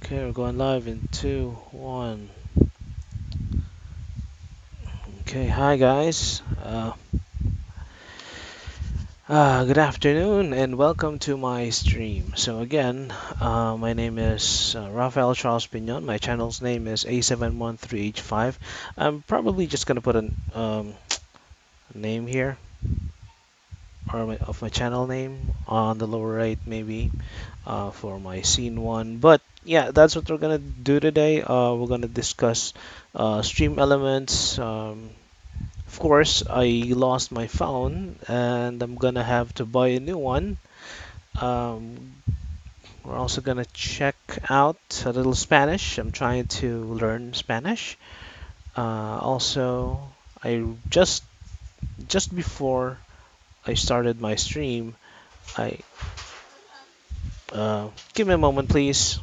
Okay, we're going live in 2, 1. Okay, hi guys. Good afternoon and welcome to my stream. So again, my name is Rafael Charles Pignon. My channel's name is a713h5. I'm probably just gonna put a name here. of my channel name on the lower right, maybe for my scene one. But yeah, that's what we're gonna do today. We're gonna discuss stream elements. Of course, I lost my phone and I'm gonna have to buy a new one. Um, we're also gonna check out a little Spanish. I'm trying to learn Spanish. Also, I just before I started my stream, I give me a moment, please.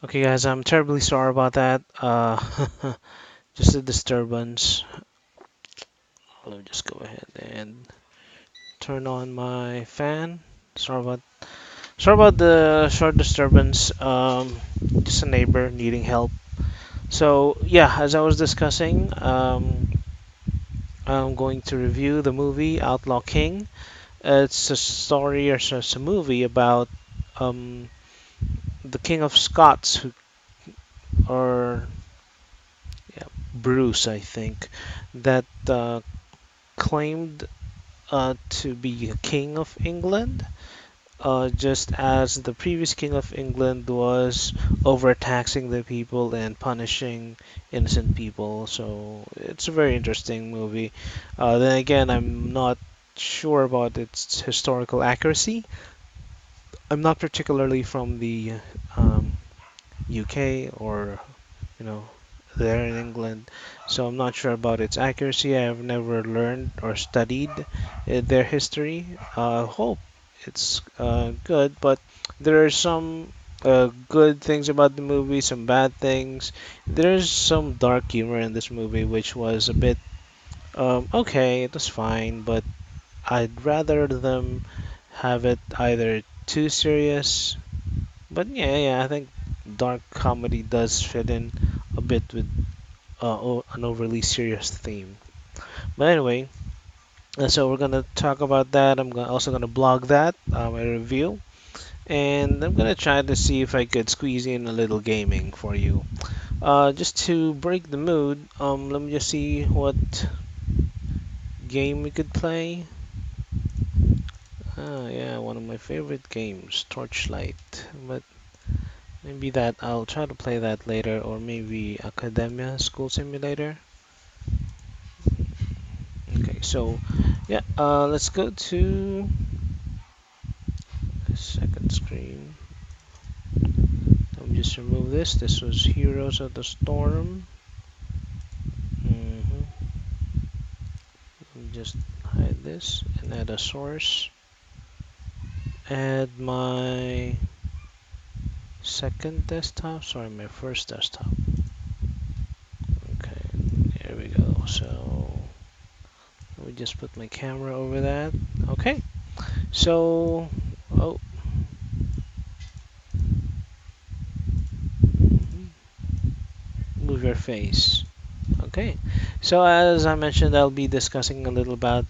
Okay, guys, I'm terribly sorry about that. Just a disturbance. Let me just go ahead and turn on my fan. Sorry about the short disturbance. Just a neighbor needing help. So yeah, as I was discussing, I'm going to review the movie Outlaw King. It's a story or it's a movie about um, the King of Scots, who, or yeah, Bruce, I think, that claimed to be a king of England, just as the previous king of England was overtaxing the people and punishing innocent people. So it's a very interesting movie. Then again, I'm not sure about its historical accuracy. I'm not particularly from the UK or you know there in England, so I'm not sure about its accuracy. I've never learned or studied their history. Hope it's good, but there are some good things about the movie, some bad things. There's some dark humor in this movie, which was a bit okay. It was fine, but I'd rather them have it either too serious. But yeah, I think dark comedy does fit in a bit with an overly serious theme. But anyway, so we're gonna talk about that. Also gonna blog that, my review, and I'm gonna try to see if I could squeeze in a little gaming for you. Just to break the mood, let me just see what game we could play. Yeah, one of my favorite games, Torchlight. But Maybe that I'll try to play that later, or maybe Academia School Simulator. Okay, so yeah, let's go to the second screen. Let me just remove this. This was Heroes of the Storm. Let me just hide this and add a source. Add my second desktop. Sorry, my first desktop. Okay, there we go. So let me just put my camera over that. Okay, so oh, move your face. Okay, so as I mentioned, I'll be discussing a little about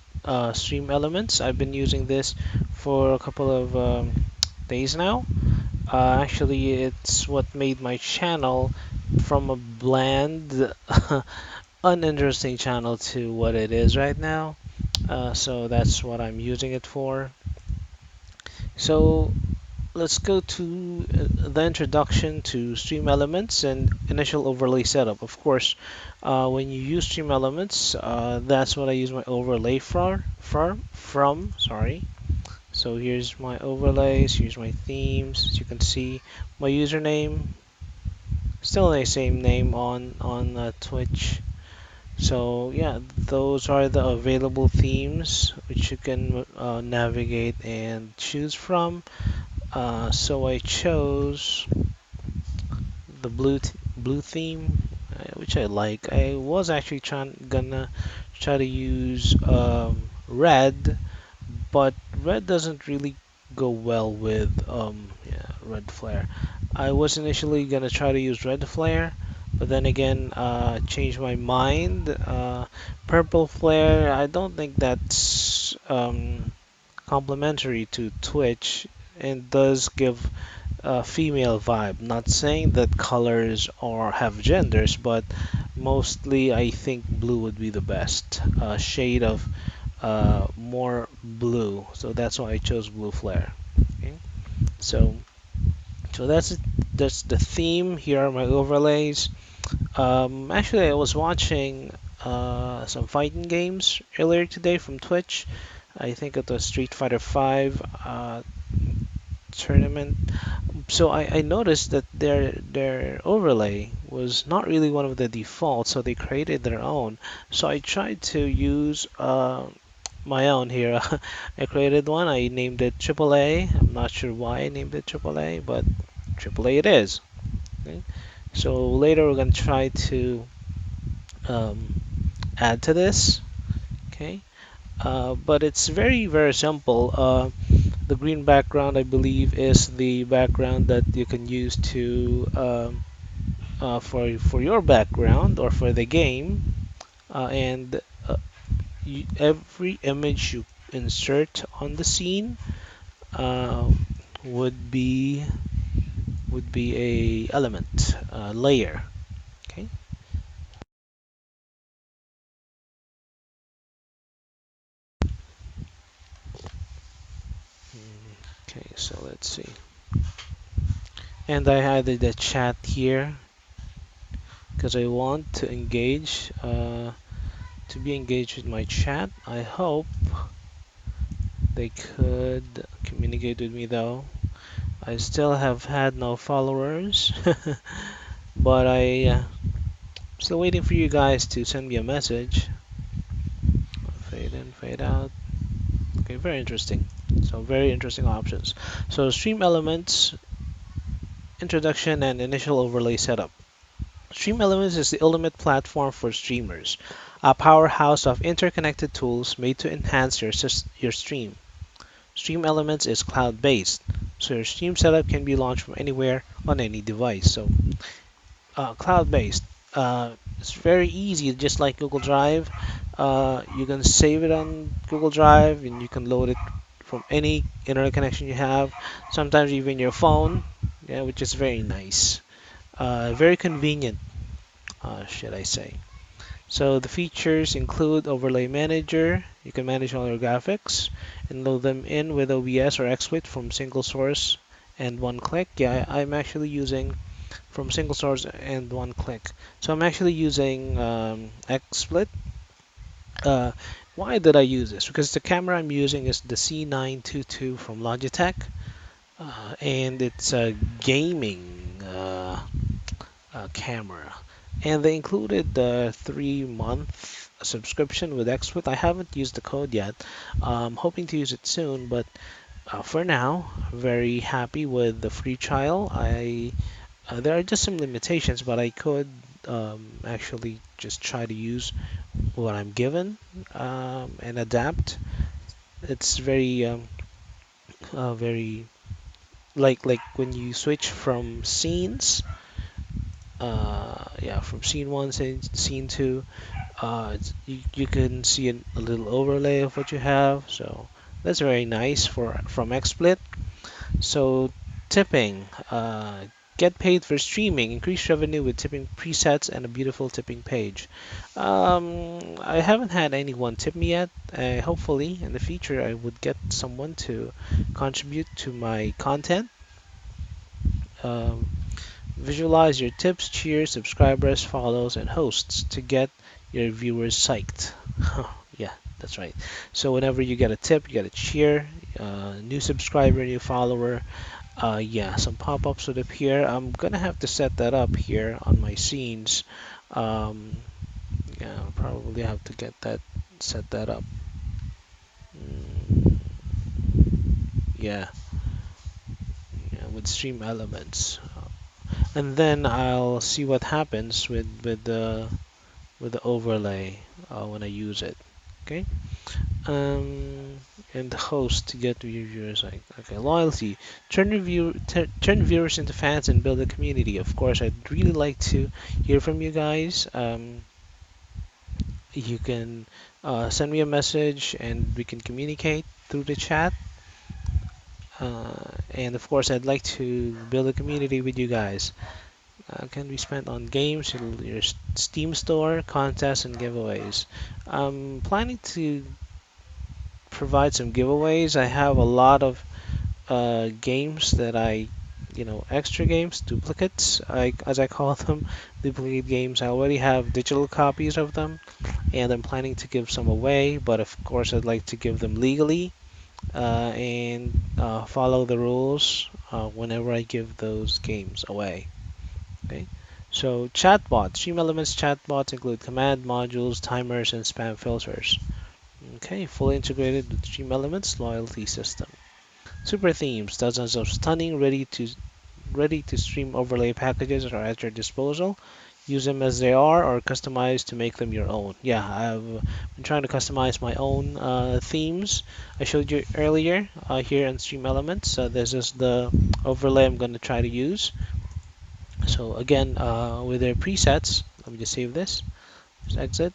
Stream Elements. I've been using this for a couple of days now. Actually, it's what made my channel from a bland, uninteresting channel to what it is right now. So that's what I'm using it for. So let's go to the introduction to Stream Elements and initial overlay setup. Of course, when you use Stream Elements, that's what I use my overlay from. Sorry. So here's my overlays, here's my themes. As you can see, my username still the same name on Twitch. So yeah, those are the available themes which you can navigate and choose from. So I chose the blue theme, which I like. I was actually gonna try to use red, but red doesn't really go well with yeah, red flare. I was initially gonna try to use red flare, but then again changed my mind. Purple flare, I don't think that's complementary to Twitch and does give a female vibe. Not saying that colors or have genders, but mostly I think blue would be the best shade of more blue. So that's why I chose blue flare. Okay. So so that's it. That's the theme. Here are my overlays. Actually, I was watching some fighting games earlier today from Twitch. I think it was Street Fighter 5 tournament. So I noticed that their overlay was not really one of the defaults, so they created their own. So I tried to use my own here. I created one. I named it AAA. I'm not sure why I named it AAA, but AAA it is. Okay? So later we're gonna try to um, add to this. Okay, but it's very simple. The green background, I believe, is the background that you can use to for your background or for the game, and every image you insert on the scene uh, would be a element layer. Okay. Okay. So let's see. And I added the chat here because I want to engage. To be engaged with my chat. I hope they could communicate with me though. I still have had no followers, but I'm still waiting for you guys to send me a message. Fade in, fade out. Okay, very interesting. So very interesting options. So Stream Elements, introduction and initial overlay setup. Stream Elements is the ultimate platform for streamers, a powerhouse of interconnected tools made to enhance your stream. Stream Elements is cloud-based, so your stream setup can be launched from anywhere on any device. So, cloud-based. It's very easy, just like Google Drive. You can save it on Google Drive, and you can load it from any internet connection you have. Sometimes even your phone, yeah, which is very nice. Very convenient, should I say. So the features include Overlay Manager. You can manage all your graphics and load them in with OBS or XSplit from single source and one click. Yeah, I'm actually using from single source and one click. So I'm actually using XSplit. Uh, why did I use this? Because the camera I'm using is the C922 from Logitech, and it's a gaming camera. And they included the 3-month subscription with XSplit. I haven't used the code yet. I'm hoping to use it soon, but for now, very happy with the free trial. There are just some limitations, but I could actually just try to use what I'm given and adapt. It's very like when you switch from scenes, yeah, from scene one to scene two, you can see a little overlay of what you have. So that's very nice for from XSplit. So tipping, get paid for streaming, increase revenue with tipping presets and a beautiful tipping page. I haven't had anyone tip me yet. Hopefully in the future I would get someone to contribute to my content. Um, Visualize your tips, cheers, subscribers, follows, and hosts to get your viewers psyched. Yeah, that's right. So whenever you get a tip, you get a cheer, new subscriber, new follower. Yeah, some pop-ups would appear. I'm gonna have to set that up here on my scenes. Um, yeah, I'll probably have to get that set that up. Mm, yeah, yeah, with stream elements, and then I'll see what happens with the overlay when I use it. Okay. Um, and the host to get reviewers. Like, okay, loyalty. Turn viewers into fans and build a community. Of course, I'd really like to hear from you guys. You can send me a message and we can communicate through the chat. And of course, I'd like to build a community with you guys. Can be spent on games, your Steam store, contests, and giveaways. I'm planning to provide some giveaways. I have a lot of games that extra games, duplicates, as I call them, duplicate games. I already have digital copies of them, and I'm planning to give some away. But of course, I'd like to give them legally and follow the rules whenever I give those games away. Okay. So chatbots, Stream Elements chatbots include command modules, timers, and spam filters. Okay, fully integrated with Stream Elements loyalty system. Super themes, dozens of stunning, ready to stream overlay packages are at your disposal. Use them as they are or customize to make them your own. Yeah, I've been trying to customize my own themes. I showed you earlier here in Stream Elements. This is the overlay I'm going to try to use. So again, with their presets, let me just save this. Just exit.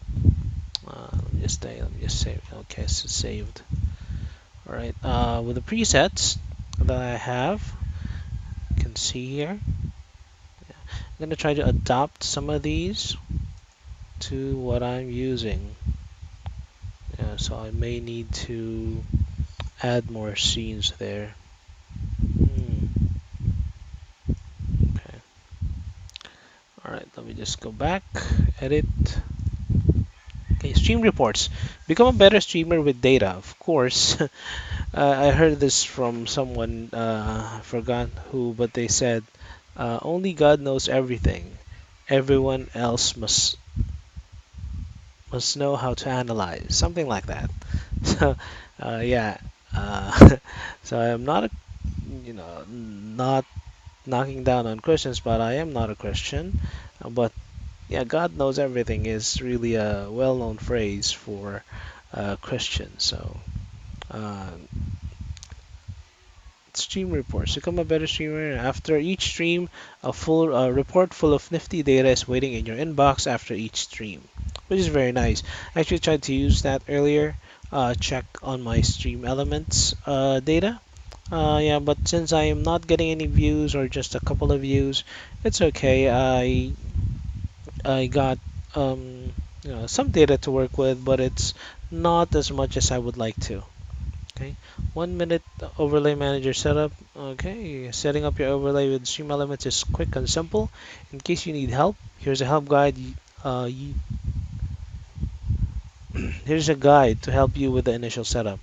Let me just stay. Let me just save. Okay, so saved. All right. With the presets that I have, you can see here. I'm going to try to adopt some of these to what I'm using. So I may need to add more scenes there. Okay. All right. Let me just go back. Edit. Okay, stream reports. Become a better streamer with data. Of course, I heard this from someone, I forgot who, but they said, only God knows everything. Everyone else must know how to analyze. Something like that. So, yeah. So I am not not knocking down on Christians, but I am not a Christian. But yeah, God knows everything is really a well-known phrase for Christians. So, uh, stream reports. Become a better streamer. After each stream, a full report full of nifty data is waiting in your inbox after each stream, which is very nice. I actually tried to use that earlier. Check on my stream elements data. Yeah, but since I am not getting any views or just a couple of views, it's okay. I got some data to work with, but it's not as much as I would like to. Okay, 1 minute overlay manager setup. Okay, setting up your overlay with Stream Elements is quick and simple. In case you need help, here's a help guide. Uh, y- Here's a guide to help you with the initial setup.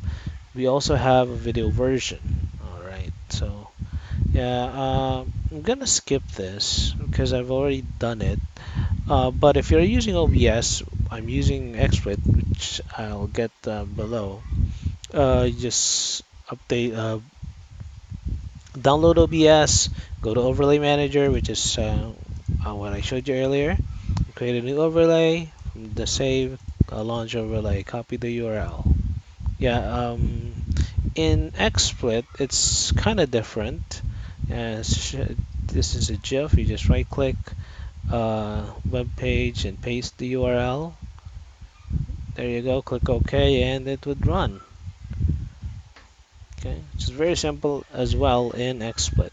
We also have a video version. All right, so yeah, I'm gonna skip this because I've already done it. But if you're using OBS, I'm using XSplit, which I'll get below. Just update, download OBS, go to Overlay Manager, which is what I showed you earlier. Create a new overlay from the save, launch overlay, copy the URL. Yeah, in XSplit, it's kind of different. This is a GIF. You just right-click web page and paste the URL. There you go. Click OK, and it would run. Okay, it's very simple as well in XSplit.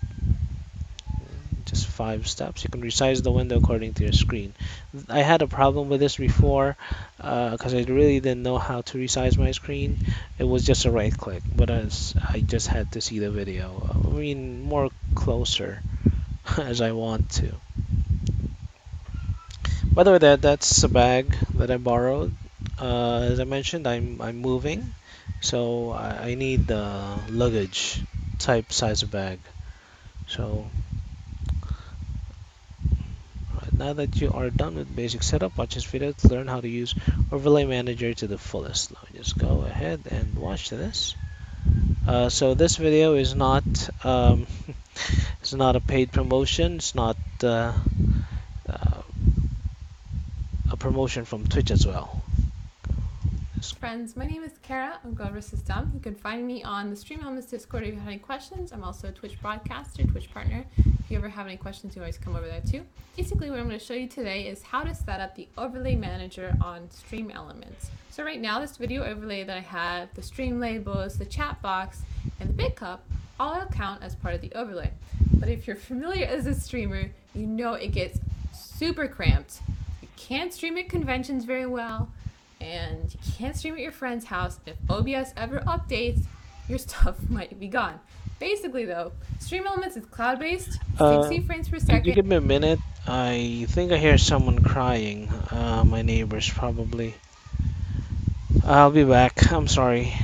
Just 5 steps. You can resize the window according to your screen. I had a problem with this before because I really didn't know how to resize my screen. It was just a right click, but as I just had to see the video. I mean, more closer as I want to. By the way, that's a bag that I borrowed. As I mentioned, I'm moving, so I need the luggage type size of bag. So now that you are done with basic setup, watch this video to learn how to use Overlay Manager to the fullest. Now just go ahead and watch this. So this video is not it's not a paid promotion. It's not uh, a promotion from Twitch as well. Friends, my name is Kara. I'm Glover System. You can find me on the Stream Elements Discord if you have any questions. I'm also a Twitch broadcaster, Twitch partner. If you ever have any questions, you always come over there too. Basically, what I'm going to show you today is how to set up the overlay manager on Stream Elements. So right now, this video overlay that I have, the stream labels, the chat box, and the bit cup, all count as part of the overlay. But if you're familiar as a streamer, you know it gets super cramped. You can't stream at conventions very well, and you can't stream at your friend's house. If OBS ever updates, your stuff might be gone. Basically, though, Stream Elements is cloud-based, Uh, 60 frames per could you second. give me a minute? I think I hear someone crying. My neighbors probably. I'll be back. I'm sorry.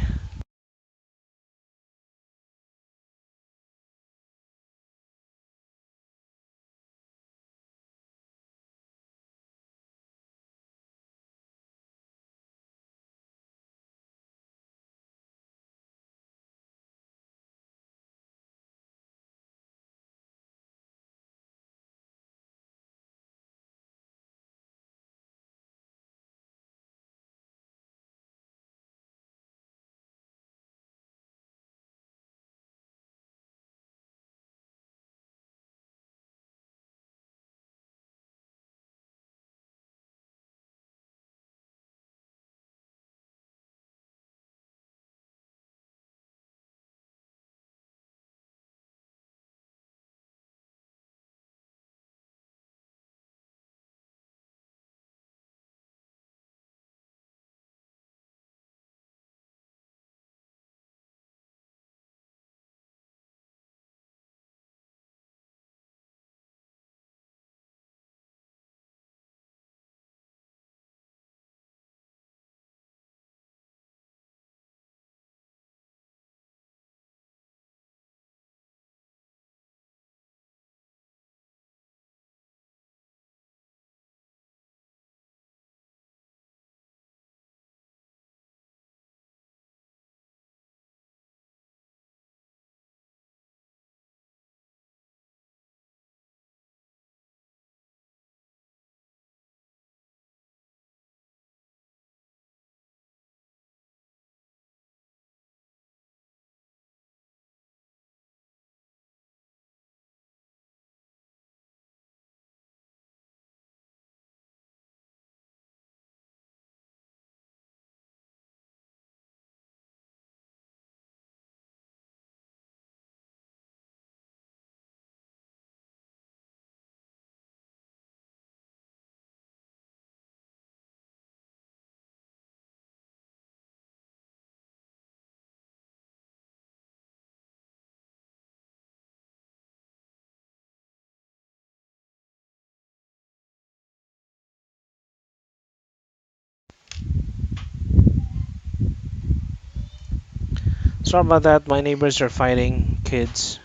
Sorry about that. My neighbors are fighting kids.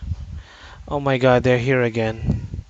Oh my god, they're here again.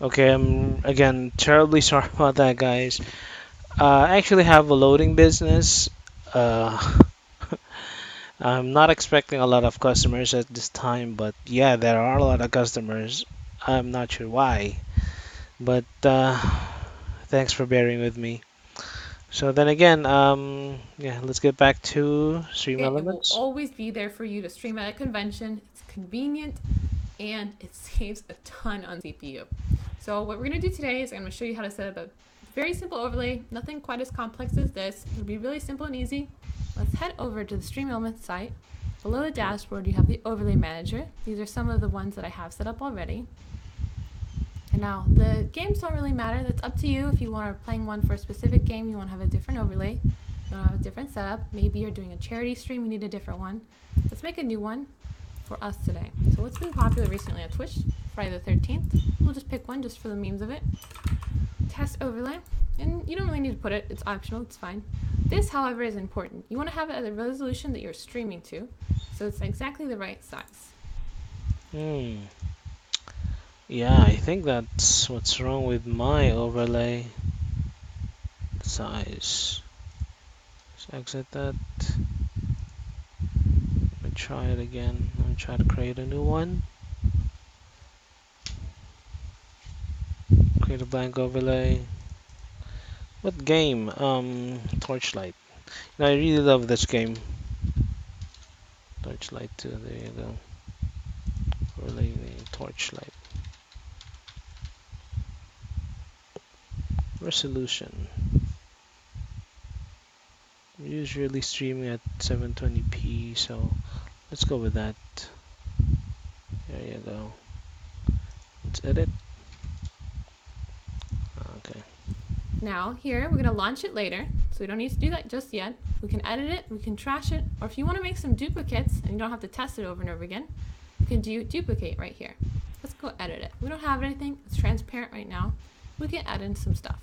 Okay, I'm again terribly sorry about that, guys. I actually have a loading business. Uh, I'm not expecting a lot of customers at this time, but yeah, there are a lot of customers. I'm not sure why, but thanks for bearing with me. So then again, yeah, let's get back to Stream It will Elements. always be there for you to stream at a convention. It's convenient and it saves a ton on CPU. So what we're going to do today is I'm going to show you how to set up a very simple overlay, nothing quite as complex as this. It'll be really simple and easy. Let's head over to the Stream Elements site. Below the dashboard, you have the Overlay Manager. These are some of the ones that I have set up already. And now, the games don't really matter. That's up to you. If you want to playing one for a specific game, you want to have a different overlay. You want to have a different setup. Maybe you're doing a charity stream, you need a different one. Let's make a new one for us today. So what's been popular recently on Twitch? Friday the 13th. We'll just pick one just for the memes of it. Test overlay. And you don't really need to put it. It's optional. It's fine. This, however, is important. You want to have it at the resolution that you're streaming to, so it's exactly the right size. Hmm. Yeah, I think that's what's wrong with my overlay size. Let's exit that. Let me try it again. Let me try to create a new one. Create a blank overlay. What game? Torchlight. I really love this game. Torchlight 2, there you go. Overlay name, Torchlight. Resolution. I'm usually streaming at 720p, so let's go with that. There you go. Let's edit. Okay. Now here, we're going to launch it later, so we don't need to do that just yet. We can edit it, we can trash it, or if you want to make some duplicates and you don't have to test it over and over again, you can do duplicate right here. Let's go edit it. We don't have anything, it's transparent right now. We can add in some stuff.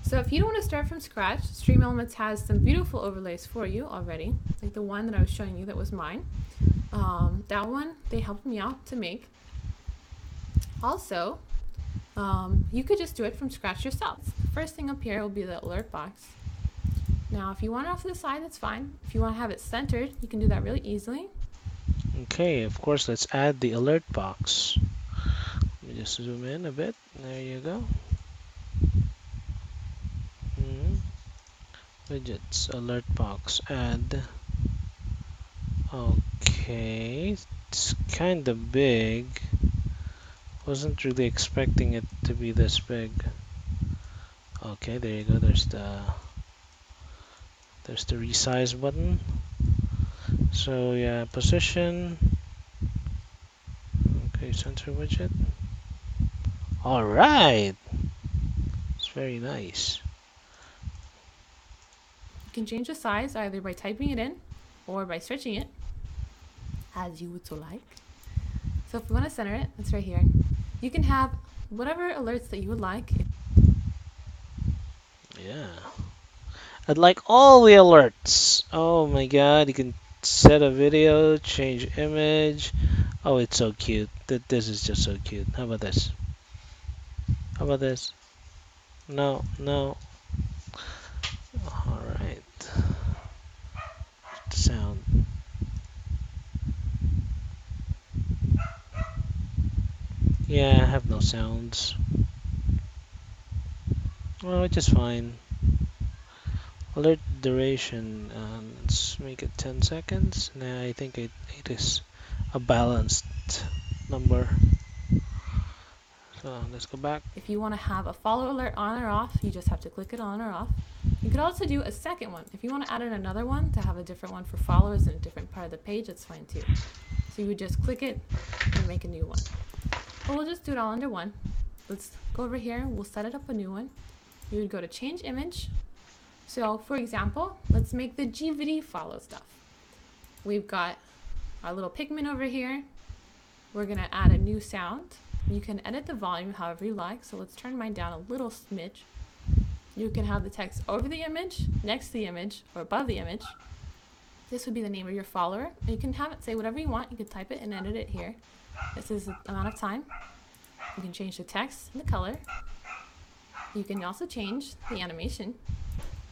So if you don't want to start from scratch, Stream Elements has some beautiful overlays for you already, like the one that I was showing you that was mine. That one, they helped me out to make. Also, you could just do it from scratch yourself. The first thing up here will be the alert box. Now, if you want it off to the side, that's fine. If you want to have it centered, you can do that really easily. Okay, of course, let's add the alert box. Let me just zoom in a bit. There you go. Widgets, alert box, add. Okay, it's kind of big. Wasn't really expecting it to be this big. Okay, there you go. There's the resize button. So yeah, position. Okay, center widget. All right, it's very nice. You can change the size either by typing it in or by stretching it, as you would so like. So if you want to center it, it's right here. You can have whatever alerts that you would like. Yeah, I'd like all the alerts. Oh my god, you can set a video, change image. Oh, it's so cute. This is just so cute. How about this? How about this? No, no. All right. Sound. Yeah, I have no sounds. Oh, it's just fine. Alert duration. Let's make it 10 seconds. Nah, I think it is a balanced number. So let's go back. If you want to have a follow alert on or off, you just have to click it on or off. You could also do a second one. If you want to add in another one to have a different one for followers in a different part of the page, that's fine too. So you would just click it and make a new one. But we'll just do it all under one. Let's go over here. We'll set it up a new one. You would go to change image. So for example, let's make the GVD follow stuff. We've got our little pigment over here. We're going to add a new sound. You can edit the volume however you like. So let's turn mine down a little smidge. You can have the text over the image, next to the image, or above the image. This would be the name of your follower. And you can have it say whatever you want. You can type it and edit it here. This is the amount of time. You can change the text and the color. You can also change the animation.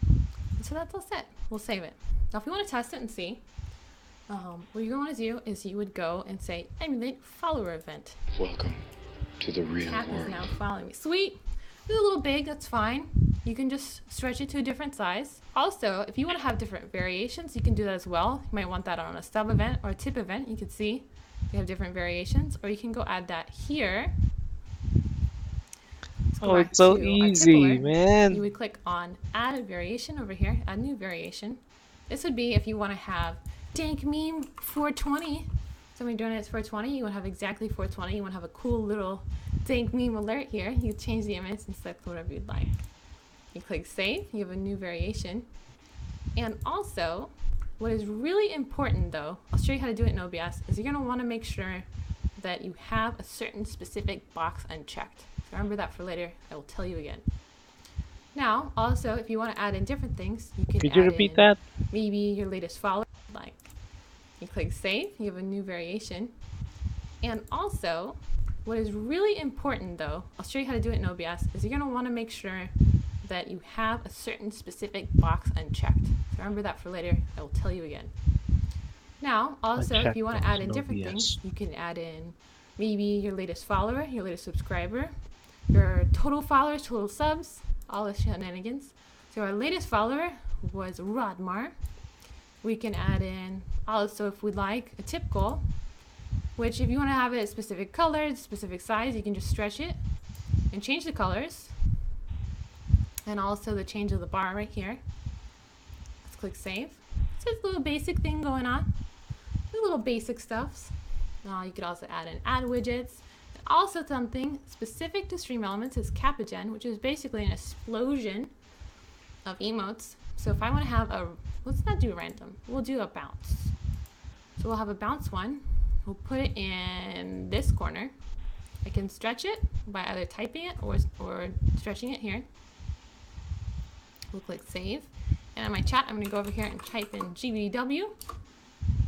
And so that's all set. We'll save it. Now if you want to test it and see, what you're going to want to do is you would go and say emulate follower event. Welcome to the real Cat world. is now following me. Sweet. It's a little big, that's fine. You can just stretch it to a different size. Also, if you want to have different variations, you can do that as well. You might want that on a stub event or a tip event. You can see you have different variations, or you can go add that here. Let's go Oh, back it's so to our tip easy, alert. You man. would click on add a variation over here, add new variation. This would be if you want to have dank meme 420. Somebody doing it's 420, you want to have exactly 420. You want to have a cool little dank meme alert here. You change the image and select whatever you'd like. You click save, you have a new variation. And also, what is really important though, I'll show you how to do it in OBS, is you're going to want to make sure that you have a certain specific box unchecked. So remember that for later, I will tell you again. Now, also, if you want to add in different things, you can Could you add repeat in that? maybe your latest follower, like you click save, you have a new variation. And also, what is really important though, I'll show you how to do it in OBS, is you're going to want to make sure that you have a certain specific box unchecked. So remember that for later, I will tell you again. Now, also, if you want to add in different things, you can add in maybe your latest follower, your latest subscriber, your total followers, total subs, all the shenanigans. So our latest follower was Rodmar. We can add in also, if we'd like, a tip goal, which if you want to have it a specific color, specific size, you can just stretch it and change the colors. And also the change of the bar right here. Let's click save. So it's a little basic thing going on. Little basic stuffs. You could also add in ad widgets. Also something specific to Stream Elements is Capagen, which is basically an explosion of emotes. So if I want to have a, let's not do random, we'll do a bounce. So we'll have a bounce one. We'll put it in this corner. I can stretch it by either typing it or stretching it here. We'll click save. And in my chat, I'm going to go over here and type in GBW.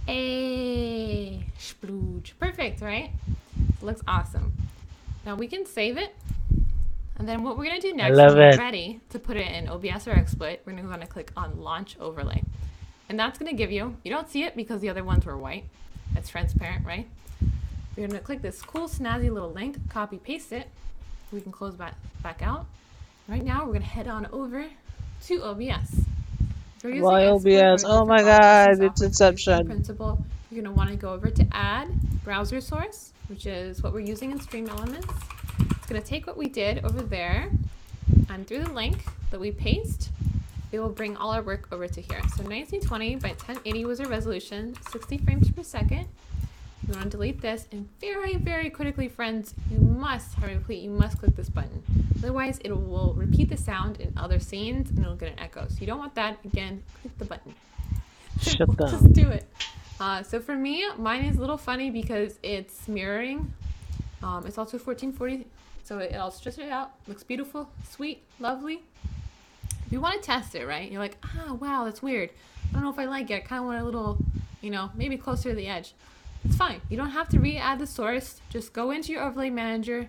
A splooge. Perfect, right? It looks awesome. Now we can save it. And then what we're going to do next, when we're ready to put it in OBS or XSplit, we're going to click on Launch Overlay. And that's going to give you, you don't see it because the other ones were white. It's transparent, right? We're going to click this cool snazzy little link, copy paste it. We can close back out. Right now we're going to head on over to OBS. Why OBS? Oh my god, it's Inception. Principle. You're going to want to go over to add browser source, which is what we're using in Stream Elements. It's going to take what we did over there and through the link that we paste, it will bring all our work over to here. So 1920 by 1080 was our resolution, 60 frames per second. You want to delete this, and very, very critically, friends, you must click this button. Otherwise, it will repeat the sound in other scenes, and it'll get an echo. So you don't want that. Again, click the button. Shut down. Just do it. So for me, mine is a little funny because it's mirroring. It's also 1440, so I'll stretch it out. Looks beautiful, sweet, lovely. If you want to test it, right? You're like, wow, that's weird. I don't know if I like it. I kind of want a little, maybe closer to the edge. It's fine. You don't have to re-add the source. Just go into your overlay manager,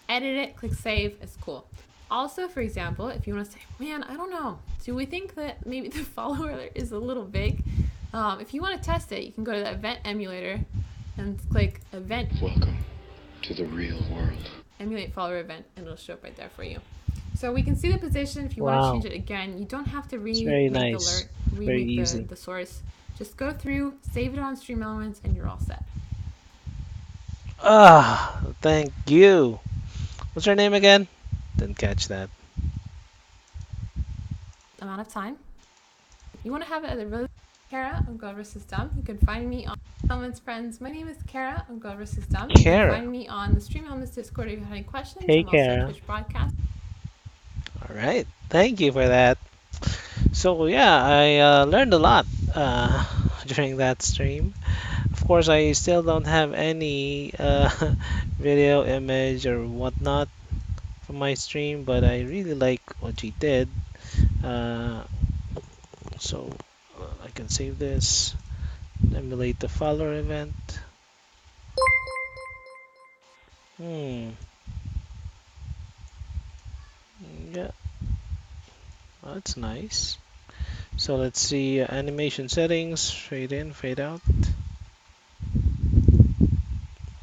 edit it, click save. It's cool. Also, for example, if you want to say, man, I don't know. Do we think that maybe the follower is a little big? If you want to test it, you can go to the event emulator and click event. Welcome to the real world. Emulate follower event, and it'll show up right there for you. So we can see the position. If you want to change it again, you don't have to remake the alert, remake the source. Just go through, save it on Stream Elements, and you're all set. Thank you. What's her name again? Didn't catch that. Amount of time. You want to have it as a really Kara of God vs. Dumb. You can find me on Elements Friends. My name is Kara of God vs. Dumb. You can find me on the Stream Elements Discord if you have any questions. Hey, I'm also Kara. on Twitch broadcast. All right. Thank you for that. So yeah, I learned a lot during that stream. Of course, I still don't have any video, image, or whatnot from my stream, but I really like what she did. So I can save this, emulate the follower event. Yeah, that's nice. So let's see animation settings, fade in, fade out.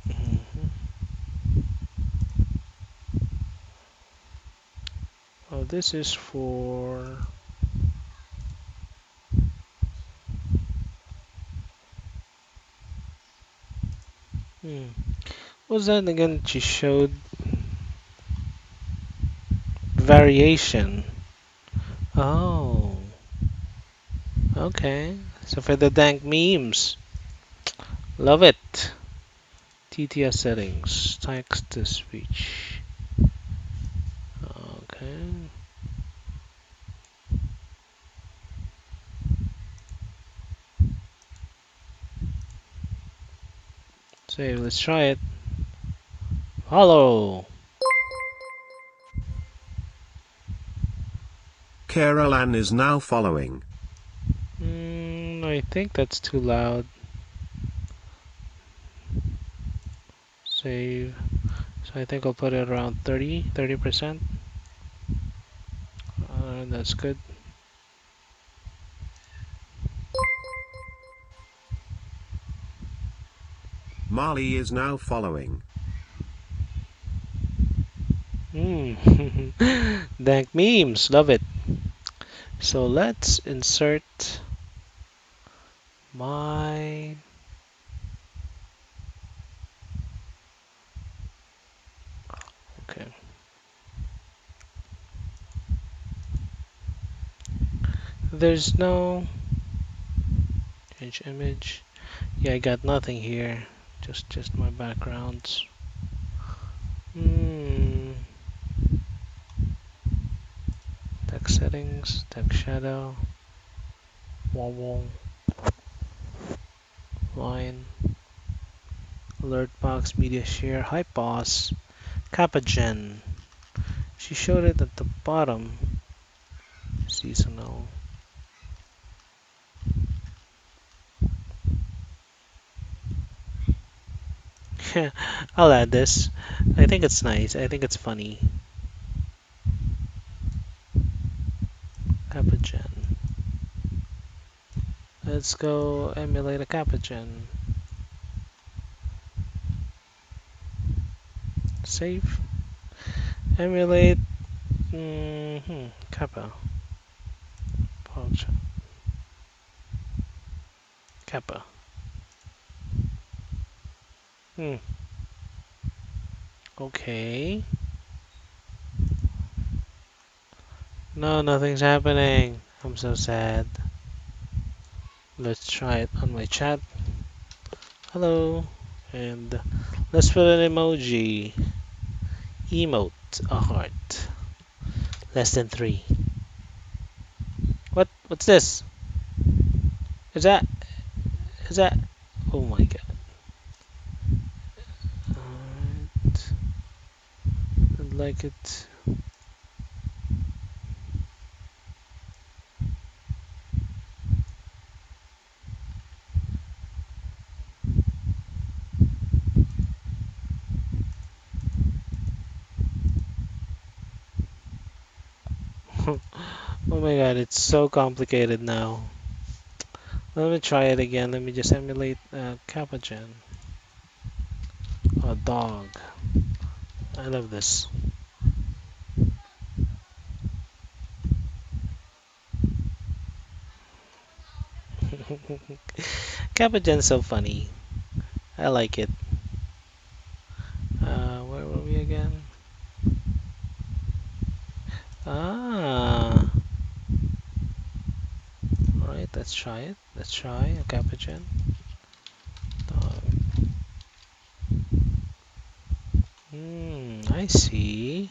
Mhm. Oh, this is for. Hmm. What was that again? She showed variation. Oh, okay. So for the dank memes, love it. TTS settings, text to speech. Okay. So let's try it. Follow. Carol Ann is now following. I think that's too loud. Save. So I think I'll put it around 30%. That's good. Marley is now following. Dank memes, love it. So let's insert my. Okay. There's no change image. Yeah, I got nothing here. Just my backgrounds. Hmm. Text settings, text shadow, wall, line, alert box, media share, hi boss, kappa gen. She showed it at the bottom. Seasonal. I'll add this. I think it's nice. I think it's funny. Kappa gen. Let's go emulate a kappa gen. Save. Emulate. Kappa. Pouch. Kappa. Hmm. Okay. No, nothing's happening. I'm so sad. Let's try it on my chat. Hello. And let's put an emoji. Emote. A heart. Less than 3. What? What's this? Is that? Is that? Oh my god. Alright. I'd like it. Oh my god, it's so complicated now. Let me try it again. Let me just emulate Kappa Gen. A dog. I love this. Kappa Gen's so funny. I like it. Where were we again? Ah. Alright, let's try it. Let's try a Kappa Gen. Dog. I see.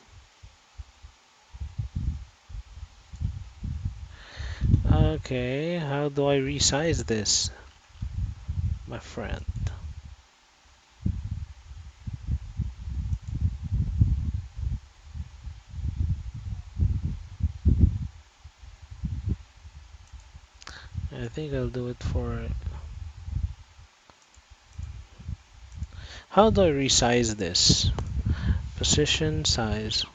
Okay, how do I resize this, my friend? I think I'll do it for. How do I resize this? Position, size.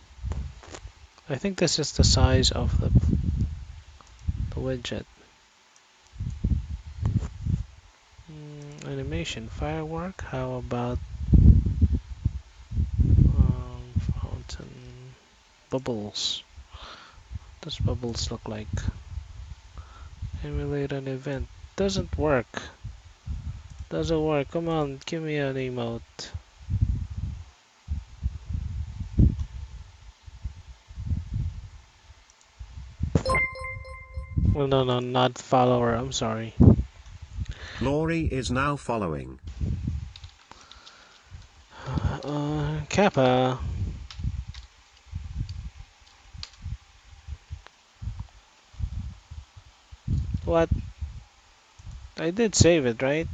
I think this is the size of the widget. Animation firework. How about fountain bubbles? What does bubbles look like? Emulate an event. Doesn't work. Doesn't work. Come on, give me an emote. Well, no, no, not follower. I'm sorry. Laurie is now following. Kappa. What? I did save it, right?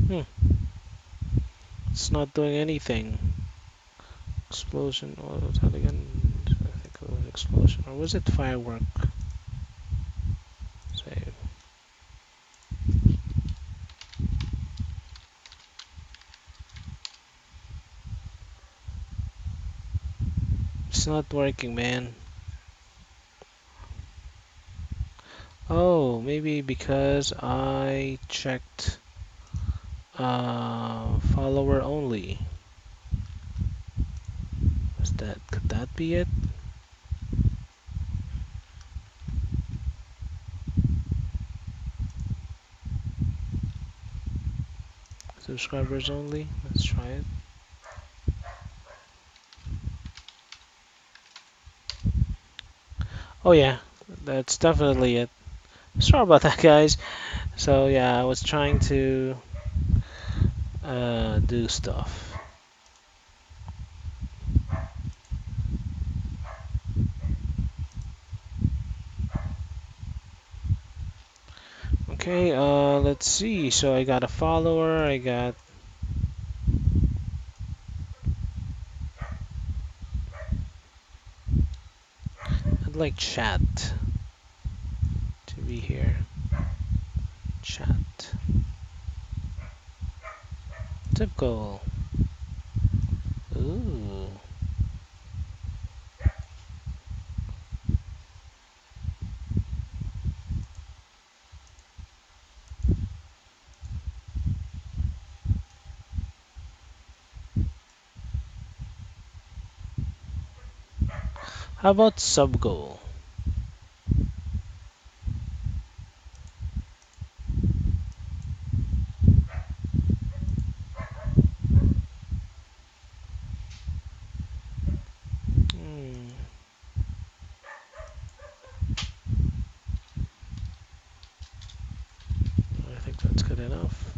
Hmm. It's not doing anything. Explosion. What was that again? I think it was explosion. Or was it firework? Save. It's not working, man. Oh, maybe because I checked follower only. Could that be it? Subscribers only? Let's try it. Oh yeah, that's definitely it. Sorry about that, guys. So yeah, I was trying to do stuff. Okay, let's see. So I got a follower, I'd like chat to be here. Chat. Tip goal. Ooh. How about sub goal? Hmm. I think that's good enough.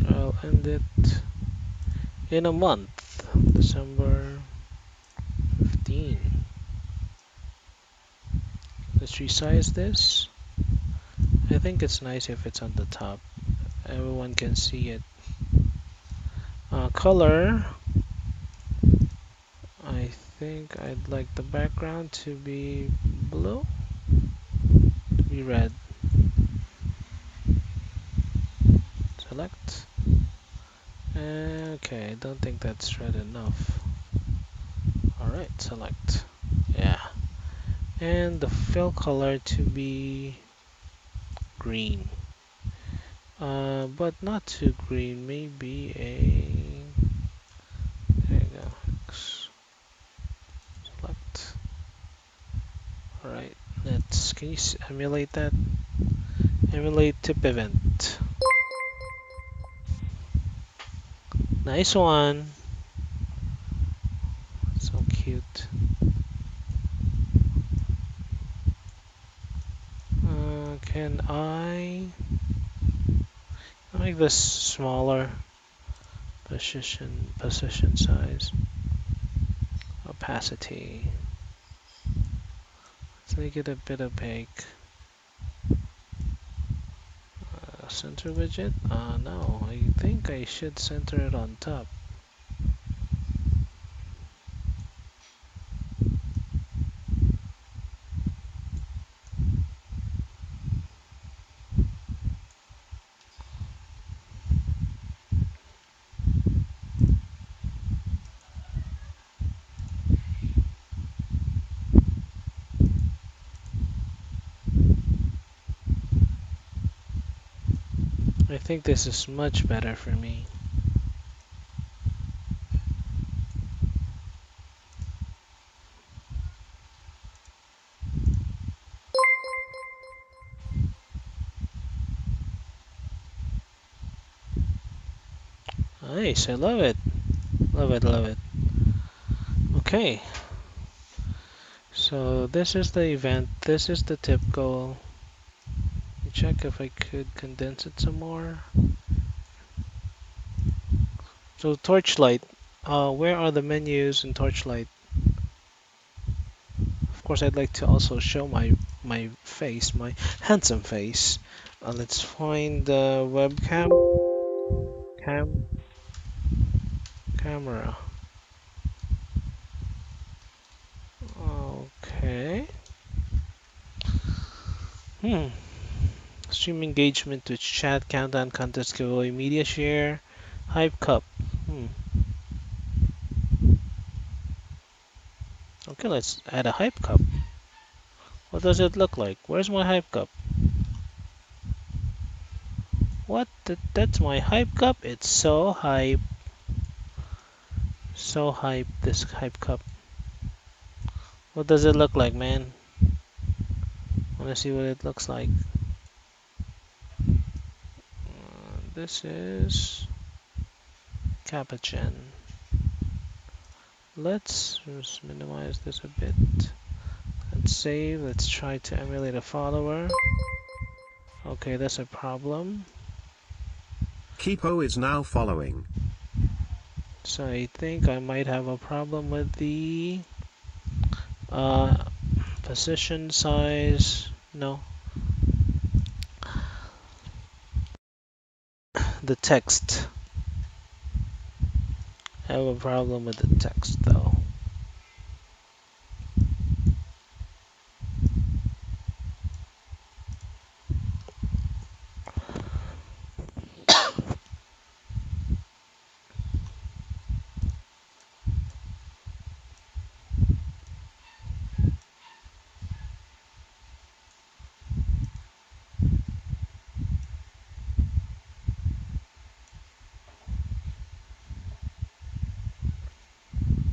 I'll end it in a month. December 15. Let's resize this. I think it's nice if it's on the top. Everyone can see it. Color. I think I'd like the background to be blue. To be red. Select. Okay, I don't think that's red enough. Alright, select. Yeah. And the fill color to be green. But not too green. Maybe a... There you go. Select. Alright, can you emulate that? Emulate tip event. Nice one. So cute. Can I make this smaller? Position size. Opacity. Let's make it a bit opaque. Center widget? No, I think I should center it on top. I think this is much better for me. Nice, I love it. Love it, love it. Okay, so this is the event, this is the tip goal. Check if I could condense it some more. So Torchlight, where are the menus in Torchlight? Of course, I'd like to also show my face, my handsome face. Let's find the webcam, camera. Okay. Hmm. Stream engagement, Twitch chat, countdown, contest giveaway, media share, hype cup. Hmm. Okay, let's add a hype cup. What does it look like? Where's my hype cup? What? That's my hype cup? It's so hype. So hype, this hype cup. What does it look like, man? Wanna see what it looks like. This is Capuchin. Let's just minimize this a bit. Let's save. Let's try to emulate a follower. Okay, that's a problem. Kipo is now following. So I think I might have a problem with the uh, position size. No, the text. I have a problem with the text though.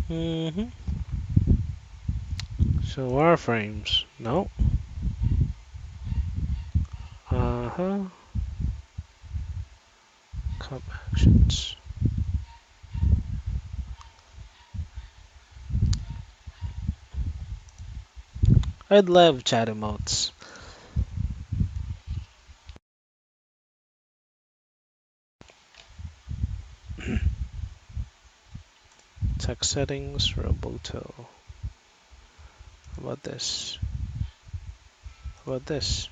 Mm-hmm. So wireframes. No. Uh-huh. Cup actions. I'd love chat emotes. Text settings, Roboto. How about this? How about this?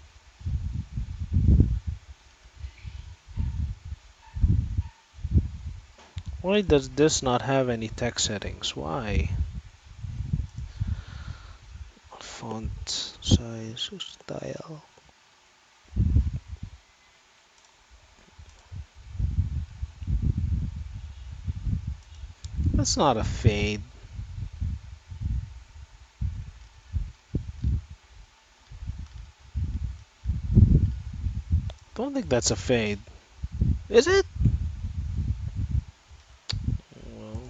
Why does this not have any text settings? Why? Font size, style. That's not a fade. Don't think that's a fade. Is it? Well,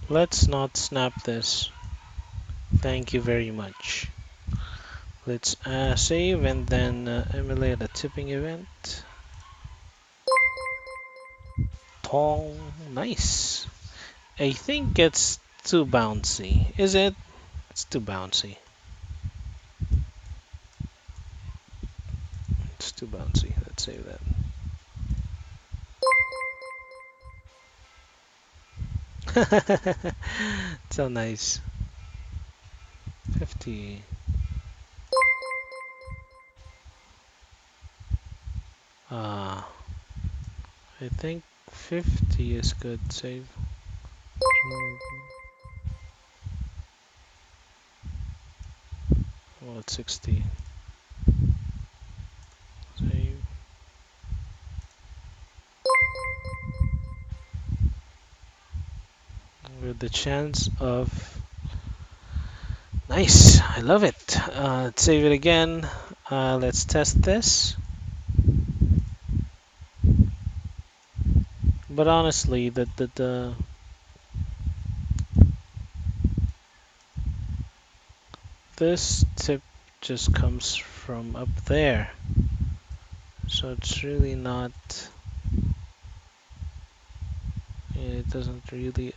let's not snap this. Thank you very much. Let's save and then emulate a tipping event. Tall, nice. I think it's too bouncy. Is it? It's too bouncy. It's too bouncy. Let's save that. So nice. 50. I think 50 is good. Save. Oh, it's 60. Save. With the chance of. Nice. I love it. Let's save it again. Let's test this. But honestly, this tip just comes from up there. So it's really not. It doesn't really.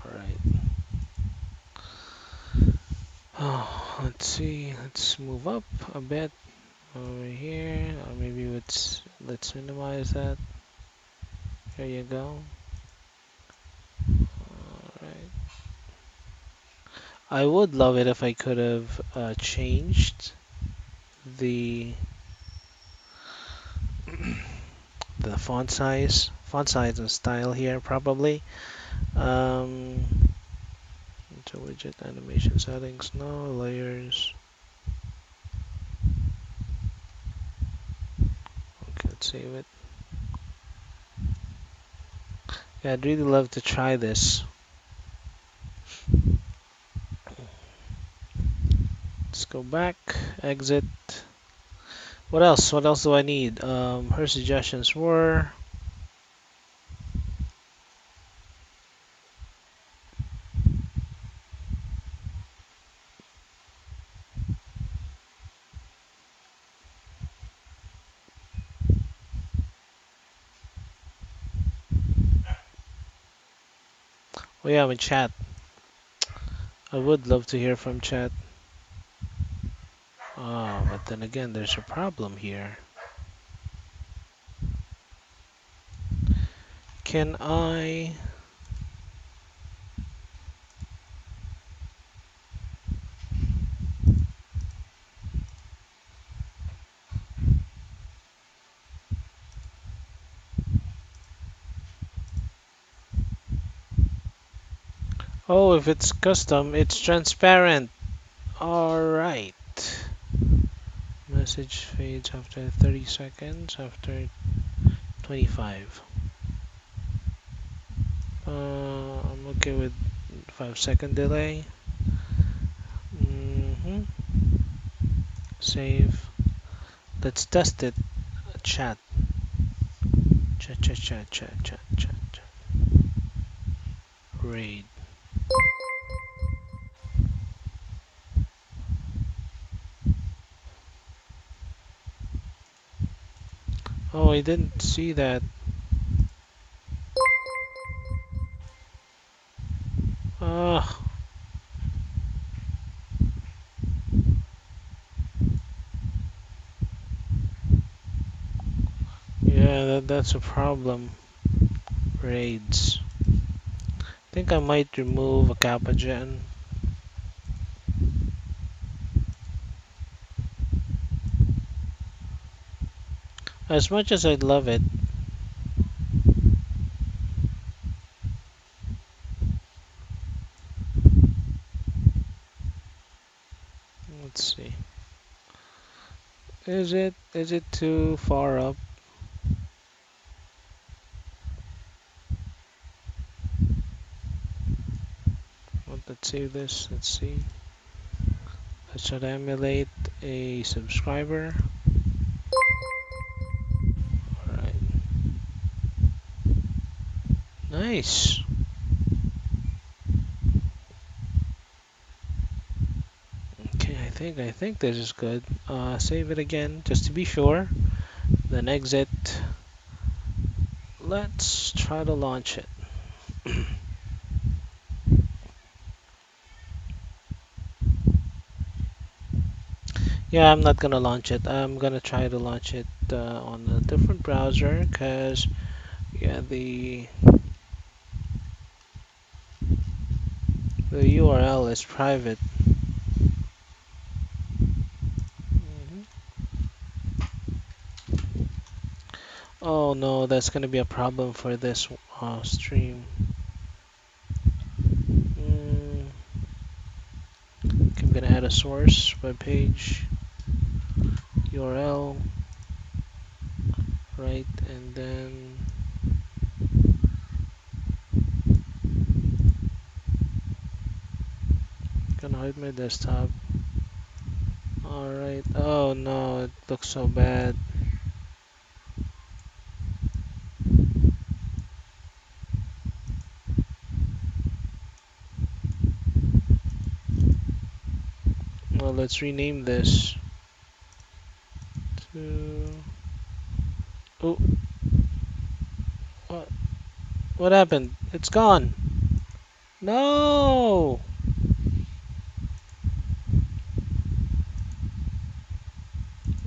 Alright. Oh, let's see. Let's move up a bit over here. Or maybe let's minimize that. There you go. Alright. I would love it if I could have changed the the font size and style here probably. Um, into widget animation settings, no layers. Okay, let's save it. Yeah, I'd really love to try this. Let's go back, exit. What else? What else do I need? Her suggestions were. Oh yeah, I'm in chat. I would love to hear from chat. Oh, but then again, there's a problem here. Can I? Oh, if it's custom, it's transparent. Alright. Message fades after 30 seconds, after 25. I'm okay with 5-second delay. Save. Let's test it. Chat. Chat, chat, chat, chat, chat, chat, chat. Raid. Oh, I didn't see that. Ah, yeah, that's a problem. Raids. I think I might remove a Kappa Gen. As much as I'd love it. Let's see. Is it too far up? Well, let's save this. Let's see. That should emulate a subscriber. Alright. Nice. Okay, I think this is good. Save it again just to be sure. Then exit. Let's try to launch it. Yeah, I'm not gonna launch it. I'm gonna try to launch it on a different browser because yeah, the URL is private. Oh no, that's gonna be a problem for this stream. Mm, okay, I'm gonna add a source, web page, URL, right, and then gonna hide my desktop. Alright, oh no, it looks so bad. Well, let's rename this to... Oh, what, what happened? It's gone. No!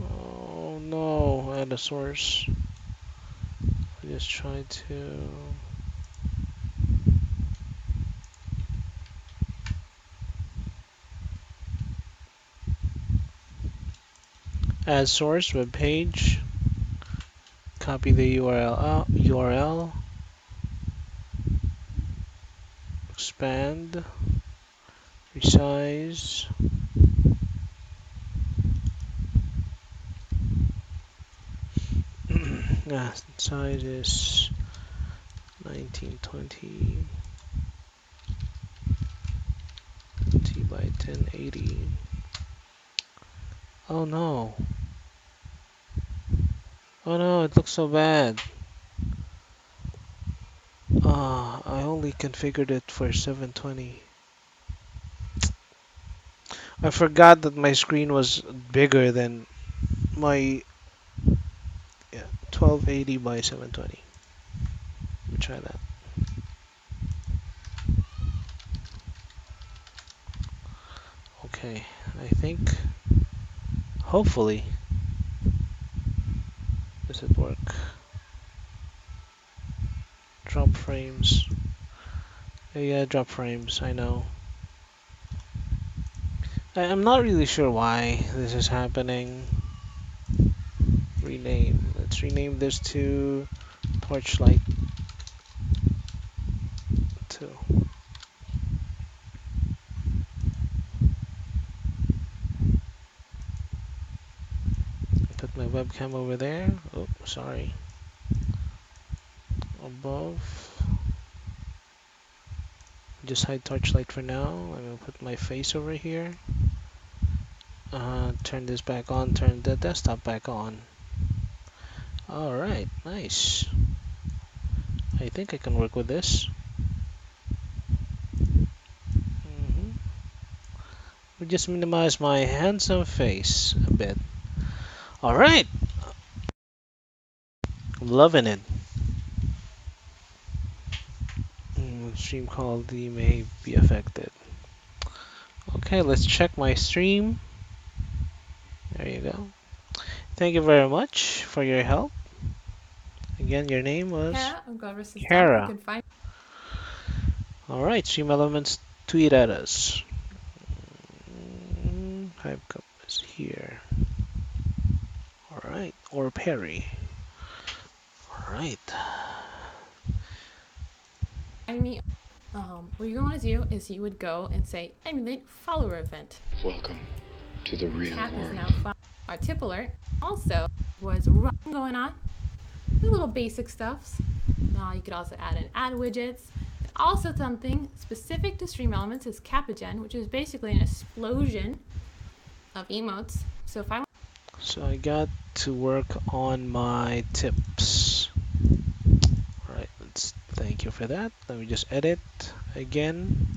Oh no, add a source. I just tried to... Add source, web page, copy the URL, expand, resize. Size is 1920 by 1080. Oh no. Oh no, it looks so bad. I only configured it for 720. I forgot that my screen was bigger than my, yeah, 1280 by 720. Let me try that. Okay, I think, hopefully, does it work? Drop frames. Yeah, drop frames, I know. I'm not really sure why this is happening. Rename. Let's rename this to Torchlight II. Put my webcam over there. Oh, sorry. Above. Just hide Torchlight for now. I'm gonna put my face over here. Turn this back on. Turn the desktop back on. Alright, nice. I think I can work with this. We just minimize my handsome face a bit. Alright, I'm loving it. Stream quality may be affected. Okay, let's check my stream. There you go. Thank you very much for your help. Again, your name was Kara of God vs. Dumb. You Kara. can find Alright, Stream Elements, tweet at us. Hype Cup is here. Alright, or Perry. Alright. me. What you're going to do is you would go and say emulate follower event. Welcome to the real Tap is world. now our tip alert. Also was run going on. The little basic stuffs. You could also add in ad widgets. Also something specific to Stream Elements is Capagen, which is basically an explosion of emotes. So if I So I got to work on my tips. Alright, thank you for that. Let me just edit again.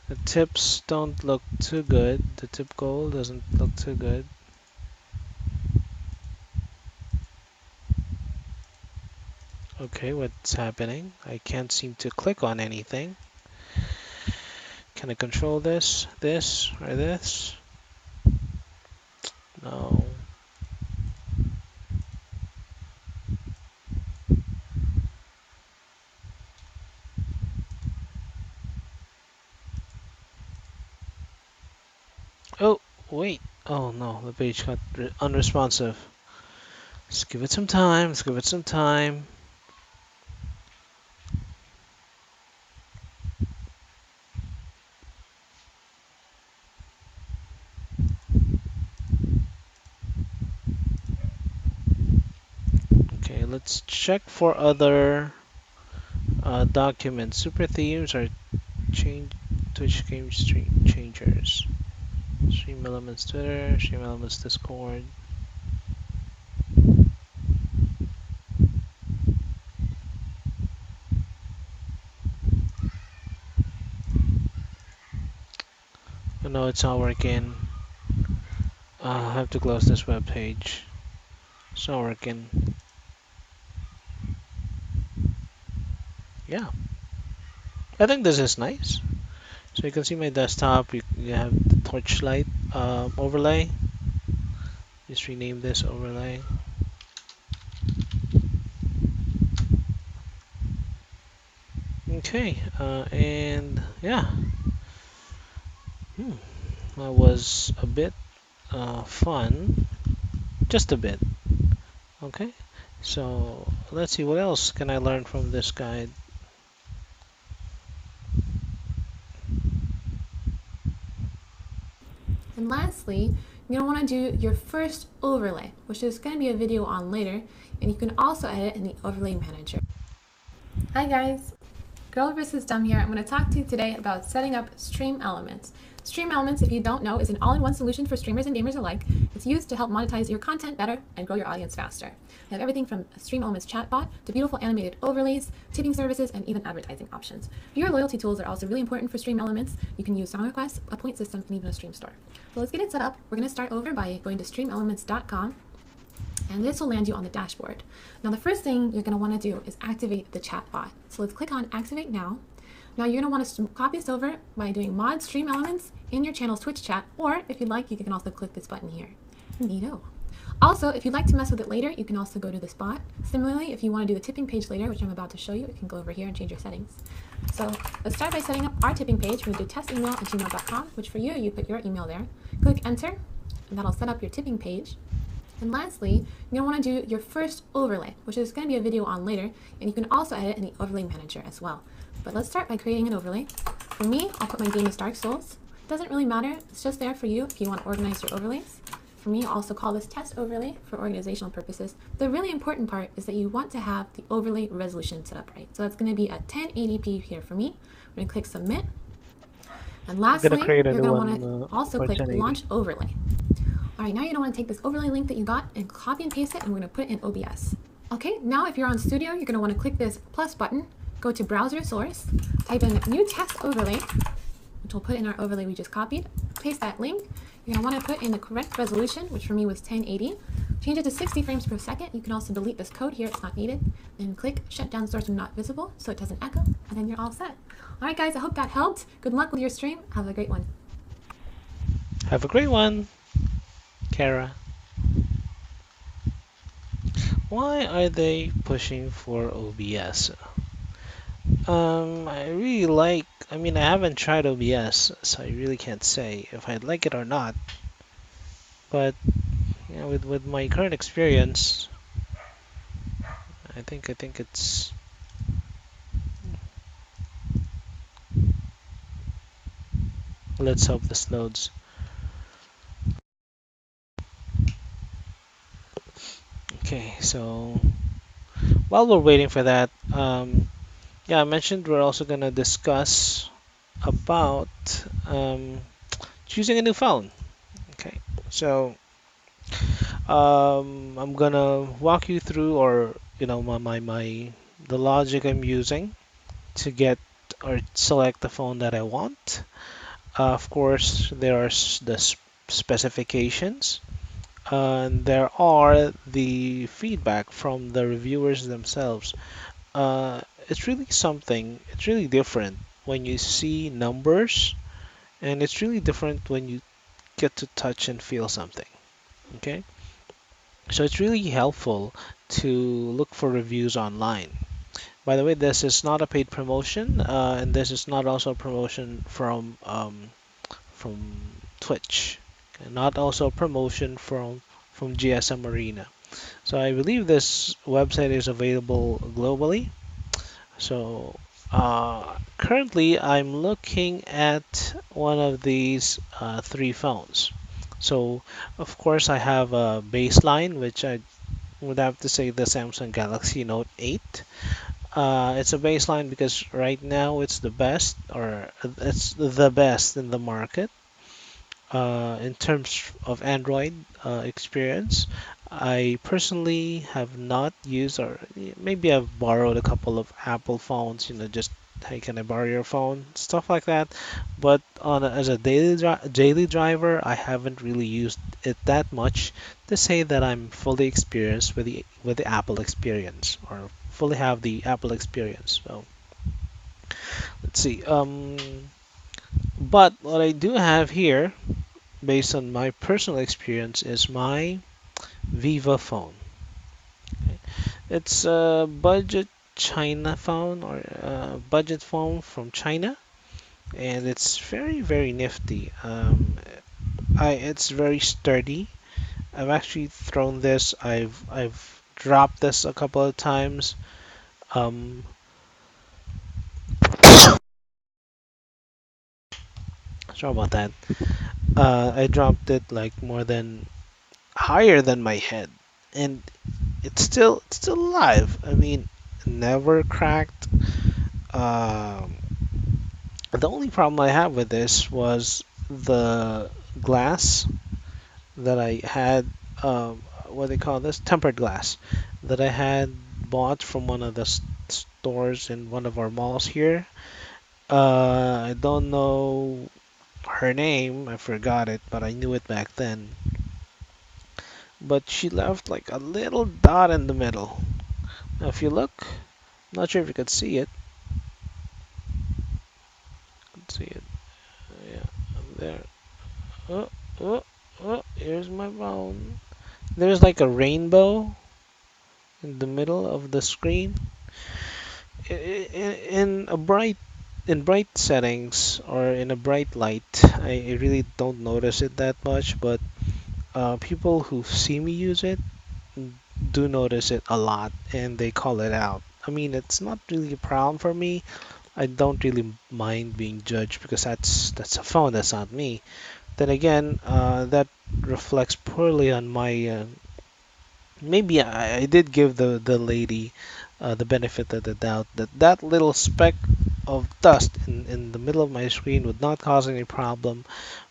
The tips don't look too good. The tip goal doesn't look too good. Okay, what's happening? I can't seem to click on anything. Can I control this, or this? No. Oh, wait. Oh no, the page got unresponsive. Let's give it some time. Let's give it some time. Okay, let's check for other documents. Super themes are change Twitch game stream changers. Stream elements Twitter, stream elements Discord. Oh no, it's not working. I have to close this web page. It's not working. Yeah, I think this is nice. So you can see my desktop. You have the Torchlight overlay. Just rename this overlay. Okay, and yeah, that was a bit fun, just a bit. Okay, so let's see what else can I learn from this guide. And lastly, you're going to want to do your first overlay, which is going to be a video on later, and you can also edit in the overlay manager. Hi guys, Girl vs. Dumb here. I'm going to talk to you today about setting up Stream Elements. Stream Elements, if you don't know, is an all-in-one solution for streamers and gamers alike. It's used to help monetize your content better and grow your audience faster. They have everything from a Stream Elements chatbot to beautiful animated overlays, tipping services, and even advertising options. Viewer loyalty tools are also really important for Stream Elements. You can use song requests, a point system, and even a stream store. So let's get it set up. We're going to start over by going to streamelements.com. And this will land you on the dashboard. Now the first thing you're going to want to do is activate the chatbot. So let's click on Activate Now. Now you're going to want to copy this over by doing mod stream elements in your channel's Twitch chat, or if you'd like, you can also click this button here. Neato. Also, if you'd like to mess with it later, you can also go to this bot. Similarly, if you want to do the tipping page later, which I'm about to show you, you can go over here and change your settings. So let's start by setting up our tipping page. We're going to do testemail@gmail.com, which for you put your email there. Click enter, and that'll set up your tipping page. And lastly, you're going to want to do your first overlay, which is going to be a video on later, and you can also edit in the overlay manager as well. But let's start by creating an overlay. For me, I'll put my game as Dark Souls. It doesn't really matter, it's just there for you if you want to organize your overlays. For me, I'll also call this test overlay for organizational purposes. The really important part is that you want to have the overlay resolution set up right. So that's going to be at 1080p here for me. I'm going to click submit. And lastly, you're going to want to also click launch overlay. All right, now you're going to want to take this overlay link that you got and copy and paste it, and we're going to put it in OBS. Okay, now if you're on Studio, you're going to want to click this plus button, go to browser source, type in new test overlay, which we'll put in our overlay we just copied, paste that link. You're going to want to put in the correct resolution, which for me was 1080. Change it to 60 frames per second. You can also delete this code here, it's not needed. Then click shut down source when not visible so it doesn't echo, and then you're all set. All right, guys, I hope that helped. Good luck with your stream. Have a great one. Have a great one, Kara. Why are they pushing for OBS? I really like, I mean, I haven't tried OBS, so I really can't say if I'd like it or not. But, you know, with my current experience, I think it's let's hope this loads. Okay, so while we're waiting for that, yeah, I mentioned we're also gonna discuss about choosing a new phone. Okay, so I'm gonna walk you through, or you know, the logic I'm using to get or select the phone that I want. Of course, there are the specifications, and there are the feedback from the reviewers themselves. It's really something, it's really different when you see numbers, and it's really different when you get to touch and feel something. Okay, so it's really helpful to look for reviews online. By the way, this is not a paid promotion, and this is not also a promotion from Twitch, and not also a promotion from GSM Arena. So I believe this website is available globally. So currently, I'm looking at one of these three phones. So of course, I have a baseline, which I would have to say the Samsung Galaxy Note 8. It's a baseline because right now it's the best, or it's the best in the market in terms of Android experience. I personally have not used, or maybe I've borrowed a couple of Apple phones, just hey, can I borrow your phone? Stuff like that. But as a daily driver, I haven't really used it that much to say that I'm fully experienced with the Apple experience, or fully have the Apple experience. So let's see. But what I do have here, based on my personal experience, is my Viva phone. It's a budget China phone, or a budget phone from China, and it's very, very nifty. It's very sturdy. I've actually thrown this. I've dropped this a couple of times. Um, Sorry about that. I dropped it like more than higher than my head, and it's still alive. I mean, never cracked. Um, the only problem I have with this was the glass that I had. What they call this? Tempered glass that I had bought from one of the stores in one of our malls here. I don't know her name. I forgot it, but I knew it back then. But she left like a little dot in the middle. Now, if you look, I'm not sure if you could see it. Let's see it. Yeah, there. Oh, oh, oh, here's my phone. There's like a rainbow in the middle of the screen. In a bright settings, or in a bright light, I really don't notice it that much, but people who see me use it do notice it a lot, and they call it out. I mean, it's not really a problem for me. I don't really mind being judged because that's a phone, that's not me. Then again, that reflects poorly on my. Maybe I did give the lady the benefit of the doubt that that little speck of dust in the middle of my screen would not cause any problem.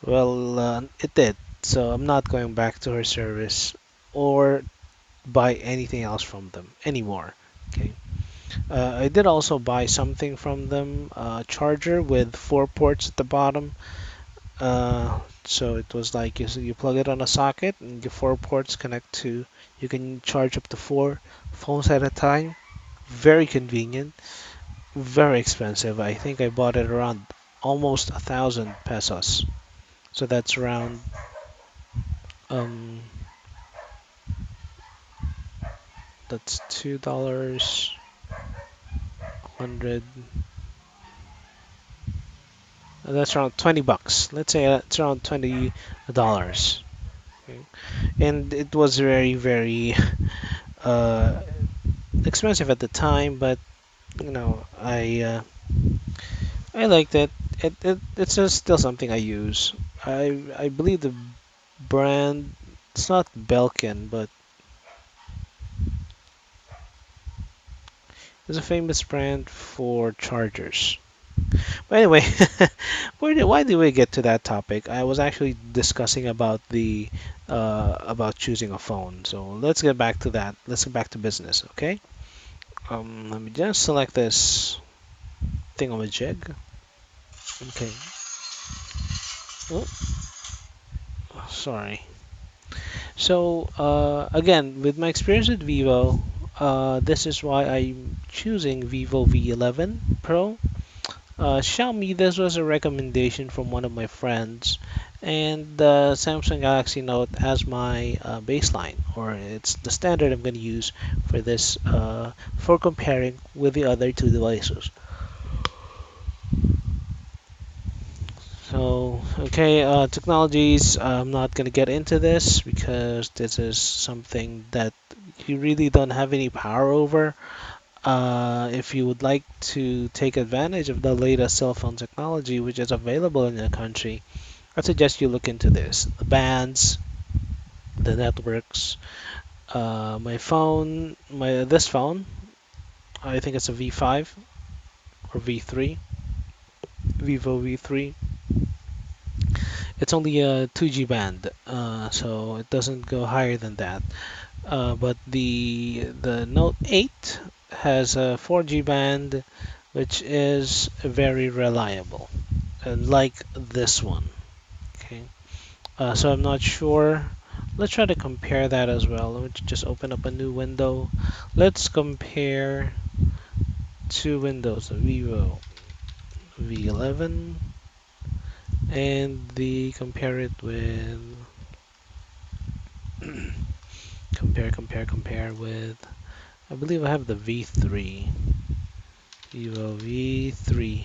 Well, it did. So I'm not going back to her service or buy anything else from them anymore. Okay. I did also buy something from them, a charger with four ports at the bottom. So it was like you plug it on a socket and your four ports connect to. You can charge up to four phones at a time. Very convenient. Very expensive. I think I bought it around almost 1,000 pesos. So that's around um that's $2 hundred. That's around 20 bucks. Let's say it's around $20. Okay. And it was very, very uh, expensive at the time, but I liked it. It's just still something I use. I believe the brand, it's not Belkin, but it's a famous brand for chargers. But anyway, why did we get to that topic? I was actually discussing about the about choosing a phone. So let's get back to that. Let's get back to business, okay? Let me just select this thingamajig. Okay. Oh, sorry. So again, with my experience with Vivo, this is why I'm choosing Vivo V11 Pro. Xiaomi, this was a recommendation from one of my friends, and the Samsung Galaxy Note as my baseline, or it's the standard I'm going to use for this for comparing with the other two devices. So, okay, technologies, I'm not going to get into this because this is something that you really don't have any power over. If you would like to take advantage of the latest cell phone technology which is available in the country, I suggest you look into this. The bands, the networks. This phone, I think it's a V5 or V3, Vivo V3. It's only a 2G band, so it doesn't go higher than that. But the Note 8 has a 4G band, which is very reliable, like this one. Okay, so I'm not sure. Let's try to compare that as well. Let me just open up a new window. Let's compare two windows: the Vivo V11 and the compare it with compare with. I believe I have the V3. Vivo V3.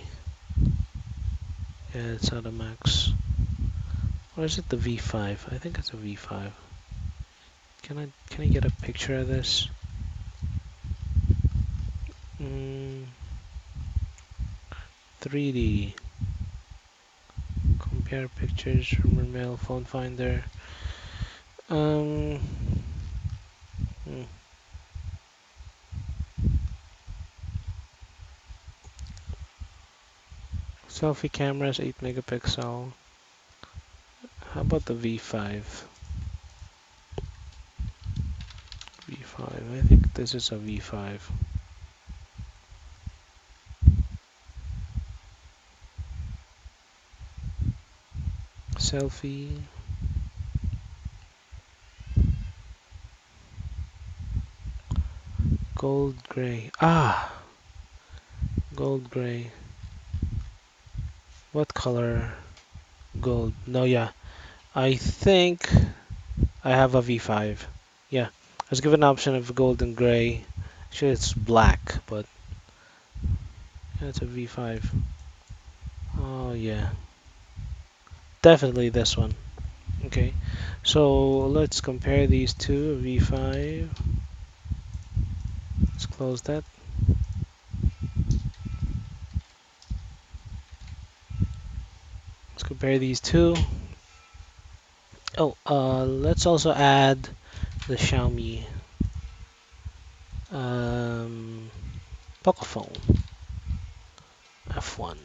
Yeah, it's out of max. Or is it the V5? I think it's a V5. Can I get a picture of this? 3D. Compare pictures from your mail phone finder. Um. hmm. Selfie cameras 8 megapixel. How about the V5? V5. I think this is a V5. Selfie. Gold gray. Ah! Gold gray. What color? Gold. No, yeah. I think I have a V5. Yeah. I was given an option of gold and gray. Actually, it's black, but yeah, it's a V5. Oh, yeah. Definitely this one. Okay. So let's compare these two. V5. Let's close that. Let's compare these two. Oh, let's also add the Xiaomi Pocophone F1.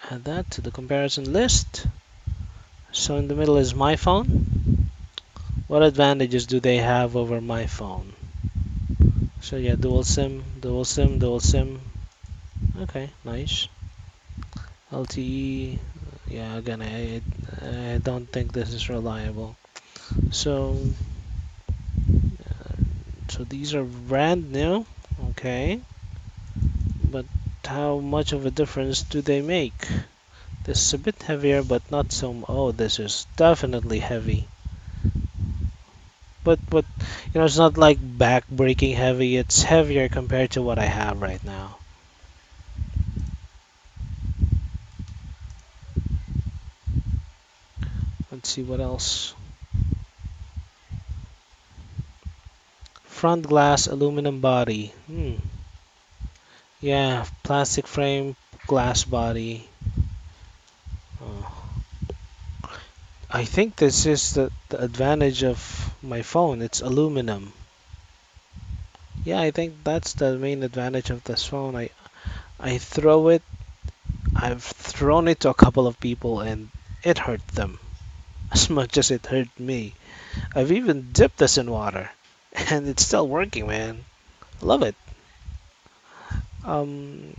Add that to the comparison list. So in the middle is my phone. What advantages do they have over my phone? So yeah, dual SIM, dual SIM, dual SIM. Okay, nice. LTE. Yeah, again, I don't think this is reliable. So, so these are brand new. Okay, but how much of a difference do they make? This is a bit heavier, but not so. Oh, this is definitely heavy. But it's not like back-breaking heavy. It's heavier compared to what I have right now. Let's see what else. Front glass aluminum body. Yeah, plastic frame, glass body. Oh. I think this is the advantage of my phone. It's aluminum. Yeah, I think that's the main advantage of this phone. I throw it. I've thrown it to a couple of people and it hurt them as much as it hurt me. I've even dipped this in water and it's still working, man. Love it. Um,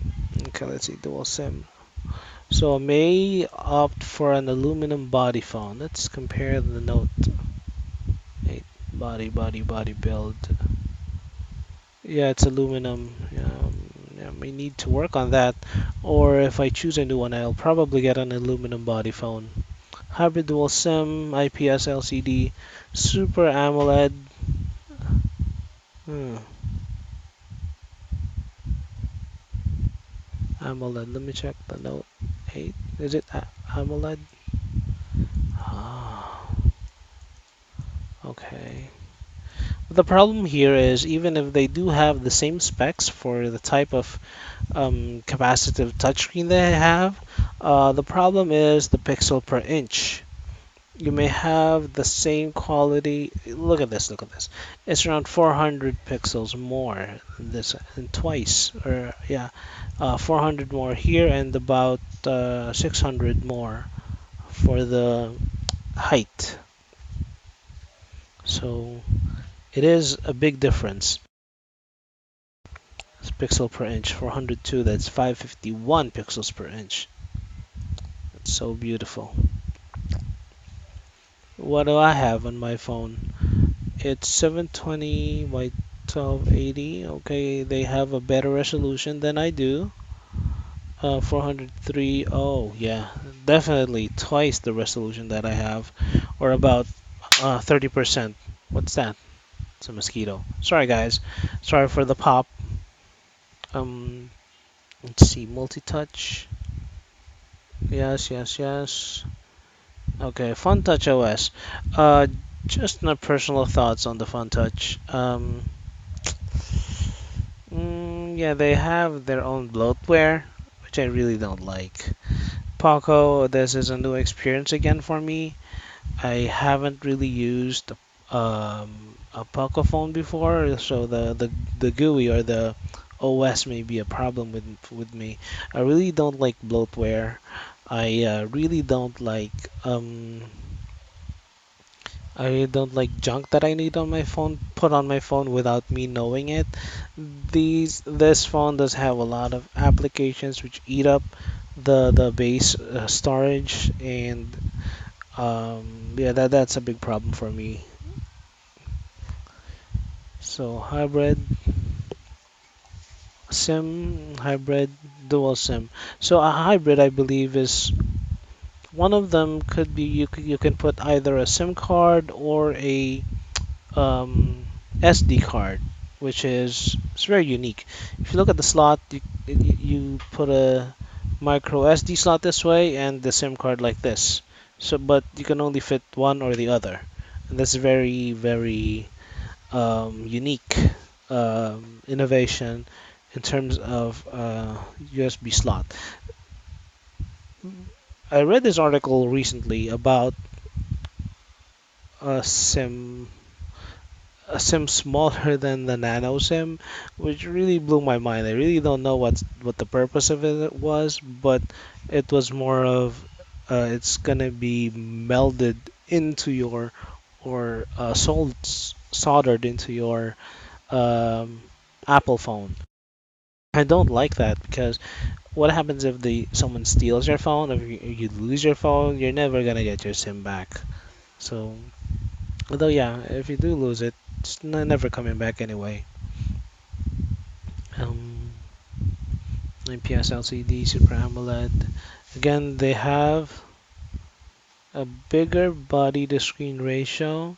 okay, let's see, dual SIM. So I may opt for an aluminum body phone. Let's compare the Note 8 body build. Yeah, it's aluminum. Yeah, I may need to work on that. Or if I choose a new one, I'll probably get an aluminum body phone. Hybrid dual SIM, IPS LCD, Super AMOLED. Hmm. AMOLED. Let me check the Note 8. Is it AMOLED? Ah, okay. The problem here is even if they do have the same specs for the type of capacitive touchscreen they have, the problem is the pixel per inch. You may have the same quality. Look at this, look at this. It's around 400 pixels more than this, and twice, or yeah, 400 more here and about 600 more for the height. So it is a big difference. It's pixel per inch, 402, that's 551 pixels per inch. It's so beautiful. What do I have on my phone? It's 720 by 1280. Okay, they have a better resolution than I do. 403. Oh, yeah, definitely twice the resolution that I have, or about 30%. What's that? It's a mosquito. Sorry, guys. Sorry for the pop. Um, let's see. Multi-touch. Yes, yes, yes. Okay, Fun Touch OS. Uh, just my personal thoughts on the Fun Touch. Yeah, they have their own bloatware, which I really don't like. Poco, this is a new experience again for me. I haven't really used a Poco phone before, so the GUI or the OS may be a problem with me. I really don't like bloatware. I really don't like junk that I need on my phone put on my phone without me knowing it. This phone does have a lot of applications which eat up the base storage, and yeah, that's a big problem for me. So hybrid, dual SIM. So a hybrid, I believe, is one of them could be you can put either a SIM card or a um, SD card, which is it's very unique. If you look at the slot, you put a micro SD slot this way and the SIM card like this. So, but you can only fit one or the other, and that's very very unique innovation in terms of USB slot. I read this article recently about a SIM a sim smaller than the nano sim, which really blew my mind. I really don't know what the purpose of it was, but it was more of it's gonna be melded into your or soldered into your um, Apple phone. I don't like that because what happens if the someone steals your phone? If you lose your phone, you're never gonna get your SIM back. So although, yeah, if you do lose it, it's never coming back anyway. Um, IPS LCD, Super AMOLED. Again, they have a bigger body to screen ratio,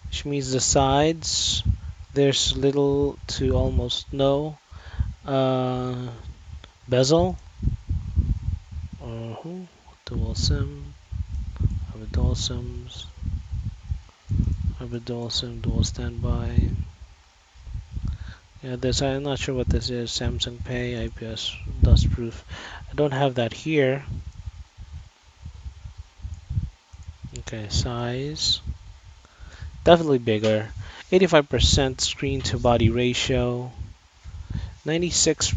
which means the sides there's little to almost no uh, bezel. Uh-huh. Dual SIM, have a dual SIMs, have a dual SIM, dual standby. Yeah, this I'm not sure what this is. Samsung Pay, IPS dust proof. I don't have that here. Okay, size definitely bigger. 85% screen to body ratio. 96.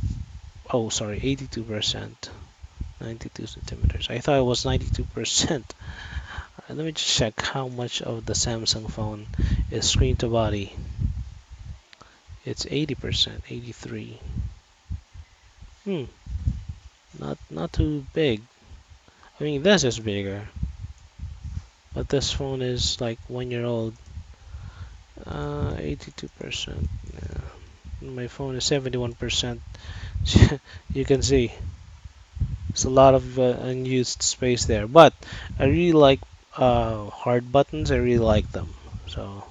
Oh, sorry, 82%. 92 centimeters. I thought it was 92%. Let me just check how much of the Samsung phone is screen to body. It's 80%, 83. Hmm, not too big. I mean, this is bigger, but this phone is like 1 year old. 82%. Yeah. My phone is 71%. You can see it's a lot of unused space there. But I really like hard buttons. I really like them. So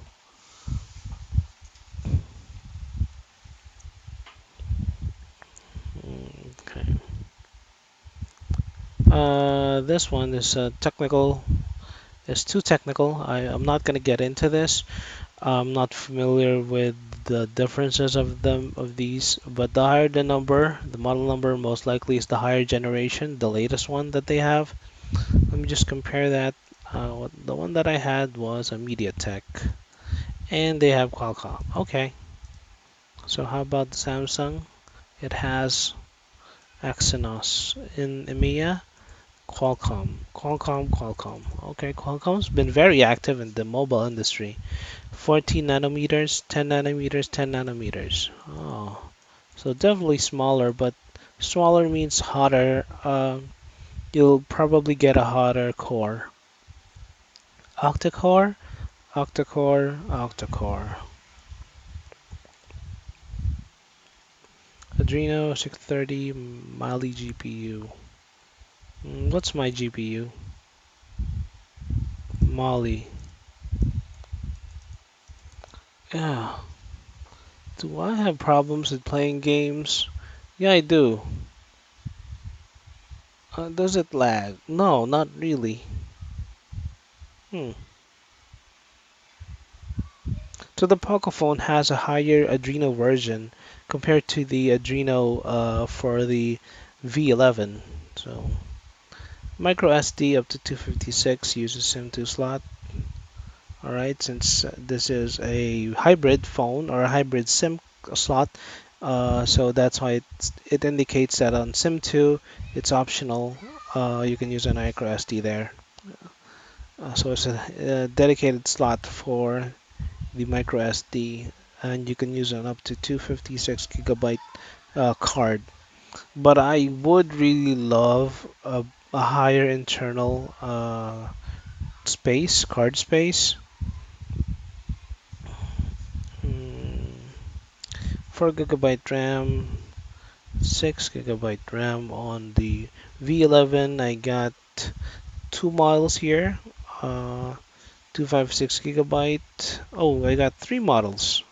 okay. This one is technical. It's too technical. I'm not gonna get into this, I'm not familiar with the differences of them of these, but the higher the number, the model number most likely is the higher generation, the latest one that they have. Let me just compare that. The one that I had was a MediaTek, and they have Qualcomm. Okay, so how about the Samsung? It has Exynos in EMEA, Qualcomm. Okay, Qualcomm's been very active in the mobile industry. 14 nanometers, 10 nanometers, 10 nanometers. Oh, so definitely smaller, but smaller means hotter. You'll probably get a hotter core. Octa-core, octa-core. Adreno 630 Mali GPU. What's my GPU? Mali. Yeah. Do I have problems with playing games? Yeah, I do. Does it lag? No, not really. Hmm. So the Pocophone has a higher Adreno version compared to the Adreno for the V11. So micro SD up to 256 uses SIM2 slot. All right, since this is a hybrid phone or a hybrid SIM slot, so that's why it indicates that on SIM2 it's optional. You can use a micro SD there. So it's a dedicated slot for the micro SD, and you can use an up to 256 gigabyte card. But I would really love a higher internal space, card space. Mm, 4 gigabyte RAM, 6 gigabyte RAM on the V11. I got two models here. 256 gigabyte. Oh, I got three models.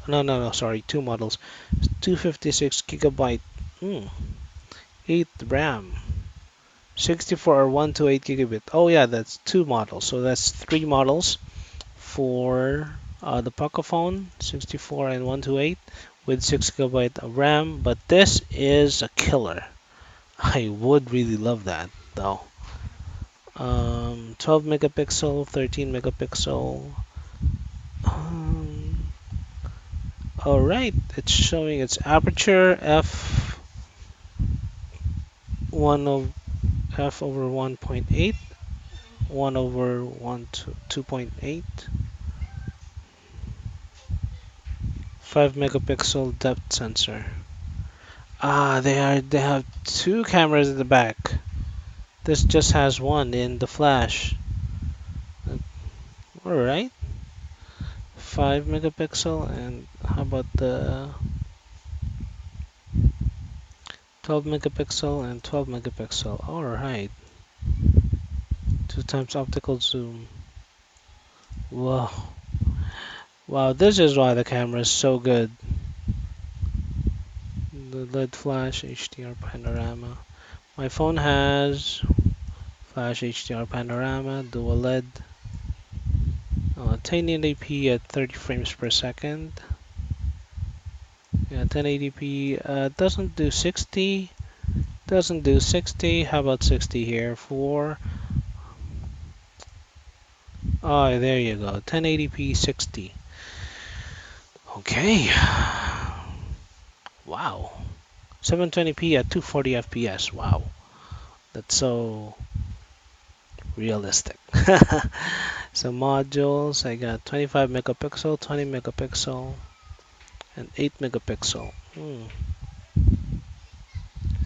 No, sorry, two models. 256 gigabyte. Hmm, 8 RAM. 64 or 128 gigabit. Oh yeah, that's two models. So that's three models for the Pocophone, 64 and 128 with 6 gigabyte of RAM. But this is a killer. I would really love that though. 12 megapixel, 13 megapixel. Um, all right, it's showing its aperture f1 of f over 1.8, 1 over 1 to 2.8. 5 megapixel depth sensor. They have two cameras at the back. This just has one in the flash. All right. 5 megapixel, and how about the 12 megapixel and 12 megapixel? All right. Two times optical zoom. Whoa. Wow, this is why the camera is so good. The LED flash HDR panorama. My phone has flash HDR panorama, dual LED, 1080p at 30 frames per second. Yeah, 1080p doesn't do 60. Doesn't do 60. How about 60 here? Oh, there you go. 1080p 60. Okay. Wow. 720p at 240 FPS. Wow. That's so realistic. So modules, I got 25 megapixel, 20 megapixel, and 8 megapixel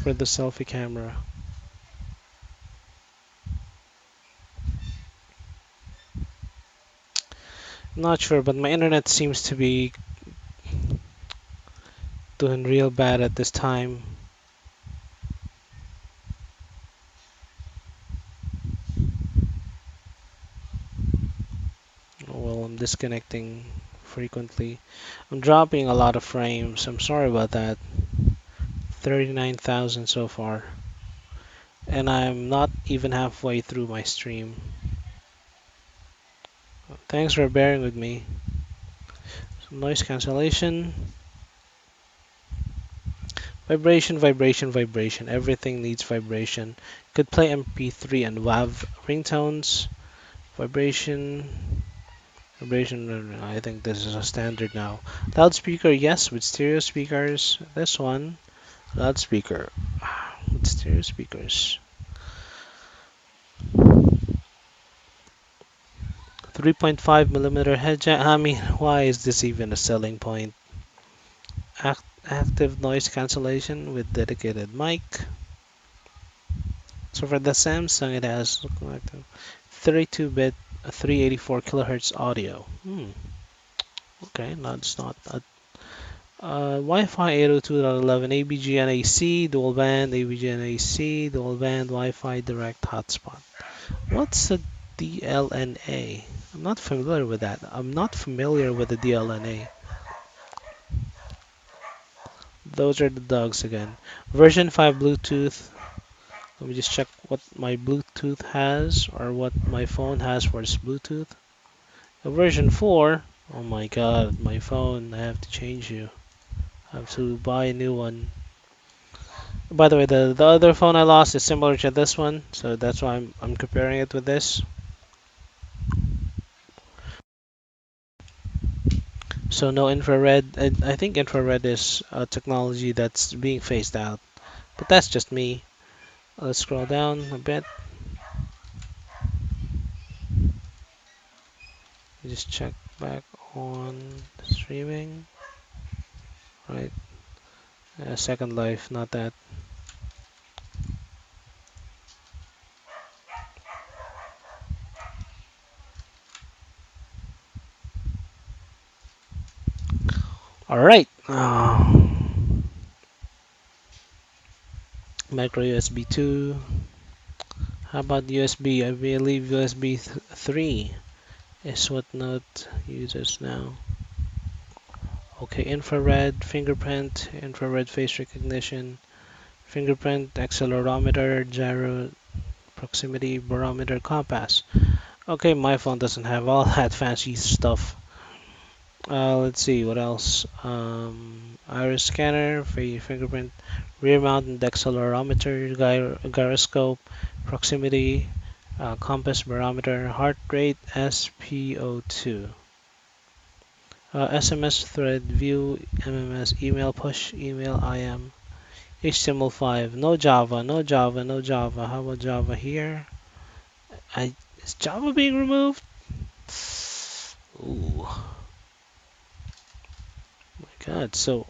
for the selfie camera. I'm not sure, but my internet seems to be doing real bad at this time. Well, I'm disconnecting frequently. I'm dropping a lot of frames. I'm sorry about that. 39,000 so far. And I'm not even halfway through my stream. Thanks for bearing with me. Some noise cancellation. Vibration, vibration, vibration. Everything needs vibration. Could play MP3 and WAV ringtones. Vibration, vibration. I think this is a standard now. Loudspeaker, yes, with stereo speakers. This one, loudspeaker with stereo speakers. 3.5 millimeter head jack. I mean, why is this even a selling point? Active noise cancellation with dedicated mic. So for the Samsung, it has 32-bit 384 kilohertz audio. Okay, that's not a Wi-Fi 802.11 ABGNAC dual band ABGNAC dual band Wi-Fi direct hotspot. What's a DLNA? I'm not familiar with that. I'm not familiar with the DLNA. Those are the dogs again. Version 5 Bluetooth. Let me just check what my Bluetooth has or what my phone has for its Bluetooth. Version 4. Oh my god, my phone. I have to change you. I have to buy a new one. By the way, the other phone I lost is similar to this one, so that's why I'm comparing it with this. So no infrared. I think infrared is a technology that's being phased out, but that's just me. Let's scroll down a bit. Just check back on streaming. Right, Second Life, not that. All right. Micro USB 2. How about USB? I believe USB 3 is what Note uses now. Okay, infrared, fingerprint, infrared face recognition, fingerprint, accelerometer, gyro, proximity, barometer, compass. Okay, my phone doesn't have all that fancy stuff. Let's see, what else? Iris scanner, fingerprint, rear mounted accelerometer, gyroscope, proximity, compass, barometer, heart rate, SPO2. SMS thread view, MMS email push, email IM, HTML5. No Java, no Java, no Java. How about Java here? Is Java being removed? Ooh, my God. So,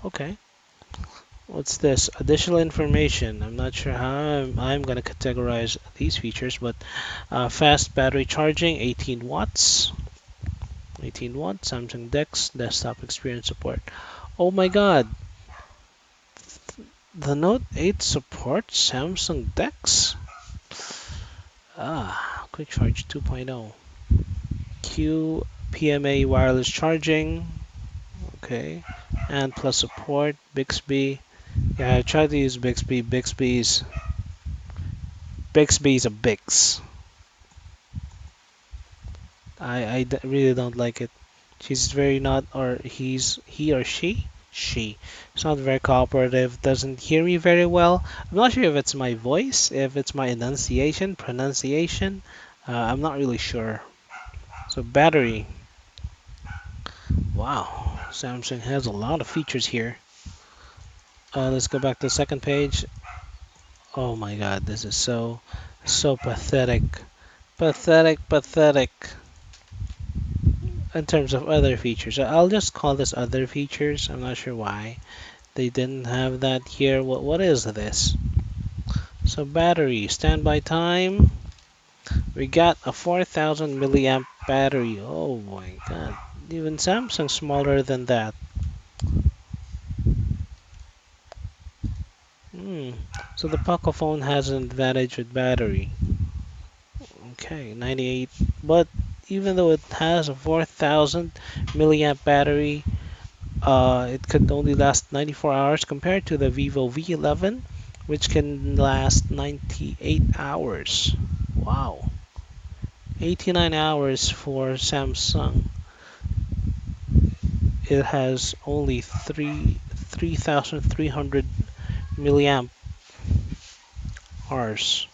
okay. What's this? Additional information. I'm not sure how I'm going to categorize these features, but fast battery charging, 18 watts. 18 watts, Samsung DeX, desktop experience support. Oh my God, the Note 8 supports Samsung DeX? Quick Charge 2.0. Q PMA wireless charging. Okay. And plus support. Bixby. Yeah, I tried to use Bixby. Bixby's a Bix. Really don't like it. She's very not, or he or she. It's not very cooperative. Doesn't hear me very well. I'm not sure if it's my voice, if it's my pronunciation. I'm not really sure. So battery. Wow, Samsung has a lot of features here. Let's go back to the second page. Oh my God, this is so pathetic. Pathetic. In terms of other features, I'll just call this other features. I'm not sure why they didn't have that here. What is this? So battery, standby time. We got a 4,000 milliamp battery. Oh my God, even Samsung smaller than that. So the Poco phone has an advantage with battery. Okay, 98. But even though it has a 4,000 milliamp battery, it could only last 94 hours compared to the Vivo V11, which can last 98 hours. Wow. 89 hours for Samsung. It has only 3,300 milliamp hours.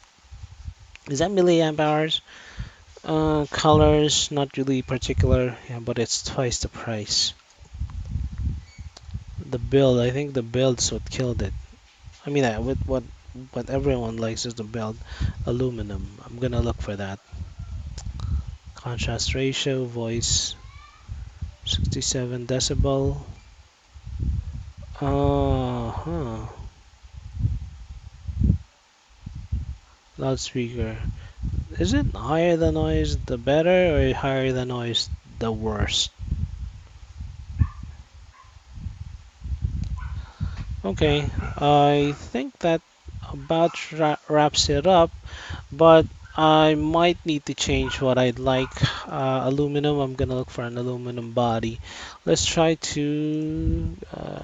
Is that milliamp hours? Colors, not really particular, yeah, but it's twice the price. The build, I think the build's what killed it. I mean, what everyone likes is the build, aluminum. I'm gonna look for that. Contrast ratio, voice, 67 decibel. Huh. Loudspeaker. Is it higher the noise the better, or higher the noise the worse? Okay, I think that about wraps it up, but I might need to change what I'd like. Aluminum, I'm gonna look for an aluminum body. Let's try to,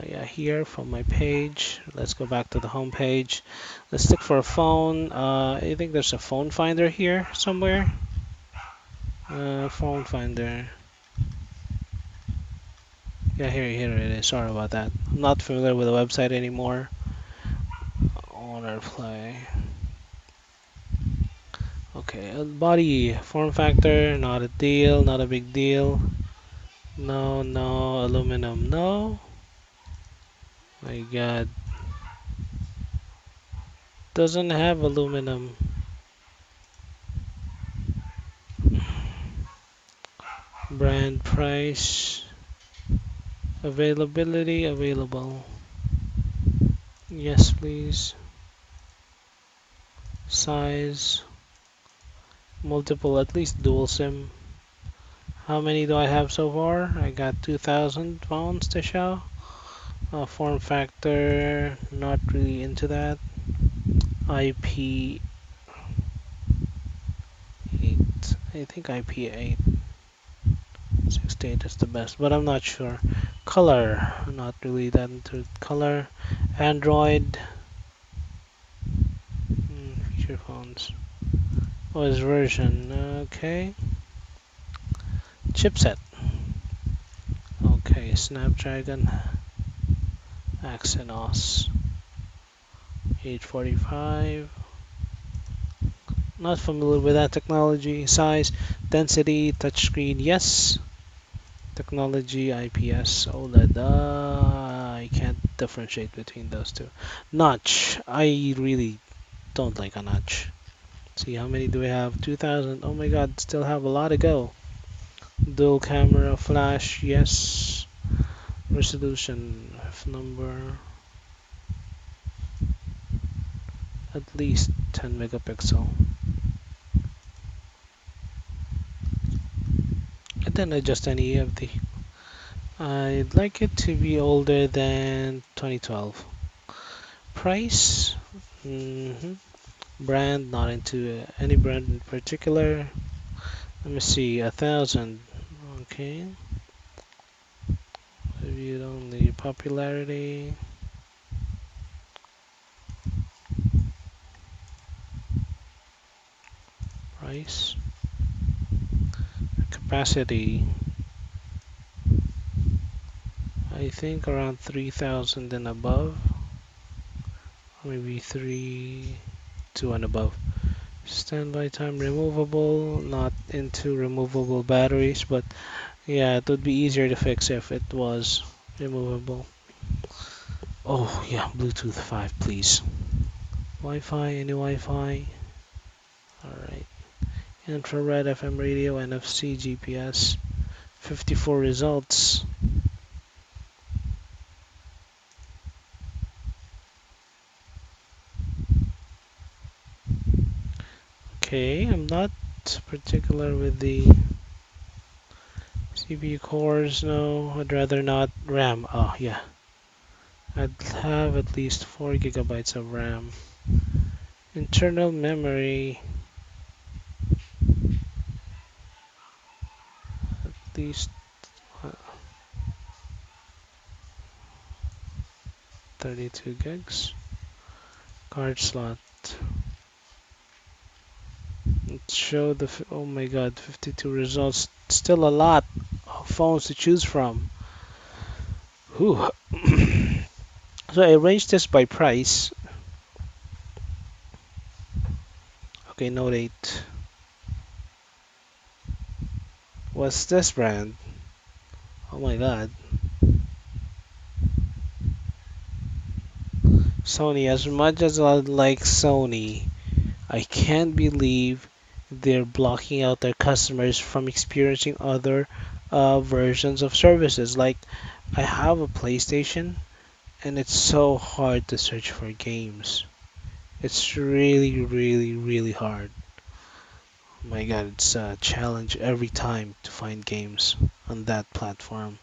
yeah, here from my page. Let's go back to the home page. Let's look for a phone. I think there's a phone finder here somewhere. Phone finder. Yeah, here it is. Sorry about that. I'm not familiar with the website anymore. Owner play. Okay, body form factor, not a deal, not a big deal. No, no, aluminum, no. My God, doesn't have aluminum. Brand price, availability, available. Yes, please. Size, multiple, at least dual SIM. How many do I have so far? I got 2,000 phones to show. Form factor, not really into that. IP 8. I think IP 8. 68 is the best, but I'm not sure. Color, not really that into color. Android, feature phones. Was version, okay. Chipset, okay. Snapdragon, Exynos 845. Not familiar with that technology. Size, density, touchscreen, yes. Technology, IPS, OLED. I can't differentiate between those two. Notch, I really don't like a notch. See, how many do we have? 2,000. Oh my god, still have a lot to go. Dual camera, flash, yes. Resolution, F number, at least 10 megapixel. And then adjust any of the. I'd like it to be older than 2012. Price? Brand, not into any brand in particular. Let me see, 1,000. Okay. Reviewed only. Popularity. Price. Capacity. I think around 3,000 and above. Maybe 3, 2 and above. Standby time removable. Not into removable batteries, but yeah, it would be easier to fix if it was removable. Oh yeah, Bluetooth 5, please. Wi-Fi, any Wi-Fi? Alright. Infrared, FM radio, NFC, GPS. 54 results. Okay, I'm not particular with the CPU cores, no. I'd rather not. RAM, oh yeah. I'd have at least 4 gigabytes of RAM. Internal memory, at least 32 gigs. Card slot. Show the. Oh my god, 52 results. Still a lot of phones to choose from. Whew. So I arranged this by price. Okay, Note 8. What's this brand? Oh my god. Sony. As much as I like Sony, I can't believe they're blocking out their customers from experiencing other versions of services. Like, I have a PlayStation, and it's so hard to search for games. It's really, really, really hard. My god, it's a challenge every time to find games on that platform.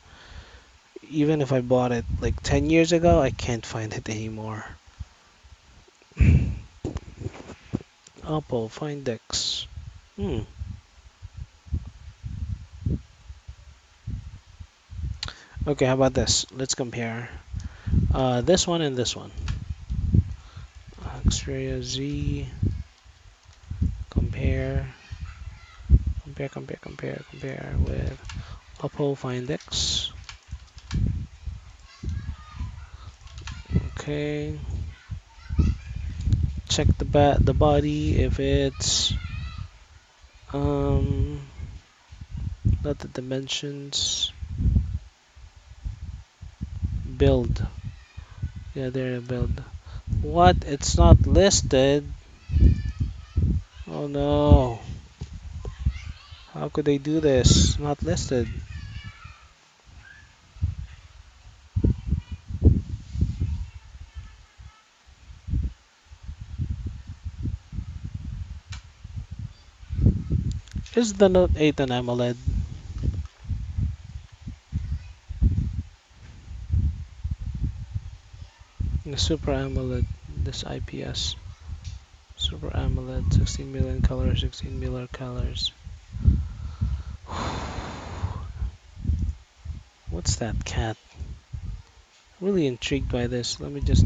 Even if I bought it like 10 years ago, I can't find it anymore. Oppo Find X. Hmm. Okay, how about this? Let's compare this one and this one. Xperia Z. Compare. Compare with Oppo Find X. Okay. Check the body if it's um not the dimensions. Build. Yeah, there build. What? It's not listed. Oh no. How could they do this? Not listed. Is the Note 8 an AMOLED? The Super AMOLED. This IPS. Super AMOLED. 16 million colors. 16 million colors. What's that cat? Really intrigued by this. Let me just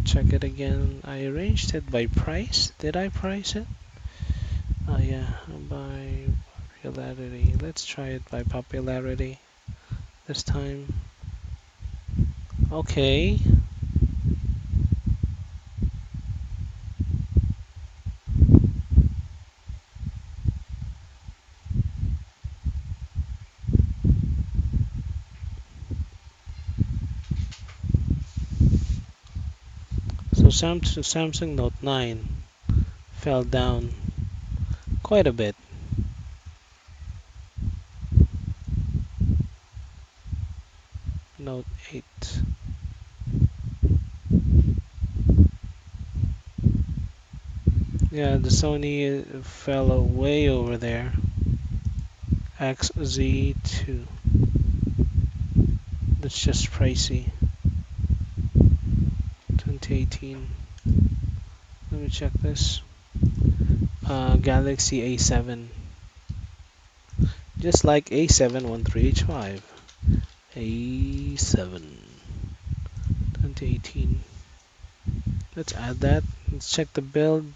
check it again. I arranged it by price. Did I price it? Oh yeah, by popularity. Let's try it by popularity this time. Okay. So Samsung Note 9 fell down quite a bit. Note 8. Yeah, the Sony fell away over there. XZ2. That's just pricey. 2018. Let me check this. Galaxy A7. Just like a713h5. A7. 2018. Let's add that. Let's check the build.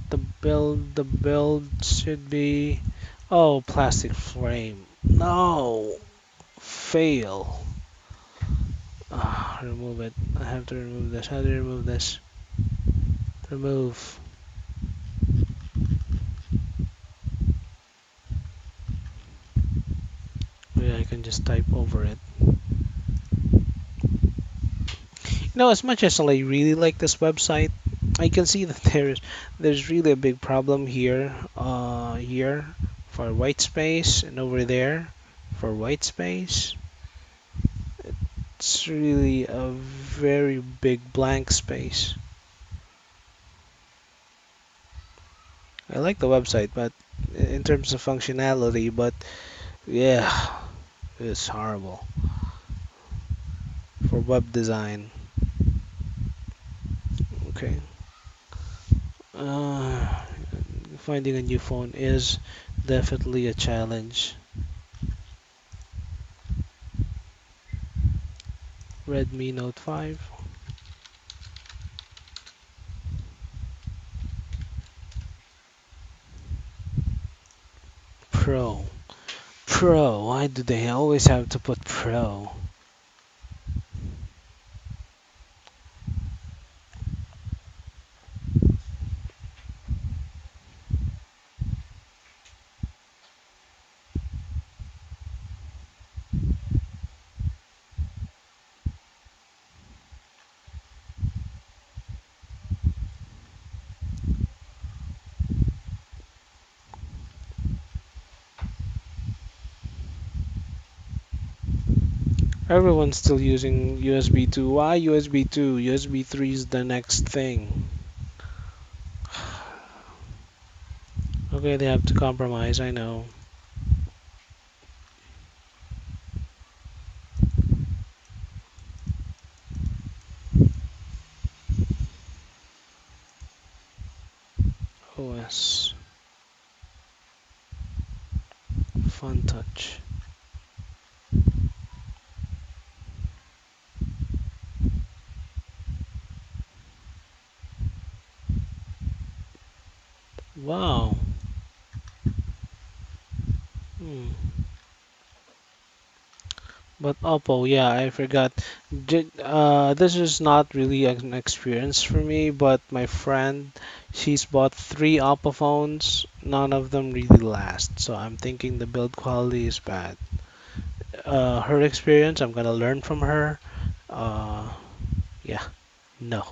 The build should be. Oh, plastic frame. No! Fail. Remove it. I have to remove this. How do you remove this? Remove. Yeah, I can just type over it. As much as I really like this website, I can see that there's really a big problem here for white space, and over there for white space. It's really a very big blank space. I like the website, but in terms of functionality, but yeah, it's horrible for web design. Okay. Uh, Finding a new phone is definitely a challenge. Redmi Note 5. Pro. Pro. Why do they always have to put Pro? Everyone's still using USB 2. Why USB 2? USB 3 is the next thing. Okay, they have to compromise, I know. OS. Fun touch. Wow. Hmm. But Oppo, yeah, I forgot. This is not really an experience for me, but my friend, she's bought three Oppo phones. None of them really last, so I'm thinking the build quality is bad. Her experience, I'm gonna learn from her. Uh, yeah, no.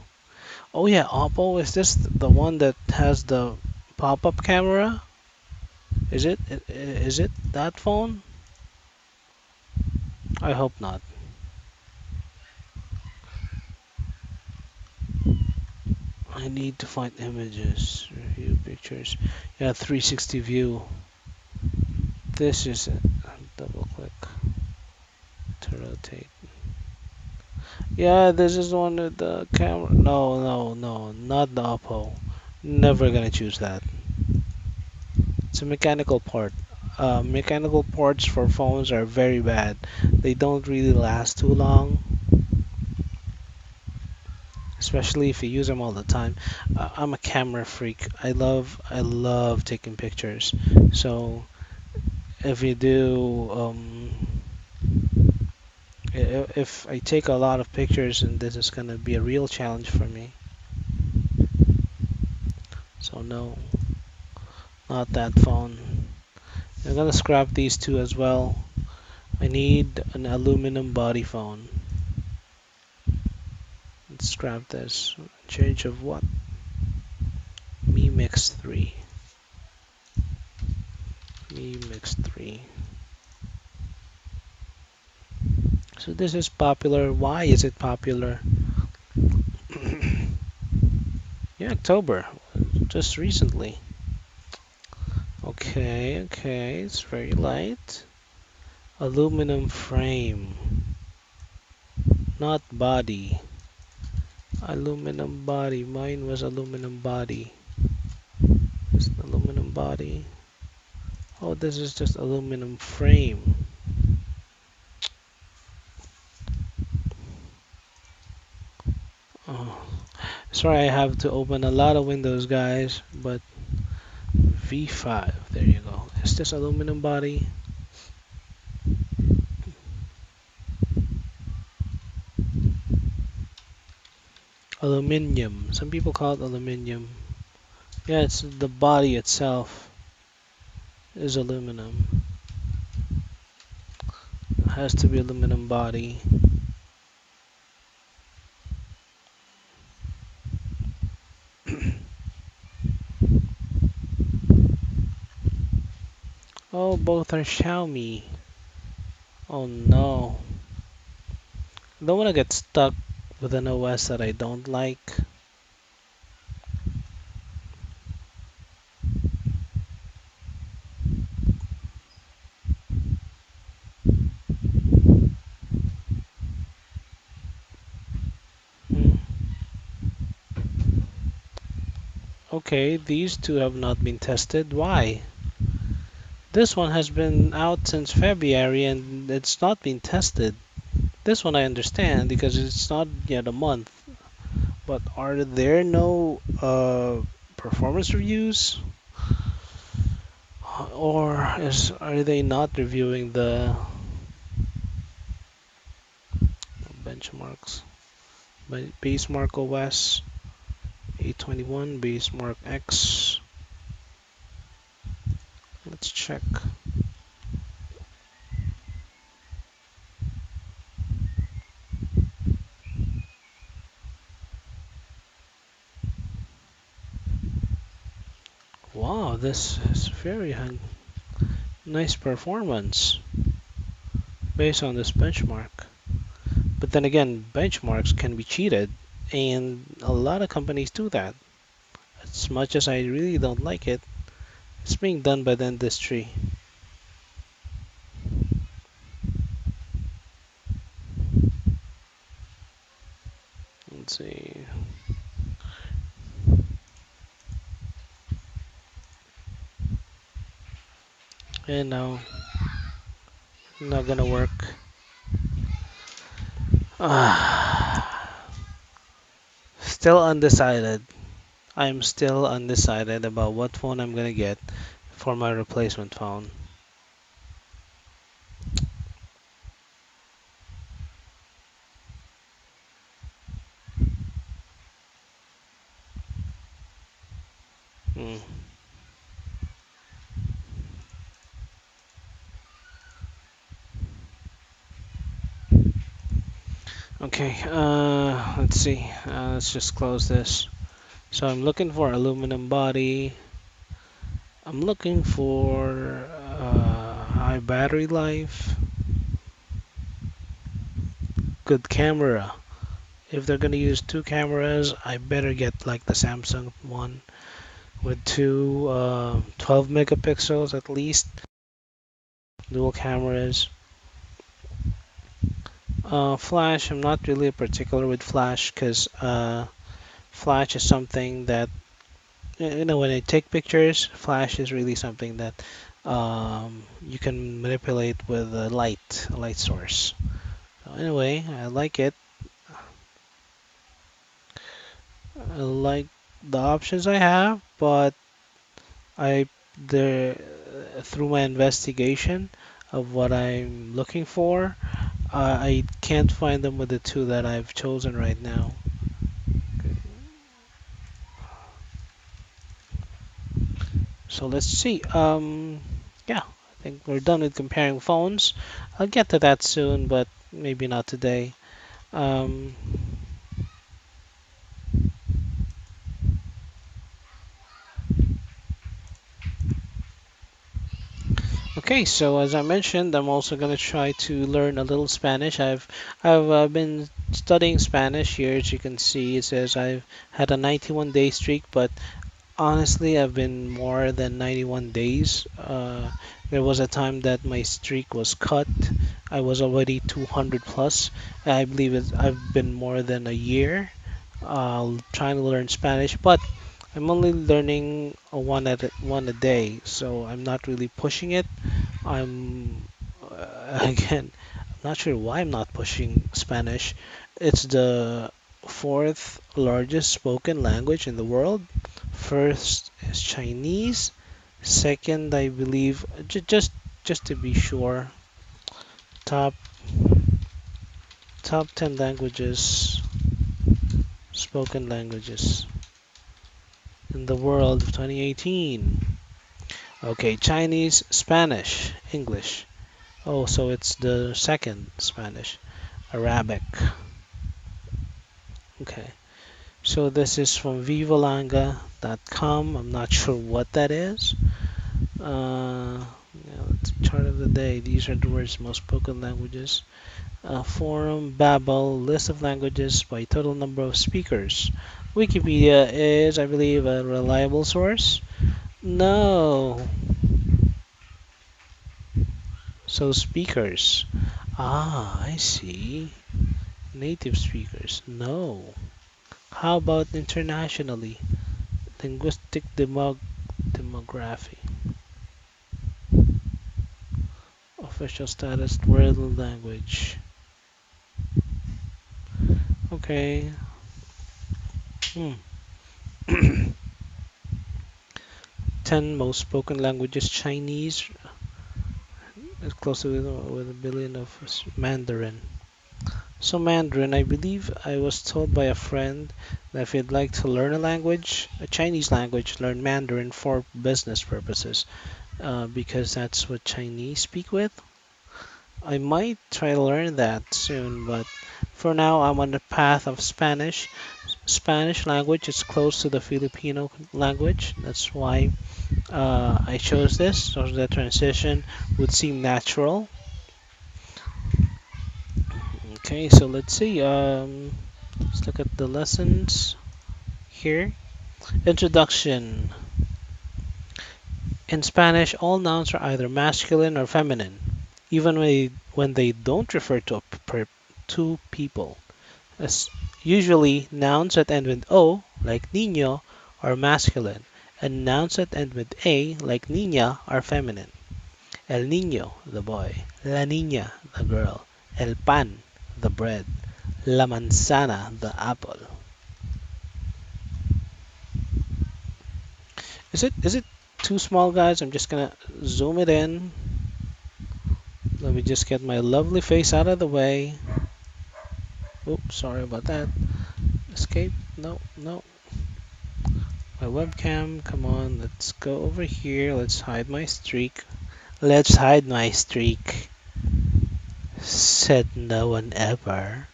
Oh yeah, Oppo, is this the one that has the pop-up camera? Is it? Is it that phone? I hope not. I need to find images, review pictures. Yeah, 360 view. This is it. Double click to rotate. Yeah, this is one with the camera. No, no, no, not the Oppo. Never gonna choose that. It's a mechanical part. Mechanical parts for phones are very bad. They don't really last too long, especially if you use them all the time. I'm a camera freak. I love taking pictures. So if you do, if I take a lot of pictures, and this is gonna be a real challenge for me. So no, not that phone. I'm gonna scrap these two as well. I need an aluminum body phone. Let's scrap this. Change of what? Mi Mix 3. Mi Mix 3. So this is popular. Why is it popular? Yeah, October. Just recently. Okay, okay. It's very light. Aluminum frame. Not body. Aluminum body. Mine was aluminum body. It's an aluminum body. Oh, this is just aluminum frame. Oh, sorry, I have to open a lot of windows, guys. But V5, there you go. Is this aluminum body? Aluminium. Some people call it aluminium. Yeah, it's the body itself is aluminum. It has to be aluminum body. Oh, both are Xiaomi. Oh no. I don't want to get stuck with an OS that I don't like. Hmm. Okay, these two have not been tested. Why? This one has been out since February and it's not been tested. This one I understand because it's not yet a month. But are there no performance reviews? Or are they not reviewing the benchmarks? Base mark OS 821, base mark X. Let's check. Wow, this is very nice performance based on this benchmark. But then again, benchmarks can be cheated, and a lot of companies do that. As much as I really don't like it, it's being done by the industry. Let's see. And no, not gonna work. Still undecided. I'm still undecided about what phone I'm gonna get for my replacement phone. Hmm. Okay, let's see. Let's just close this. So I'm looking for aluminum body. I'm looking for high battery life, good camera. If they're gonna use two cameras, I better get like the Samsung one with two 12 megapixels at least, dual cameras. Flash, I'm not really particular with flash because flash is something that when I take pictures, flash is really something that you can manipulate with a light source. So anyway, I like it. I like the options I have, but I there through my investigation of what I'm looking for, I can't find them with the two that I've chosen right now. So let's see. Yeah, I think we're done with comparing phones. I'll get to that soon, but maybe not today. Um, okay, so as I mentioned, I'm also gonna try to learn a little Spanish. I've been studying Spanish here. As you can see, it says I've had a 91-day streak, but honestly, I've been more than 91 days. There was a time that my streak was cut. I was already 200 plus. I believe I've been more than a year trying to learn Spanish, but I'm only learning one a day, so I'm not really pushing it. I'm again, I'm not sure why I'm not pushing Spanish. It's the fourth largest spoken language in the world. First is Chinese. Second, I believe, just to be sure, top top 10 languages, spoken languages in the world of 2018. Okay, Chinese, Spanish, English. Oh, so it's the second Spanish, Arabic. Okay, so this is from vivalanga.com. I'm not sure what that is. Yeah, let's chart of the day. These are the world's most spoken languages. Forum, Babel, list of languages by total number of speakers. Wikipedia is, I believe, a reliable source. No. So speakers. Ah, I see. Native speakers. No. How about internationally? Linguistic demography. Official status, world language. Okay. 10 most spoken languages. Chinese is close to with a billion of Mandarin. So Mandarin, I believe I was told by a friend that if you'd like to learn a language, a Chinese language, learn Mandarin for business purposes, because that's what Chinese speak with. I might try to learn that soon, but for now I'm on the path of Spanish. Spanish language is close to the Filipino language. That's why I chose this, so the transition would seem natural. Okay, so let's see. Let's look at the lessons here. Introduction. In Spanish, all nouns are either masculine or feminine, even when they don't refer to two people. As usually, nouns that end with O, like niño, are masculine, and nouns that end with A, like niña, are feminine. El niño, the boy. La niña, the girl. El pan, the bread. La manzana, the apple. Is it too small, guys? I'm just gonna zoom it in. Let me just get my lovely face out of the way. Oops, sorry about that. Escape. No, no. My webcam. Come on, let's go over here. Let's hide my streak. Let's hide my streak. Said no one ever.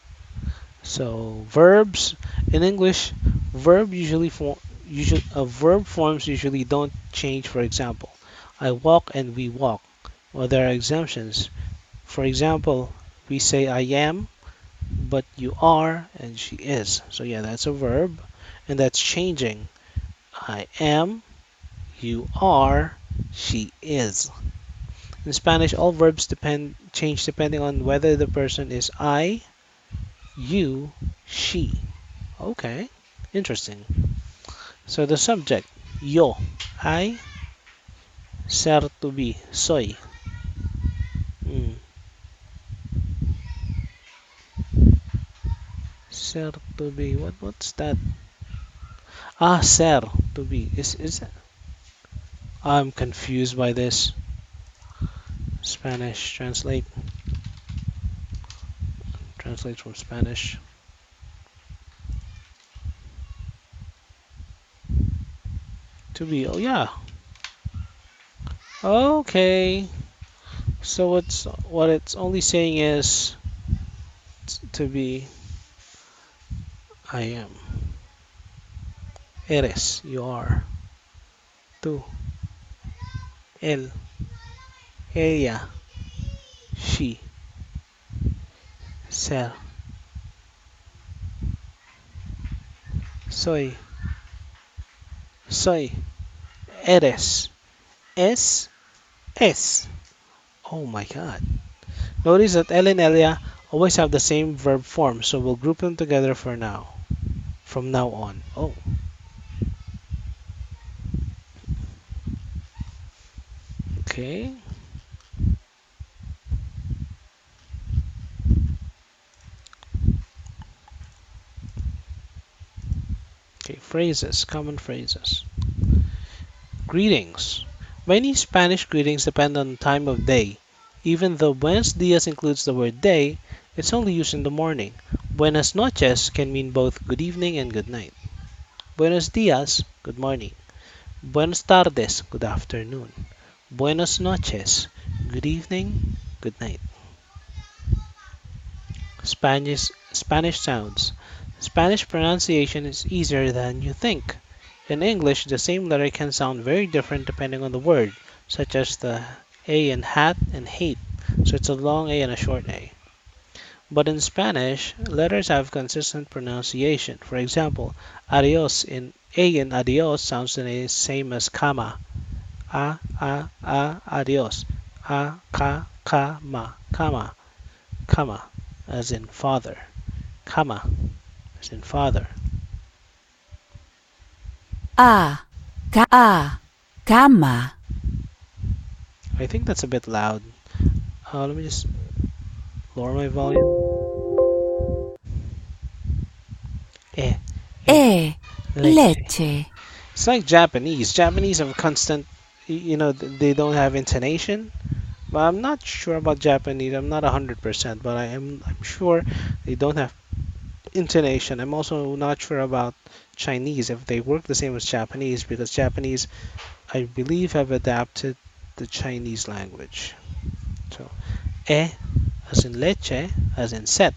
So verbs in English, verb forms usually don't change. For example, I walk and we walk. Well, there are exemptions. For example, we say I am, but you are and she is. So yeah, that's a verb, and that's changing. I am, you are, she is. In Spanish, all verbs change depending on whether the person is I, you, she. Okay, interesting. So the subject, yo, I, ser to be, soy. Mm. Ser to be. What's that? Ah, ser to be. Is I'm confused by this. Spanish translate from Spanish. To be. Oh yeah. Okay. So what it's only saying is to be. I am. Eres. You are. Tú. Él. Ella. She. Ser. Soy. Soy. Eres. Es. Es. Oh my god. Notice that El and Elia always have the same verb form, so we'll group them together for now. From now on. Oh. Okay. Okay, phrases, common phrases. Greetings. Many Spanish greetings depend on the time of day. Even though Buenos dias includes the word day, it's only used in the morning. Buenas noches can mean both good evening and good night. Buenos dias, good morning. Buenas tardes, good afternoon. Buenas noches, good evening, good night. Spanish sounds. Spanish pronunciation is easier than you think. In English, the same letter can sound very different depending on the word, such as the A in hat and hate, so it's a long A and a short A. But in Spanish, letters have consistent pronunciation. For example, adios in A in adios sounds the same as cama. Adios. Kama, kama, as in father. Kama, as in father. Cama. I think that's a bit loud. Let me just lower my volume. Eh, E, leche. leche. It's like Japanese. Japanese have constant, they don't have intonation. But I'm not sure about Japanese. I'm not 100%, but I'm sure they don't have intonation. I'm also not sure about Chinese if they work the same as Japanese because Japanese, I believe, have adapted the Chinese language. So, as in leche, as in set.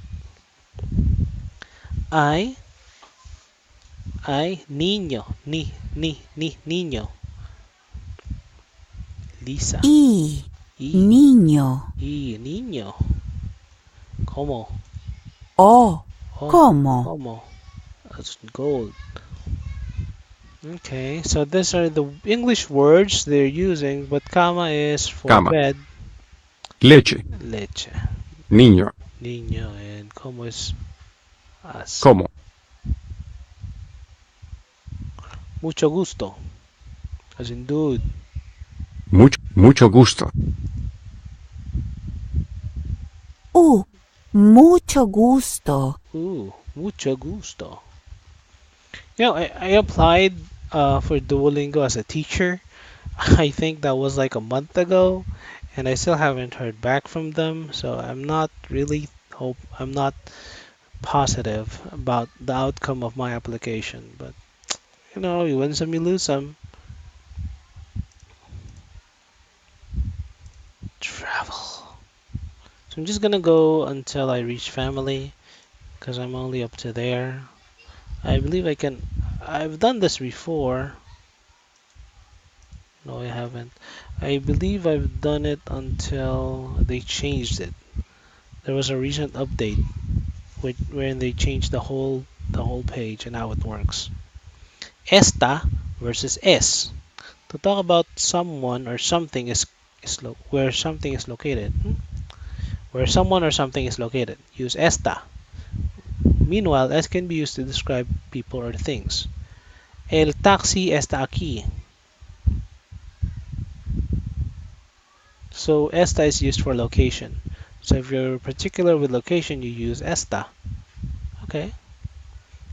I, niño, niño. Lisa, I, y, niño. niño. Como, O, como. como. That's gold. Okay, so these are the English words they're using, but cama is for Cama. bed, Leche. leche, Niño. niño, and como is as. Como. Mucho gusto, as in dude. Mucho gusto. Mucho gusto. Mucho gusto. I applied for Duolingo as a teacher. I think that was like a month ago, and I still haven't heard back from them. So I'm not positive about the outcome of my application. But you win some, you lose some. Travel. So I'm just gonna go until I reach family, because I'm only up to there. I believe I can. I've done this before. No, I haven't. I believe I've done it until they changed it. There was a recent update wherein they changed the whole page and how it works. Esta versus es. To talk about someone or something where something is located. Where someone or something is located. Use esta. Meanwhile, es can be used to describe people or things. El taxi está aquí. So esta is used for location. So if you're particular with location, you use esta. Okay.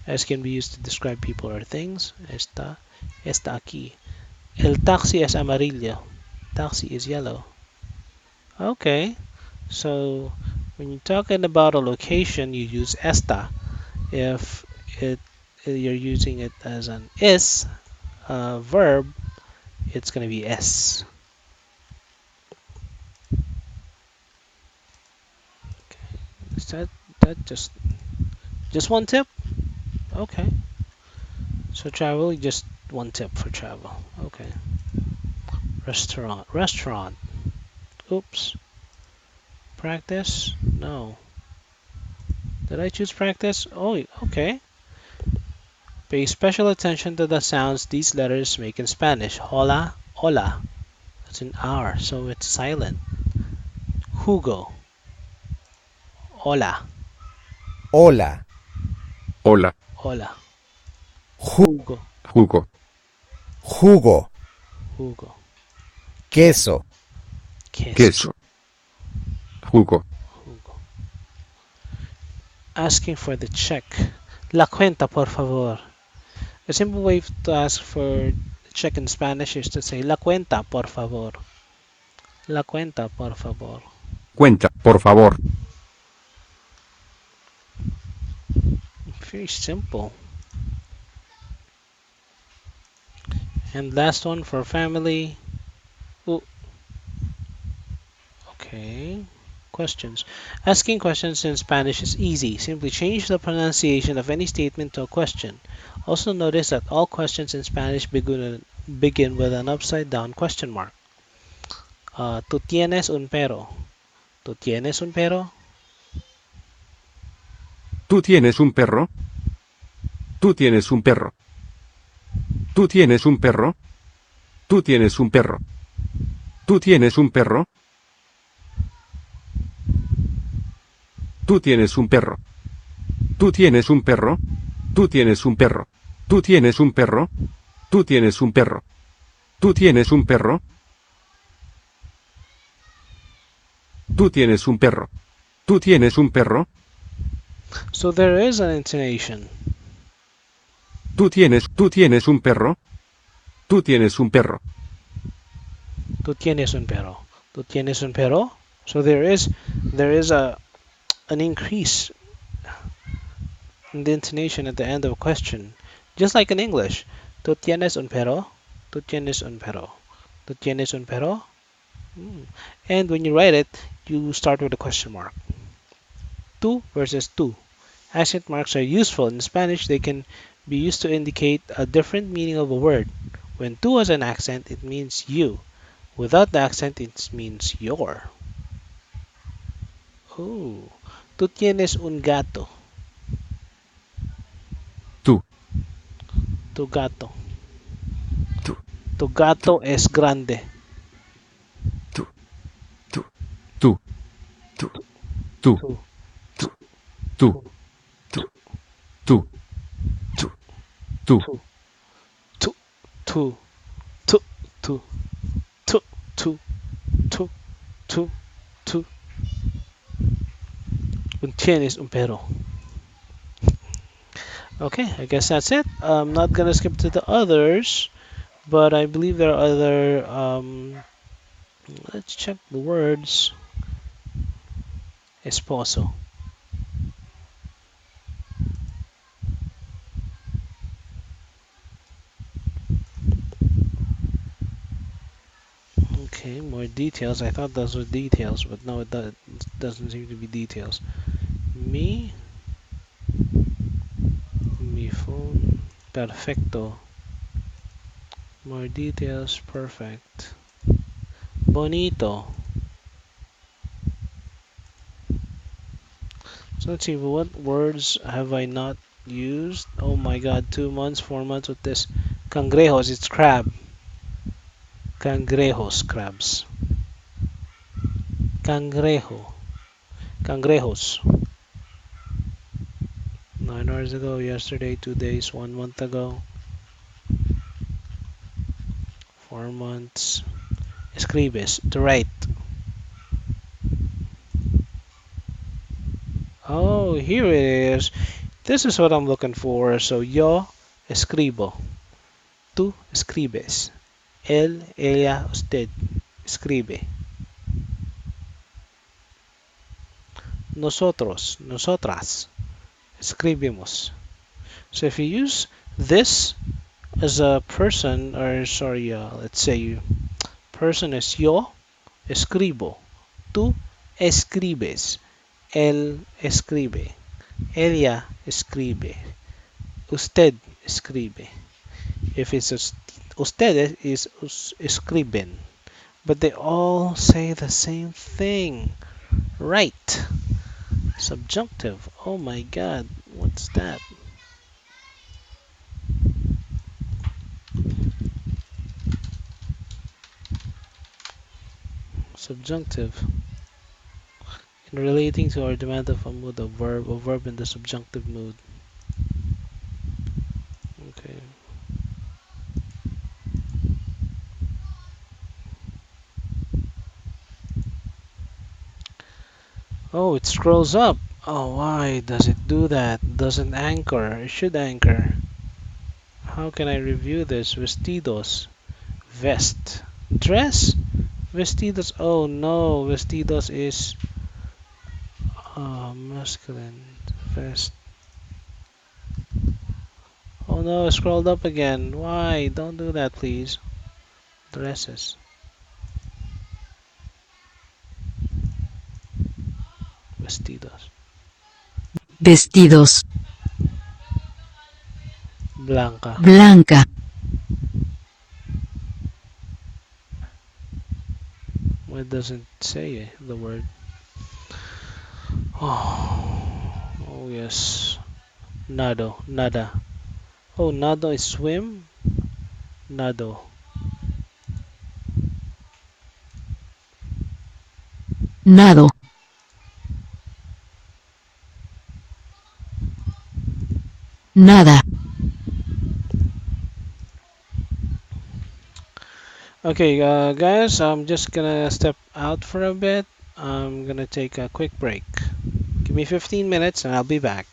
Es can be used to describe people or things. Está aquí. El taxi es amarillo. Taxi is yellow. Okay. So when you're talking about a location, you use esta. If you're using it as an is verb, it's gonna be es. Is that just one tip? Okay. So travel, just one tip for travel. Okay. Restaurant. Oops. Practice? No. Did I choose practice? Oh, okay. Pay special attention to the sounds these letters make in Spanish. Hola, hola. That's an R, so it's silent. Jugo. Hola, Hola. Hola. hola. Ju- Jugo, Jugo. jugo. jugo. Queso. Queso. Jugo. Jugo. Asking for the check. La cuenta, por favor. A simple way to ask for check in Spanish is to say la cuenta, por favor. La cuenta, por favor. Cuenta, por favor. Very simple. And last one for family. Ooh. Okay. Questions. Asking questions in Spanish is easy. Simply change the pronunciation of any statement to a question. Also notice that all questions in Spanish begin with an upside down question mark. ¿Tú tienes un perro? ¿Tú tienes un perro? ¿Tú tienes un perro? ¿Tú tienes un perro? ¿Tú tienes un perro? ¿Tú tienes un perro? ¿Tú tienes un perro? ¿Tú tienes un perro? ¿Tú tienes un perro? ¿Tú tienes un perro? ¿Tú tienes un perro? ¿Tú tienes un perro? ¿Tú tienes un perro? ¿Tú tienes un perro? ¿Tú tienes un perro? So there is an intonation. ¿Tú tienes un perro? Tú tienes un perro. Tú tienes un perro. Tú tienes un perro. So there is an increase in the intonation at the end of a question, just like in English. Tú tienes un perro. Tú tienes un perro. Tú tienes un perro. And when you write it, you start with a question mark. Tú versus tú. Accent marks are useful. In Spanish, they can be used to indicate a different meaning of a word. When tú has an accent, it means you. Without the accent, it means your. Oh, tú tienes un gato. Tú, Tu gato. tú, Tu tú, gato es grande. tú, tú, tú, tú, tú, Tú, tú, tú, tú, tú, tú, tú, tú, tú, tú, tú, tú, tú, tú, tú, tú, tú. Tienes un perro. Okay, I guess that's it. I'm not gonna skip to the others, but I believe there are other. Let's check the words. Esposo. Okay, more details. I thought those were details, but no, it doesn't seem to be details. Mi, mi phone, perfecto. More details, perfect. Bonito. So let's see, what words have I not used? Oh my god, 2 months, 4 months with this. Cangrejos, it's crab. Cangrejos, crabs. Cangrejo. Cangrejos. 9 hours ago, yesterday, 2 days, 1 month ago, 4 months. Escribes, to write. Oh, here it is. This is what I'm looking for. So, yo escribo. Tú escribes. Él, ella, usted escribe. Nosotros, nosotras escribimos. So if you use this as a person, or sorry, let's say person is yo escribo. Tú escribes. Él escribe. Ella escribe. Usted escribe. If it's ustedes, is escriben. But they all say the same thing. Right. Subjunctive. Oh my god. What's that? Subjunctive. In relating to or demand of a mood, a verb in the subjunctive mood. Okay. Oh, it scrolls up. Oh, why does it do that? Doesn't anchor. It should anchor. How can I review this? Vestidos. Vest. Dress? Vestidos. Oh no, vestidos is masculine. Vest. Oh no, it scrolled up again. Why? Don't do that, please. Dresses. Vestidos. Vestidos. Blanca. Blanca. Why doesn't say the word? Oh, oh yes. Nado. Nada. Oh, nado is swim. Nado. Nado. Nada. Okay, guys, I'm just gonna step out for a bit. I'm gonna take a quick break. Give me 15 minutes and I'll be back.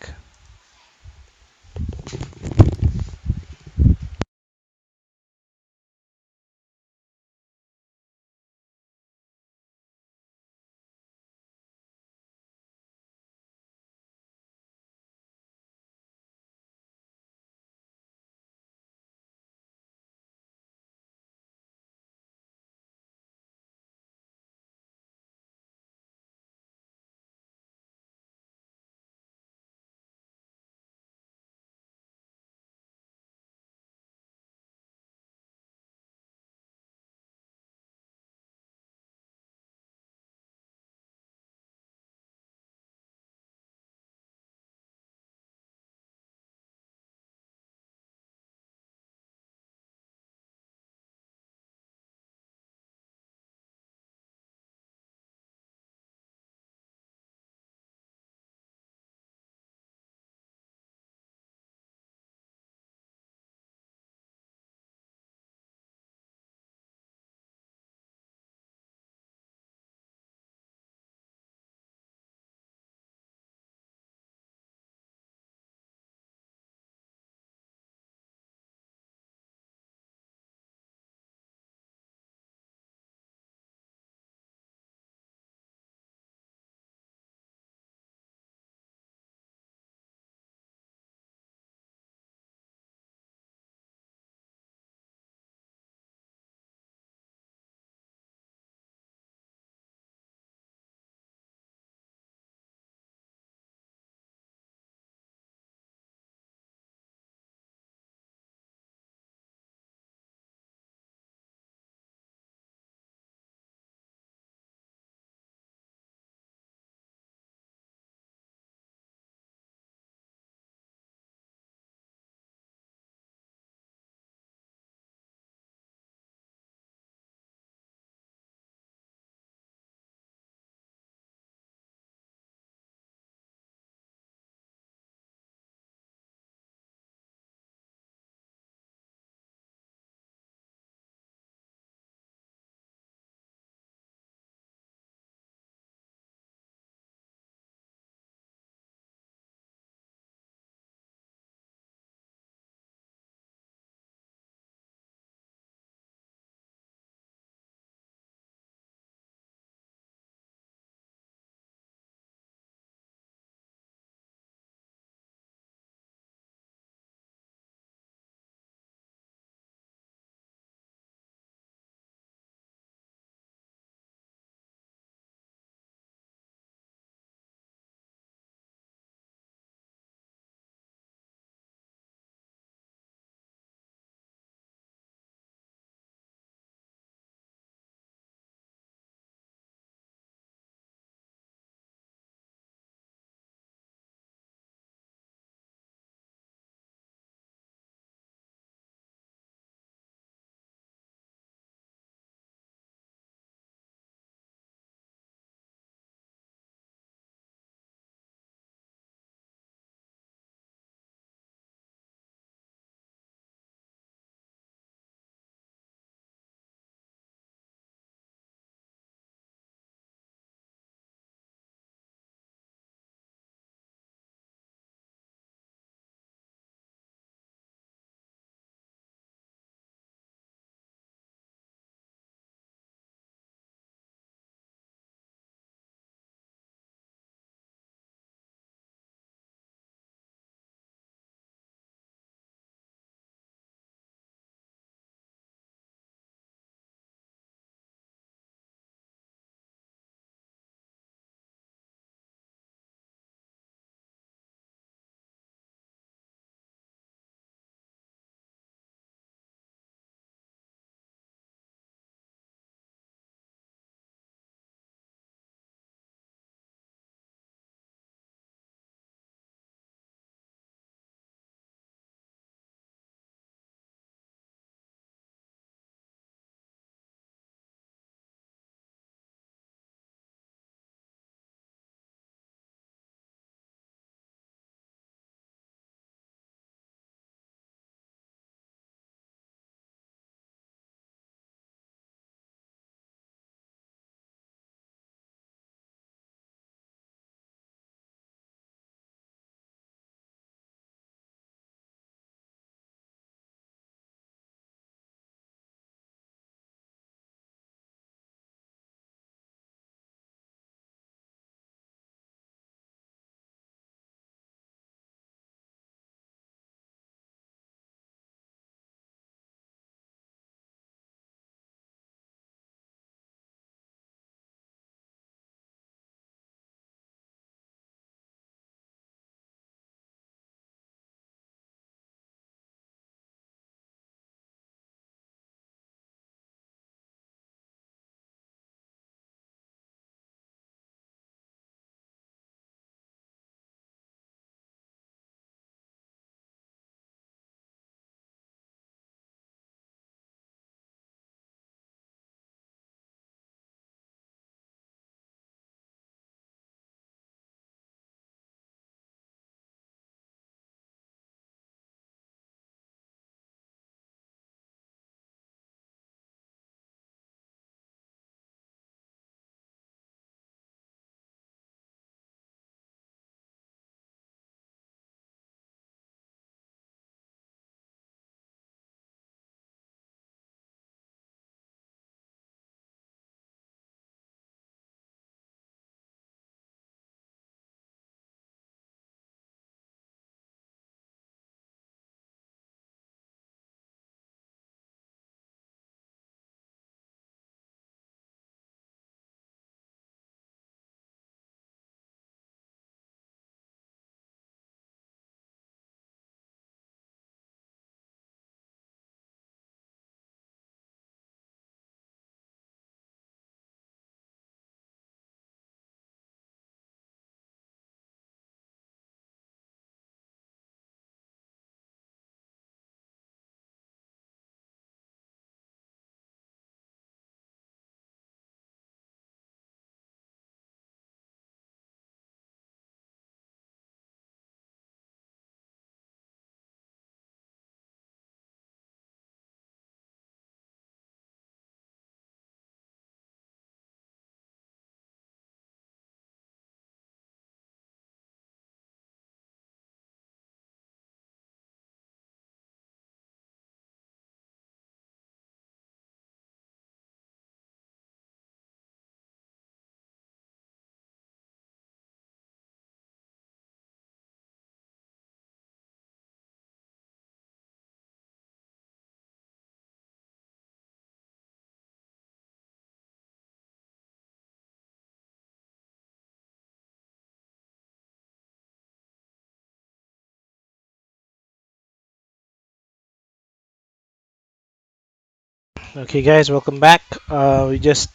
Okay, guys, welcome back. We just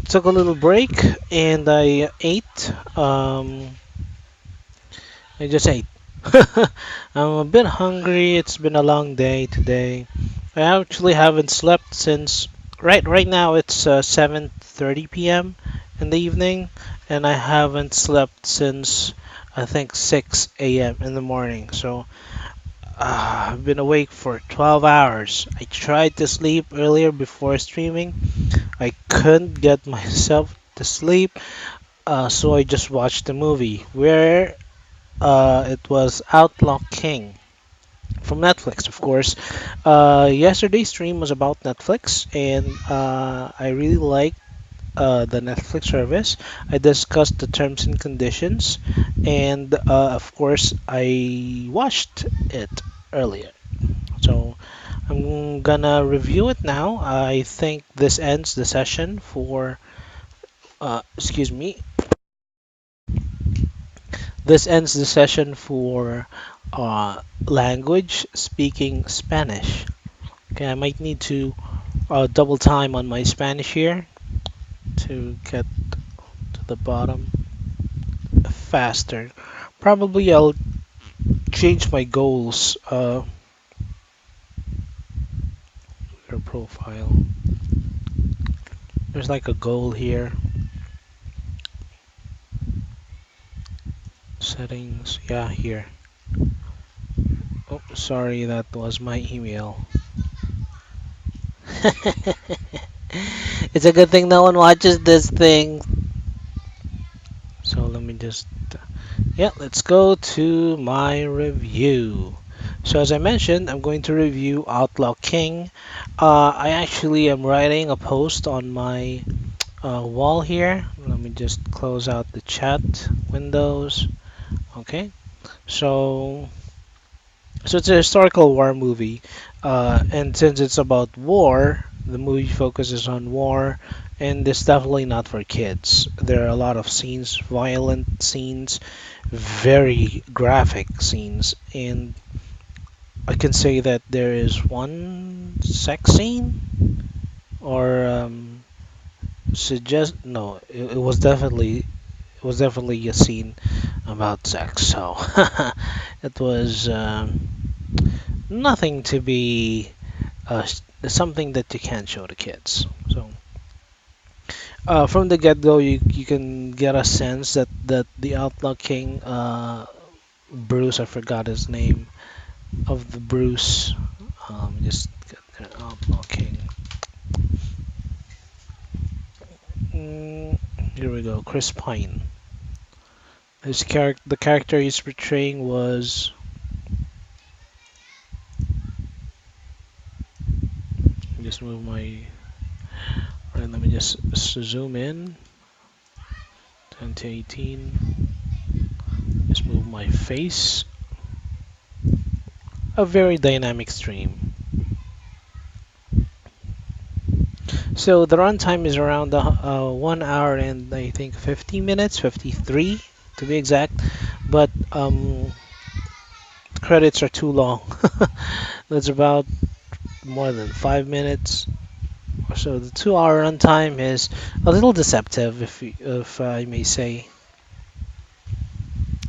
took a little break, and I ate. I just ate. I'm a bit hungry. It's been a long day today. I actually haven't slept since right now. It's 7:30 p.m. in the evening, and I haven't slept since I think 6 a.m. in the morning. So I've been awake for 12 hours. I tried to sleep earlier before streaming. I couldn't get myself to sleep, so I just watched the movie where it was Outlaw King from Netflix, of course. Yesterday's stream was about Netflix, and I really liked the Netflix service. I discussed the terms and conditions, and of course, I watched it earlier. So I'm gonna review it now. I think this ends the session for, excuse me, this ends the session for language speaking Spanish. Okay, I might need to double time on my Spanish here to get to the bottom faster. Probably I'll change my goals. Your profile. There's like a goal here. Settings. Yeah, here. Oh, sorry, that was my email. It's a good thing no one watches this thing. So let me just, yeah, let's go to my review. So as I mentioned, I'm going to review Outlaw King. I actually am writing a post on my wall here. Let me just close out the chat windows. Okay, so it's a historical war movie, and since it's about war, the movie focuses on war, and it's definitely not for kids. There are a lot of scenes, violent scenes, very graphic scenes, and I can say that there is one sex scene, or suggest no, it was definitely a scene about sex. So it was nothing to be something that you can't show to kids. So from the get-go, you can get a sense that the Outlaw King, Bruce, I forgot his name of the Bruce. Just get the Outlaw King. Mm, here we go. Chris Pine. The character he's portraying was. Just move my. Right, let me just zoom in. 10 to 18. Just move my face. A very dynamic stream. So the runtime is around 1 hour and I think 50 minutes, 53 to be exact. But credits are too long. That's about more than 5 minutes. So the 2 hour runtime is a little deceptive, if I may say.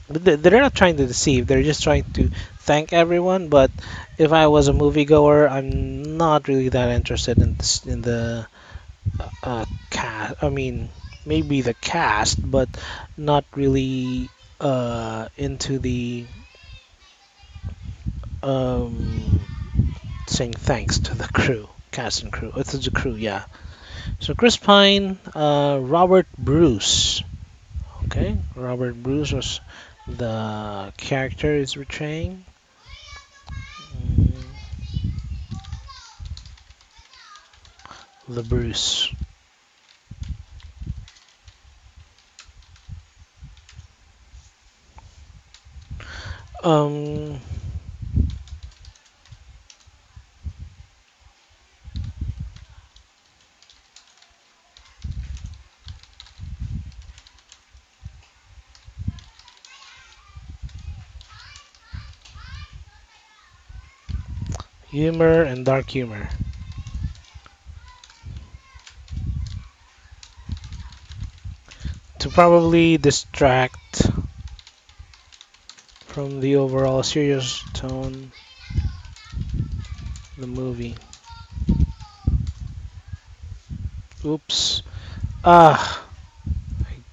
But they're not trying to deceive. They're just trying to thank everyone. But if I was a moviegoer, I'm not really that interested in the cast. I mean, maybe the cast, but not really into the um, saying thanks to the crew, cast and crew. It's the crew, yeah. So Chris Pine, Robert Bruce. Okay, Robert Bruce was the character is portraying. Mm, the Bruce. Um, humor and dark humor. to probably distract from the overall serious tone of the movie. Oops. Ah,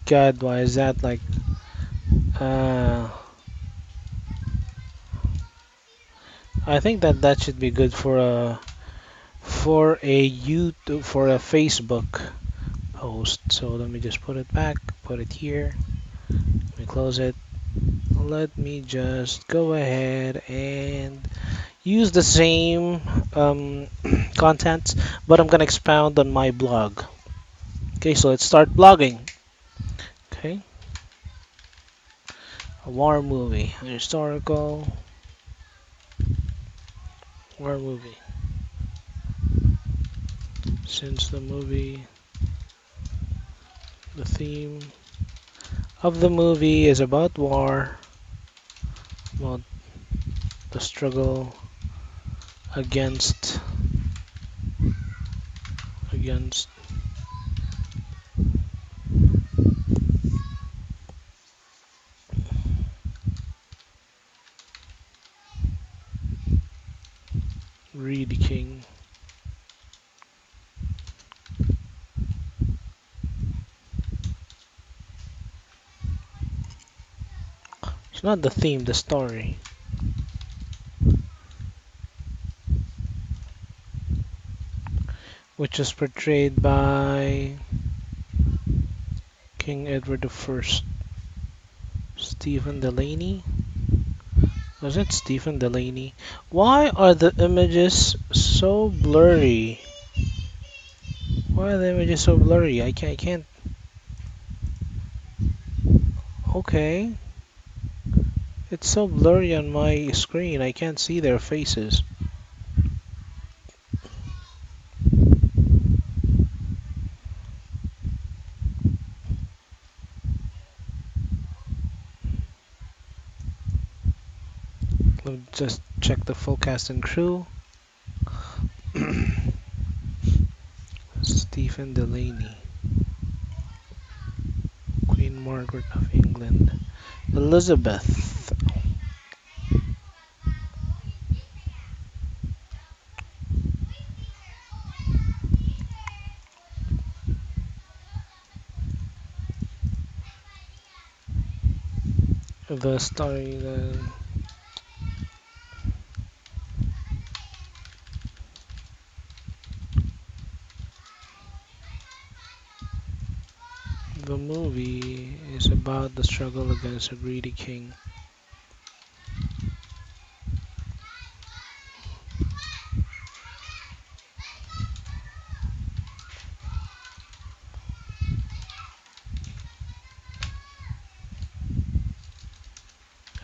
God, why is that like? Uh, I think that that should be good for a Facebook post. So let me just put it back, put it here. Let me close it. Let me just go ahead and use the same content, but I'm gonna expound on my blog. Okay, so let's start blogging. Okay, a war movie, a historical war movie. Since the theme of the movie is about war, about the struggle against against Reed King. It's not the theme, the story. Which is portrayed by King Edward I. Stephen Delaney? Was it Stephen Delaney? Why are the images so blurry? Why are the images so blurry? I can't. Okay. It's so blurry on my screen, I can't see their faces. Let me just check the full cast and crew. Stephen Delaney. Queen Margaret of England. Elizabeth. The story, the movie is about the struggle against a greedy king.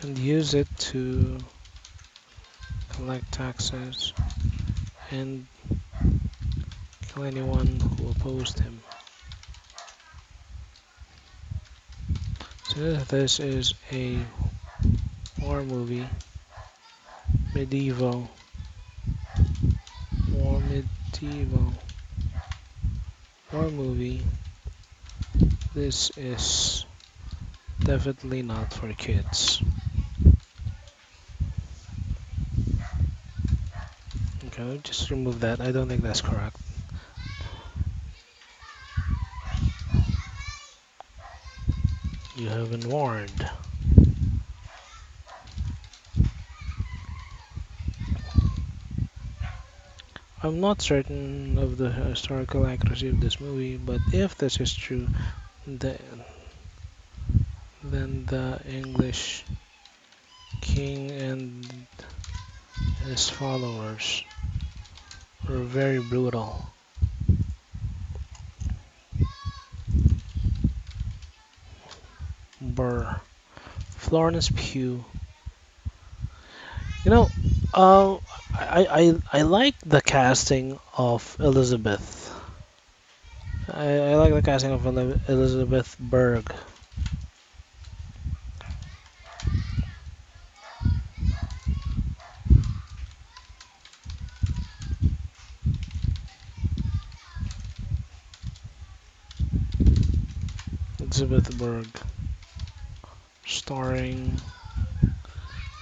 And use it to collect taxes and kill anyone who opposed him. So this is a war movie, medieval, medieval war movie. This is definitely not for kids. Okay, just remove that. I don't think that's correct. You have been warned. I'm not certain of the historical accuracy of this movie, but if this is true, then the English king and his followers were very brutal. Burr. Florence Pugh. You know, I like the casting of Elizabeth. I like the casting of Elizabeth Berg. Elizabethburg, starring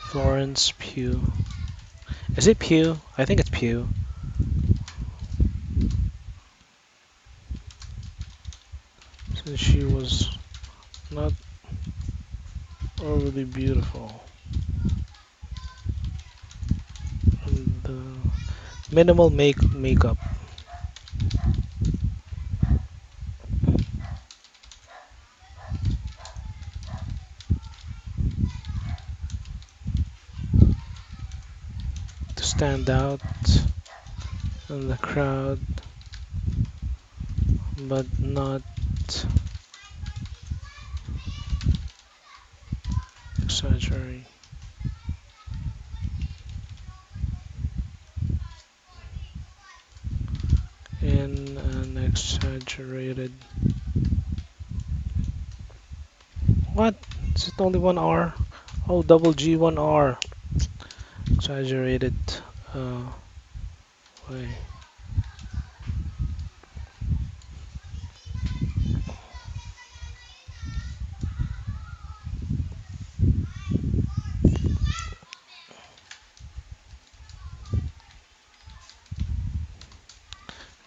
Florence Pugh. Is it Pugh? I think it's Pugh. Since she was not overly beautiful. And minimal makeup to stand out in the crowd, but not exaggerating. In an exaggerated. What? Is it only 1 R? Oh, double G 1 R. Exaggerated uh, way.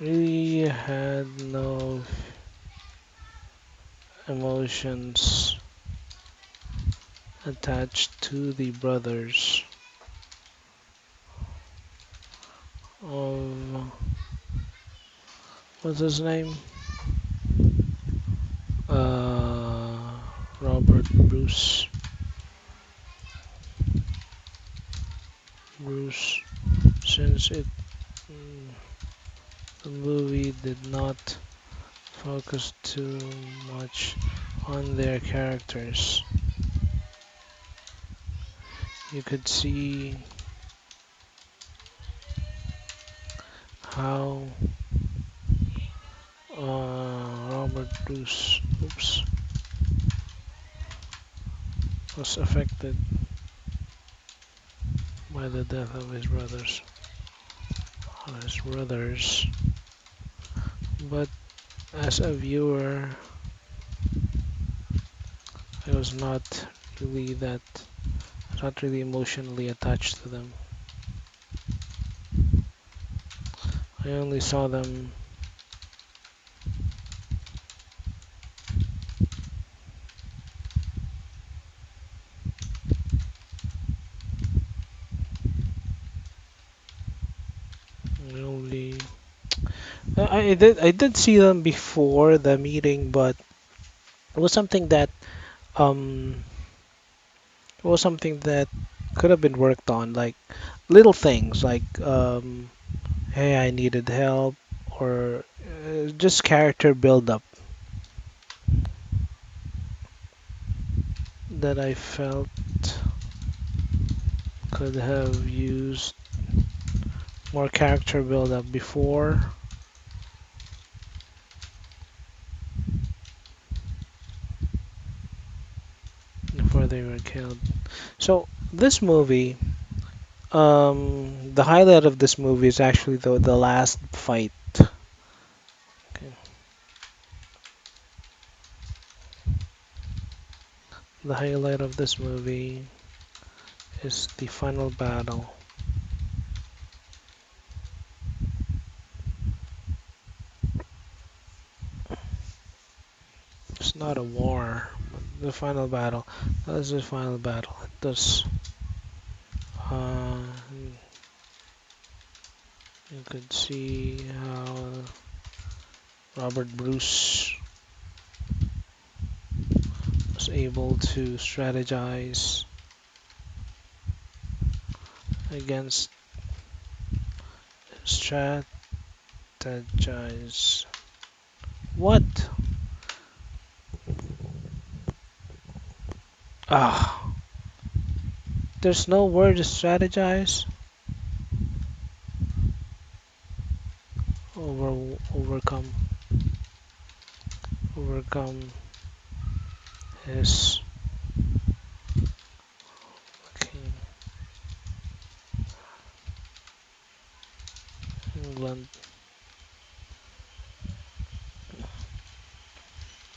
Really had no emotions attached to the brothers of what's his name? Robert Bruce. Since mm, the movie did not focus too much on their characters, you could see how Robert Bruce, was affected by the death of his brothers. But as a viewer, I was not really emotionally attached to them. I only saw them only. I did see them before the meeting, but it was something that um it was something that could have been worked on, like little things like hey, I needed help, or just character build up that I felt could have used more character build up before they were killed. So this movie, the highlight of this movie is actually the last fight. Okay. The highlight of this movie is the final battle. It's not a war, but the final battle. That is the final battle. It does. Uh, you could see how Robert Bruce was able to against strategize. What? Ah, there's no word to strategize. Overcome. Overcome his King England.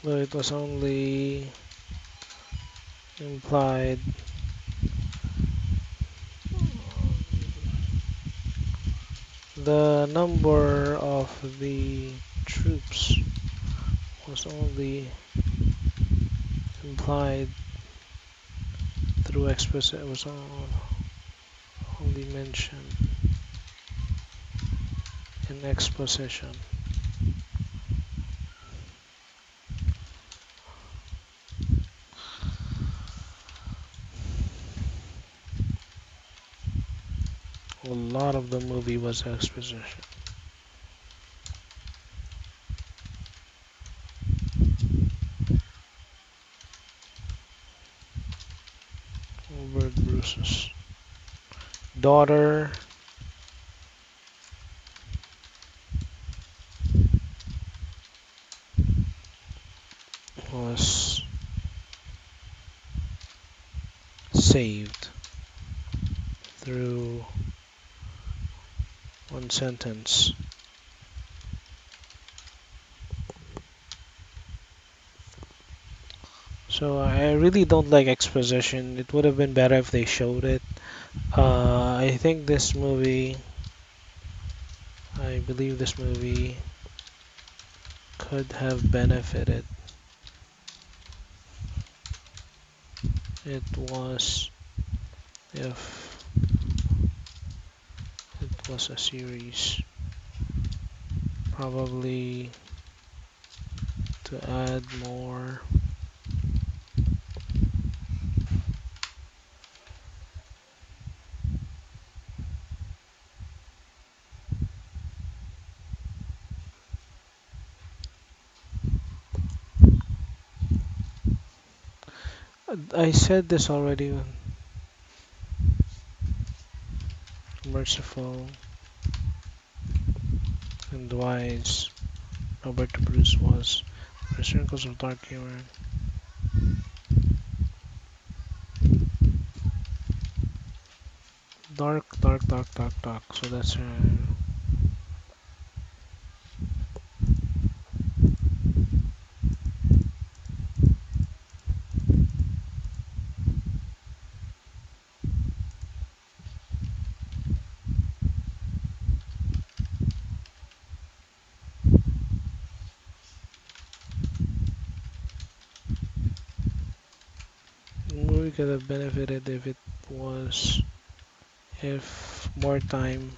but it was only implied the number of the troops was only implied through exposition. It was only mentioned in exposition. A lot of the movie was exposition. Albert Bruce's daughter was saved through one sentence. So I really don't like exposition. It would have been better if they showed it. I think this movie, I believe this movie could have benefited. It was if it was a series, probably to add more. I said this already. Merciful and wise Robert Bruce was. The circles of dark humor. Dark, dark, dark, dark, dark. So that's a movie could have benefited if more time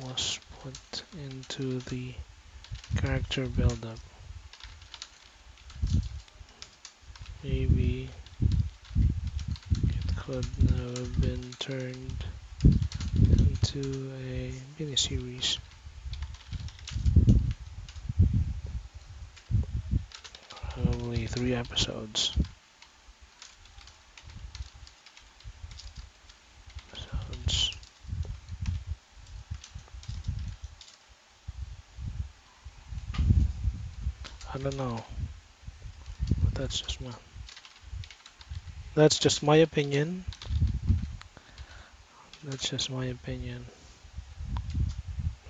was put into the character build-up. Maybe it could have been turned into a mini-series. Probably 3 episodes. I don't know, but that's just my opinion. That's just my opinion.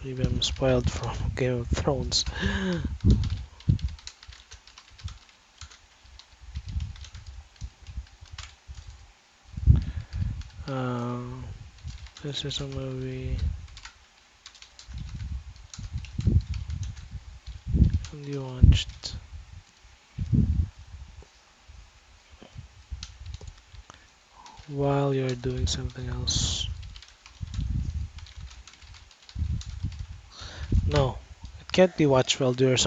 Maybe I'm spoiled from Game of Thrones. Um, this is a movie. And you watched while you're doing something else. No, it can't be watched while you're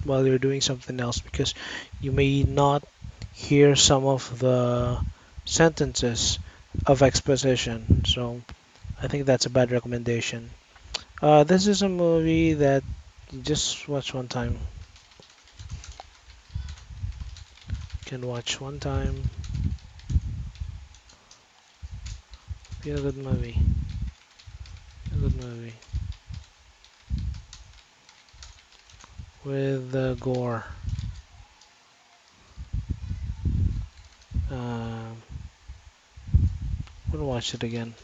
while you're doing something else because you may not hear some of the sentences of exposition. So I think that's a bad recommendation. This is a movie that you just watch one time. Can watch one time. Be a good movie. A good movie. With gore. I'm gonna watch it again.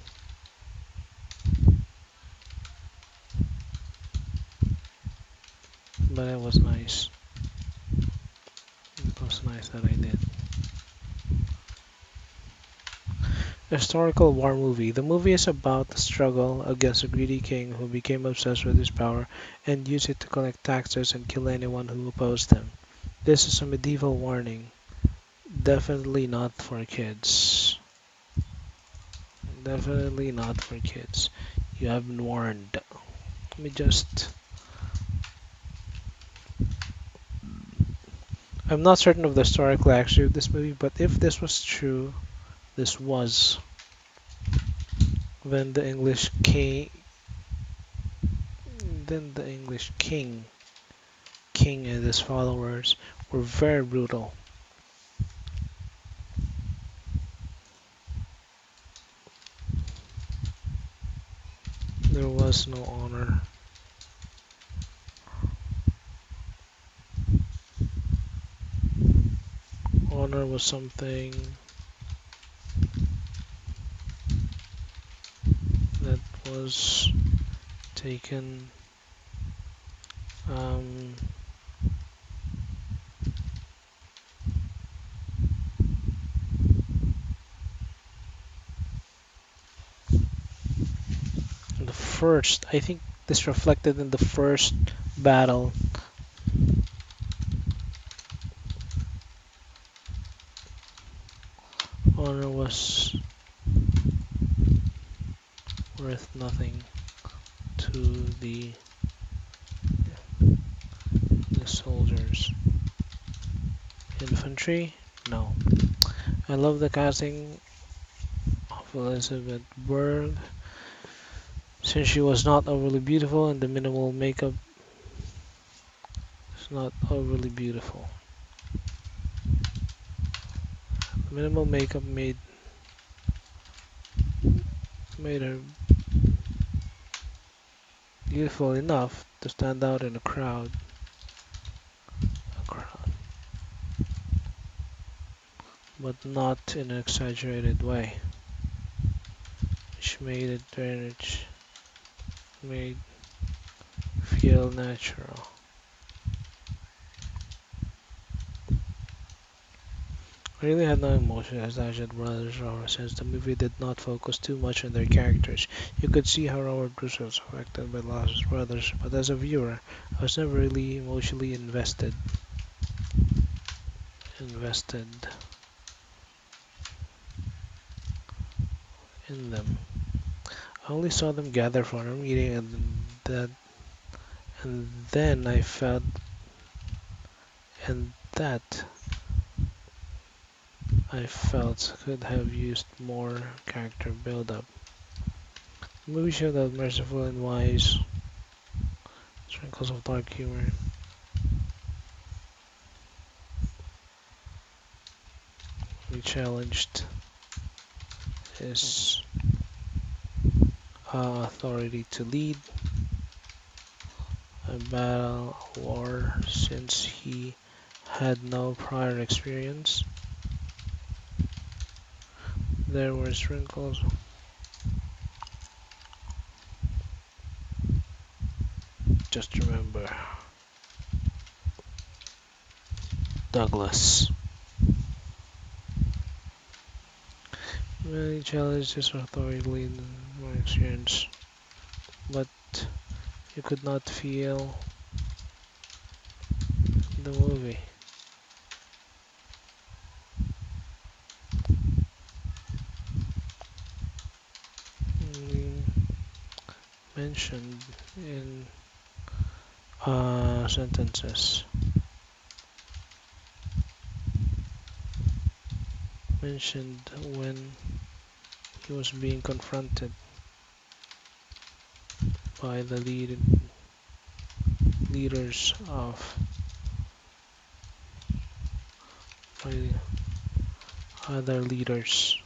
But it was nice. thought I did. Historical war movie. The movie is about the struggle against a greedy king who became obsessed with his power and used it to collect taxes and kill anyone who opposed him. This is a medieval warning. Definitely not for kids. Definitely not for kids. You have been warned. Let me just... I'm not certain of the historical accuracy of this movie, but if this was true, this was, then the English king, king and his followers were very brutal. There was no honor. Honor was something that was taken um, in the first. I think this reflected in the first battle. Honor was worth nothing to the soldiers. Infantry? No. I love the casting of Elizabeth Berg. Since she was not overly beautiful and the minimal makeup is not overly beautiful. The minimal makeup made her beautiful enough to stand out in a crowd. But not in an exaggerated way, which made it made feel natural. I really had no emotion as Ajit brothers or since the movie did not focus too much on their characters. You could see how Robert Bruce was affected by loss of his brothers, but as a viewer, I was never really emotionally invested in them. I only saw them gather for a meeting and then I felt and that I felt could have used more character build-up. The movie showed that merciful and wise, sprinkles of dark humor. He challenged his authority to lead a battle war since he had no prior experience. There were sprinkles. Just remember, Douglas. Many challenged his authority to lead more experience, but you could not feel the movie. Mentioned in sentences. Mentioned when he was being confronted by the leaders of by other leaders.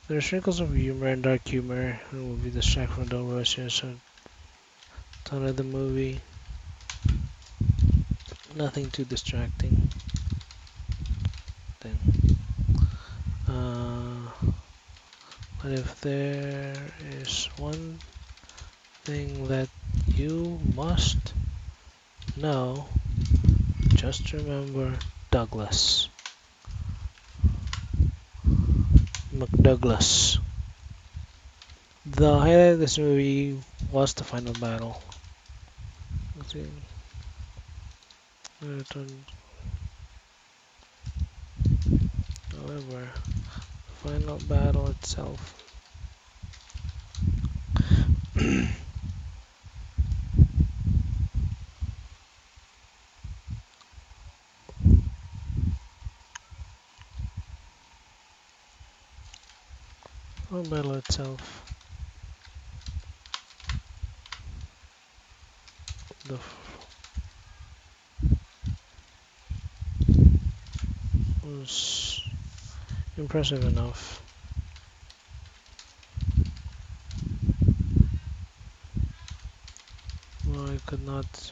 There are wrinkles of humor and dark humor in the movie distract from the overall tone of the movie. Nothing too distracting. Then, but if there is one thing that you must know, just remember Douglas. McDouglas. The highlight of this movie was the final battle. Let's see. However, the final battle itself. The battle itself. The was impressive enough. Well, I could not.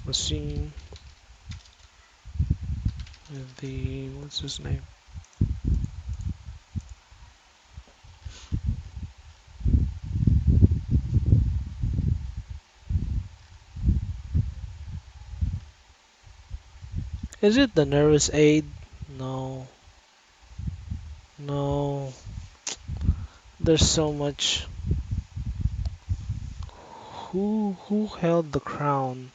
The scene with the what's his name? Is it the nervous aid? No, no. There's so much. Who held the crown?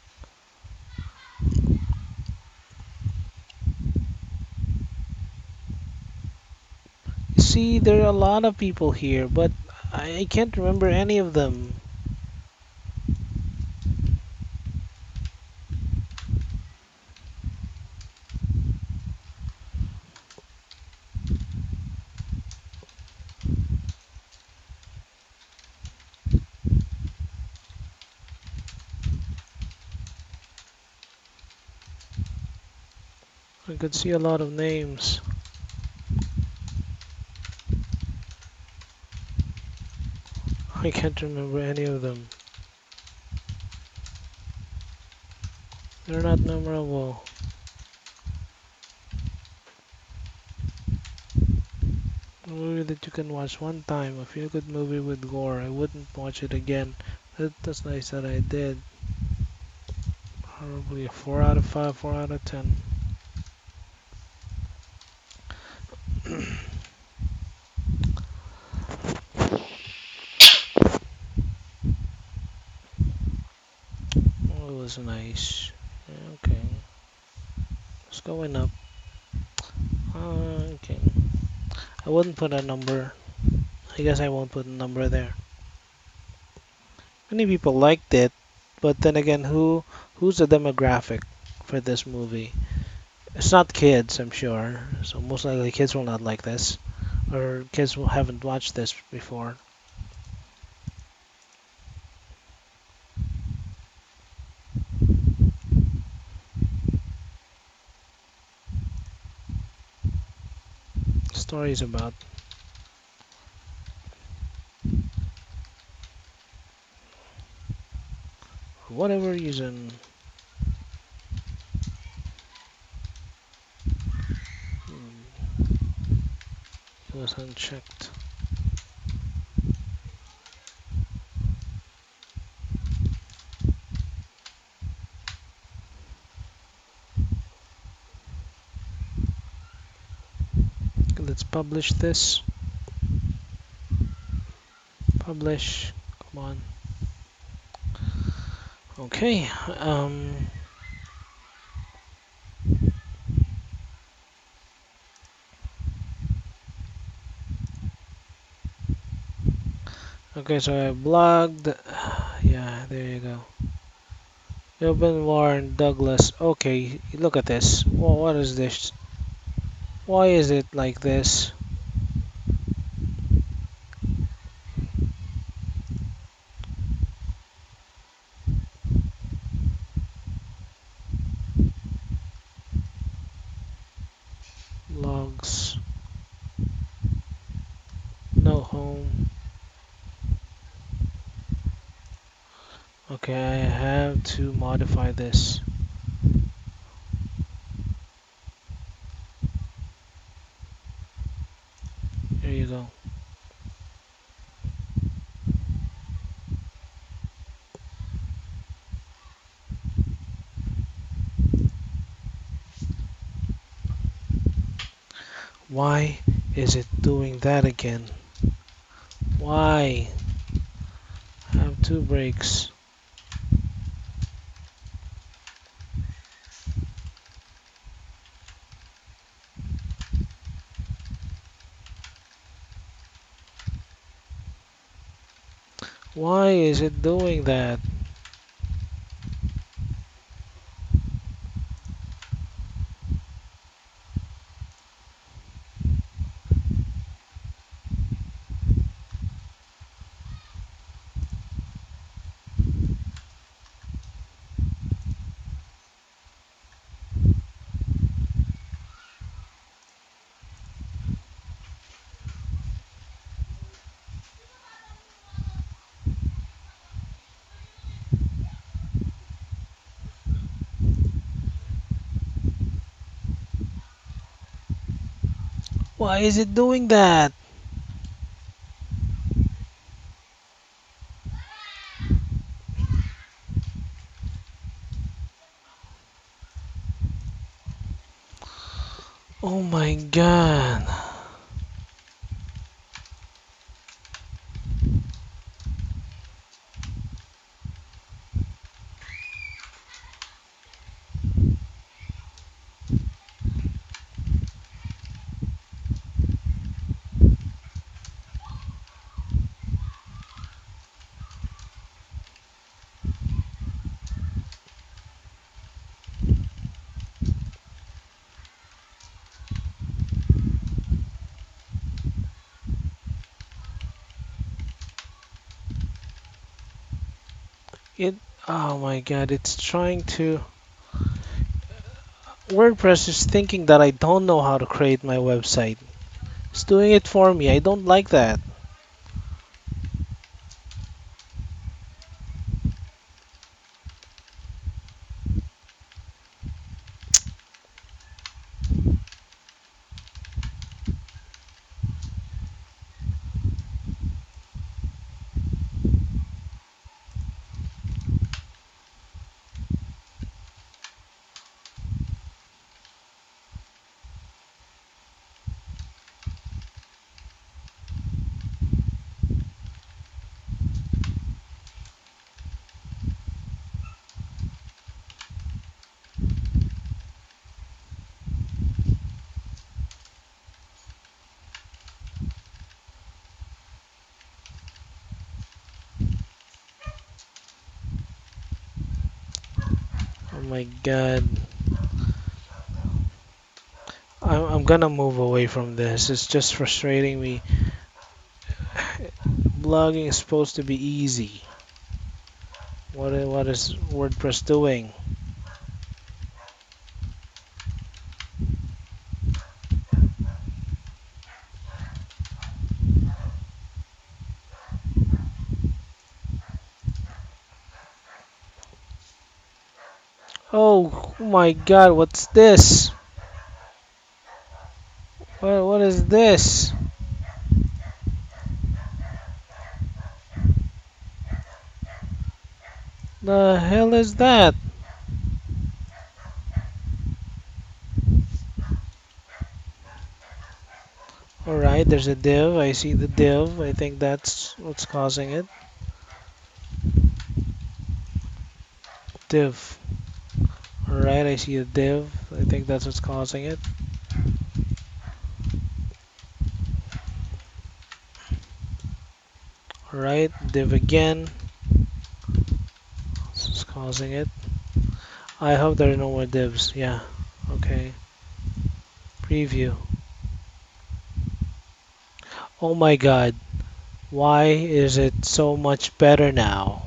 See, there are a lot of people here, but I can't remember any of them. I could see a lot of names. I can't remember any of them. They're not memorable. A movie that you can watch one time, a feel-good movie with gore. I wouldn't watch it again. That's nice that I did. Probably a 4 out of 5, 4 out of 10. Oh, it was nice. Okay. It's going up. Okay. I wouldn't put a number. I guess I won't put a number there. Many people liked it, but then again, who's the demographic for this movie? It's not kids, I'm sure. So most likely kids will not like this, or kids who haven't watched this before. Stories about for whatever reason. It was unchecked. Okay, let's publish this. Publish. Come on. Okay. Okay, so I blogged. Yeah, there you go. Urban Warren Douglas. Okay, look at this. Well, what is this? Why is it like this? Logs. No home. Okay, I have to modify this. Here you go. Why is it doing that again? Why? I have two breaks. Why is it doing that? Why is it doing that? Oh my god. It, oh my god, it's trying to. WordPress is thinking that I don't know how to create my website. It's doing it for me. I don't like that. Oh my god. I'm gonna move away from this. It's just frustrating me. Blogging is supposed to be easy. What is WordPress doing? Oh my god, what's this? What is this? The hell is that? Alright, there's a div. I see the div. I think that's what's causing it. Div. Alright, I see the div. I think that's what's causing it. Alright, div again. This is causing it. I hope there are no more divs. Yeah. Okay. Preview. Oh my god. Why is it so much better now?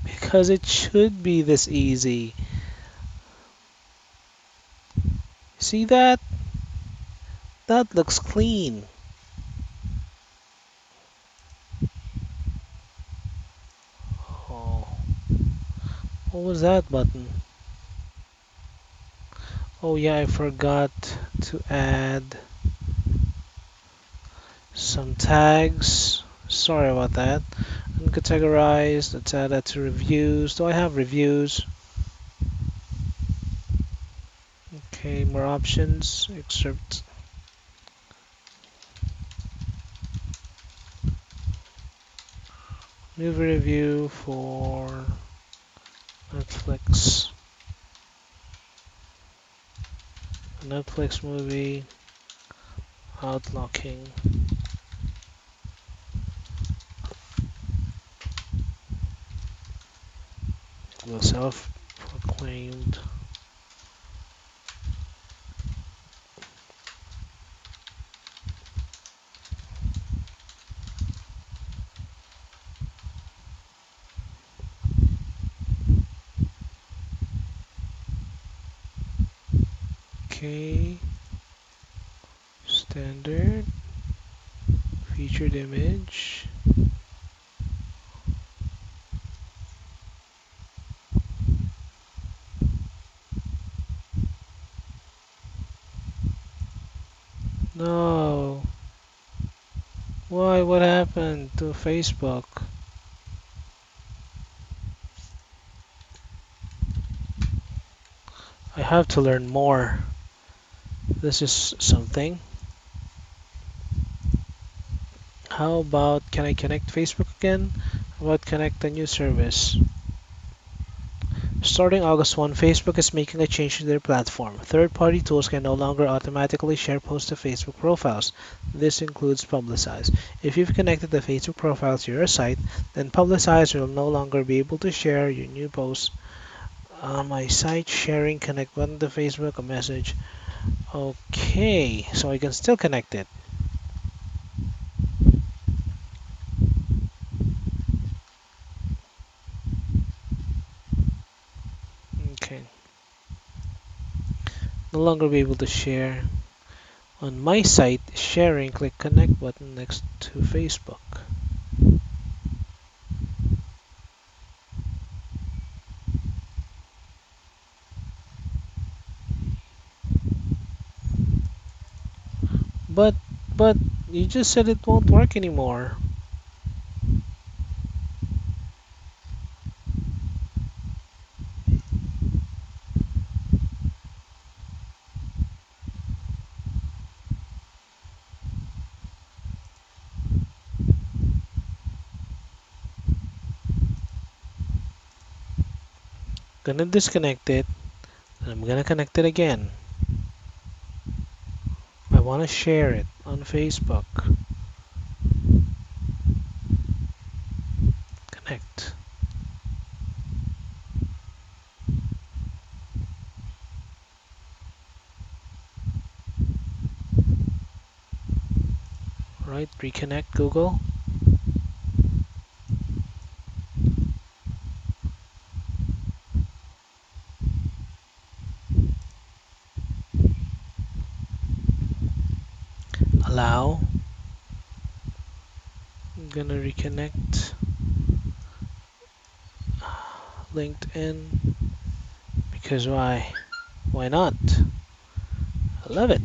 Because it should be this easy. See that? That looks clean. Oh, what was that button? Oh yeah, I forgot to add some tags. Sorry about that. Uncategorized. Let's add that to reviews. Do I have reviews? Okay, more options. Excerpt. Movie review for Netflix. A Netflix movie. Outlaw King. The self-proclaimed. Okay. Standard. Featured image. No. Why? What happened to Facebook? I have to learn more. This is something. How about, can I connect Facebook again? How about connect a new service? Starting August 1, Facebook is making a change to their platform. Third-party tools can no longer automatically share posts to Facebook profiles. This includes Publicize. If you've connected the Facebook profile to your site, then Publicize will no longer be able to share your new posts on my site. Sharing connect button to Facebook, a message. Okay, so I can still connect it. Okay. No longer be able to share. On my site, sharing, click connect button next to Facebook. But, but, you just said it won't work anymore. Gonna disconnect it, and I'm gonna connect it again. I wanna share it on Facebook. Connect. Right, reconnect Google. Allow. I'm gonna reconnect LinkedIn. Because why? Why not? I love it.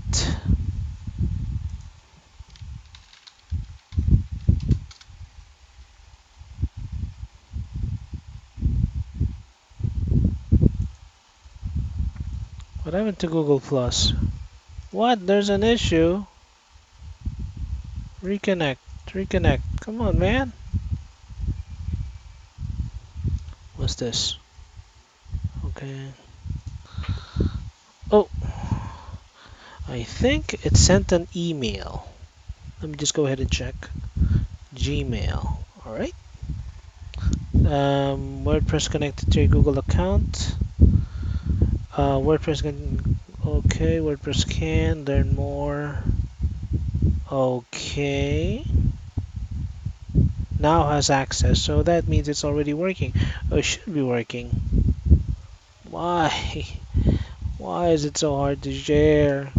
What happened to Google Plus? What? There's an issue. Reconnect. Reconnect. Come on, man. What's this? Okay. Oh, I think it sent an email. Let me just go ahead and check. Gmail. Alright. WordPress connected to your Google account. WordPress can. Okay, WordPress can. Learn more. Okay. Now has access, so that means it's already working. Oh, it should be working. Why? Why is it so hard to share?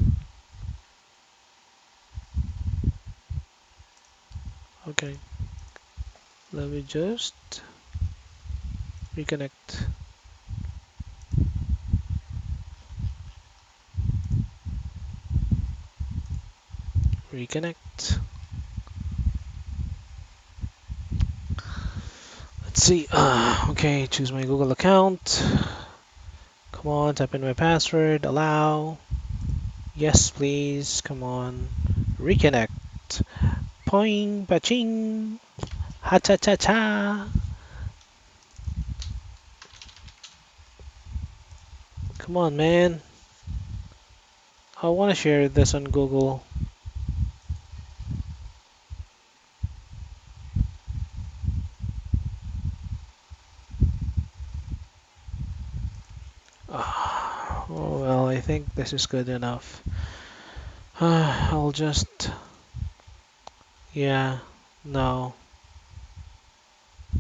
Okay, let me just reconnect. Reconnect. Let's see. Okay, choose my Google account. Come on, type in my password. Allow. Yes, please. Come on. Reconnect. Poing, paching. Ha cha cha cha. Come on, man. I want to share this on Google. Oh, well, I think this is good enough. I'll just. Yeah. No.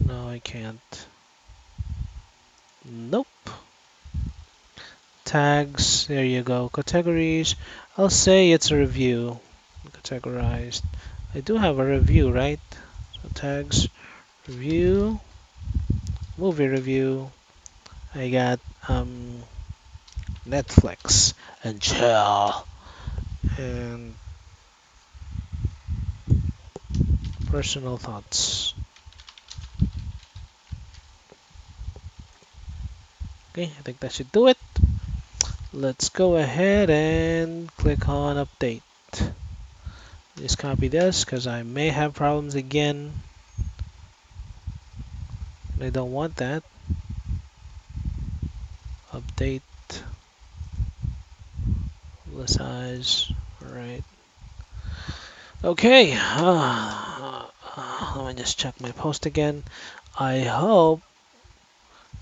No, I can't. Nope. Tags. There you go. Categories. I'll say it's a review. Categorized. I do have a review, right? So tags. Review. Movie review. I got Netflix and chill and personal thoughts. Okay, I think that should do it. Let's go ahead and click on update. Just copy this because I may have problems again. I don't want that. Update the size. Alright. Okay. Let me just check my post again. I hope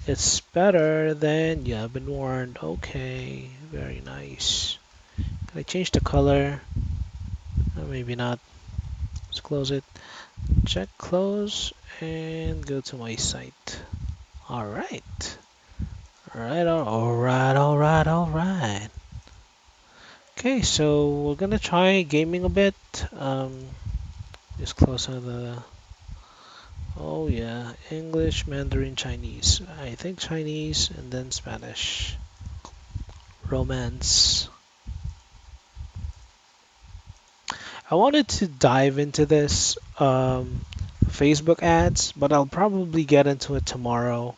it's better than you have been warned. Okay. Very nice. Can I change the color? Maybe not. Let's close it. Check close and go to my site. Alright. Alright. Okay, so we're gonna try gaming a bit. Just close on the. Oh yeah, English, Mandarin, Chinese. I think Chinese and then Spanish. Romance. I wanted to dive into this Facebook ads, but I'll probably get into it tomorrow.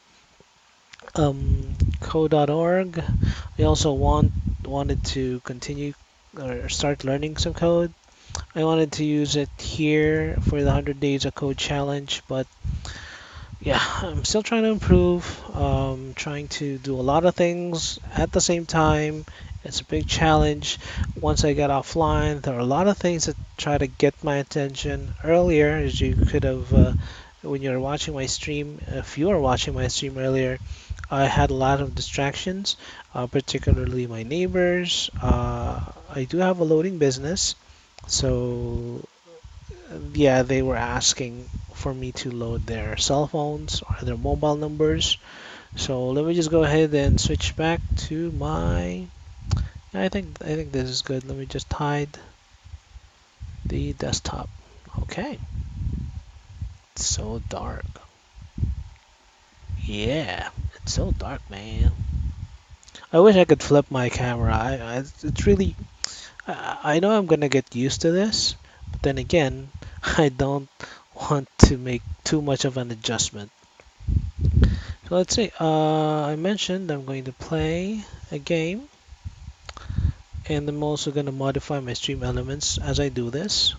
Code.org. I also wanted to continue or start learning some code. I wanted to use it here for the 100 days of code challenge, but yeah, I'm still trying to improve. Trying to do a lot of things at the same time. It's a big challenge. Once I get offline, there are a lot of things that try to get my attention. Earlier, as you could have, when you were watching my stream, if you were watching my stream earlier, I had a lot of distractions, particularly my neighbors. I do have a loading business, so yeah, they were asking for me to load their cell phones or their mobile numbers. So let me just go ahead and switch back to my. I think this is good. Let me just hide the desktop. Okay. It's so dark. Yeah, it's so dark, man. I wish I could flip my camera. It's really. I know I'm gonna get used to this, but then again, I don't want to make too much of an adjustment. So let's see. I mentioned I'm going to play a game, and I'm also going to modify my stream elements as I do this.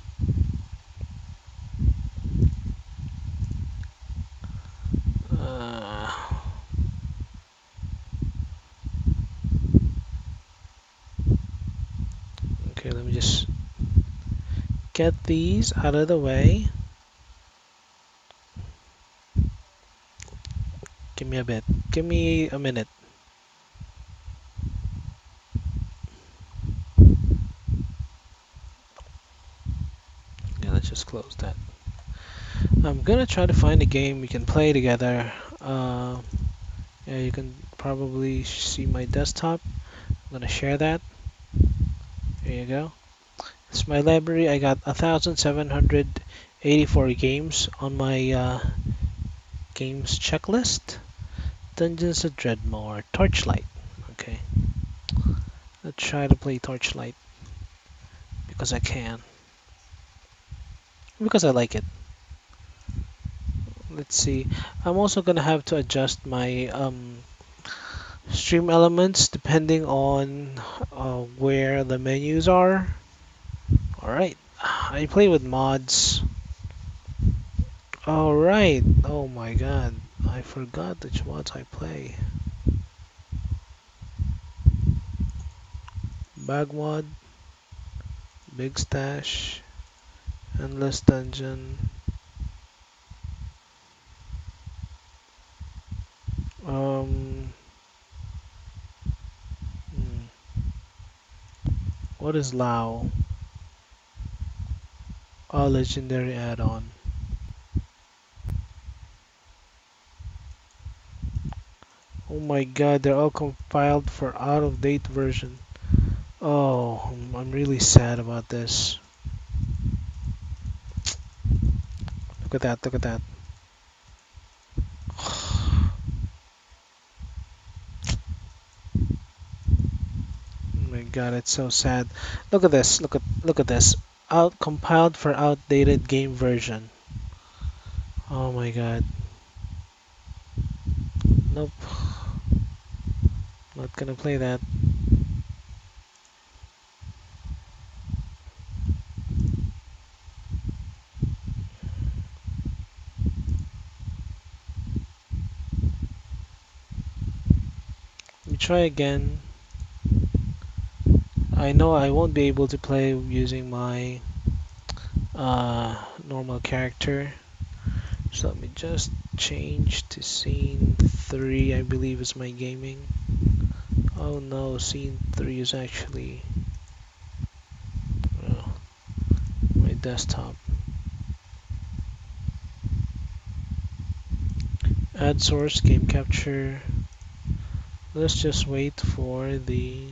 Uh, okay, let me just get these out of the way. Give me a bit. Give me a minute. Okay, let's just close that. I'm gonna try to find a game we can play together. Yeah, you can probably see my desktop. I'm gonna share that. There you go. It's my library. I got 1,700 84 games on my games checklist. Dungeons of Dreadmore, Torchlight. Okay, let's try to play Torchlight because I can. Because I like it. Let's see. I'm also gonna have to adjust my stream elements depending on where the menus are. Alright, I play with mods. Alright, oh my god, I forgot which mods I play. Bag mod, Big Stash, Endless Dungeon. Um, hmm, what is Lao? A legendary add-on. Oh my god, they're all compiled for out-of-date version. Oh, I'm really sad about this. Look at that, look at that. Oh my god, it's so sad. Look at this, look at this. Out compiled for outdated game version. Oh my god. Nope. Not gonna play that. Let me try again. I know I won't be able to play using my normal character. So let me just change to scene 3, I believe is my gaming. Oh no, scene 3 is actually my desktop. Add source, game capture. Let's just wait for the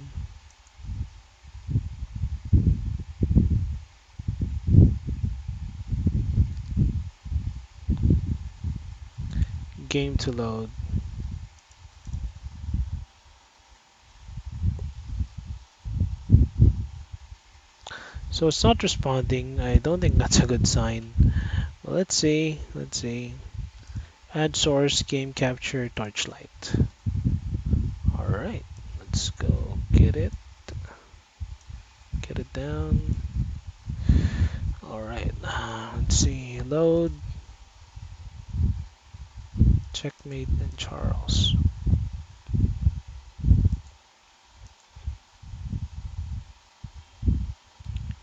game to load. So it's not responding. I don't think that's a good sign. Well, let's see. Let's see. Add source, game capture, Torchlight. Alright, let's go get it. Get it down. Alright, let's see. Load. Checkmate and Charles.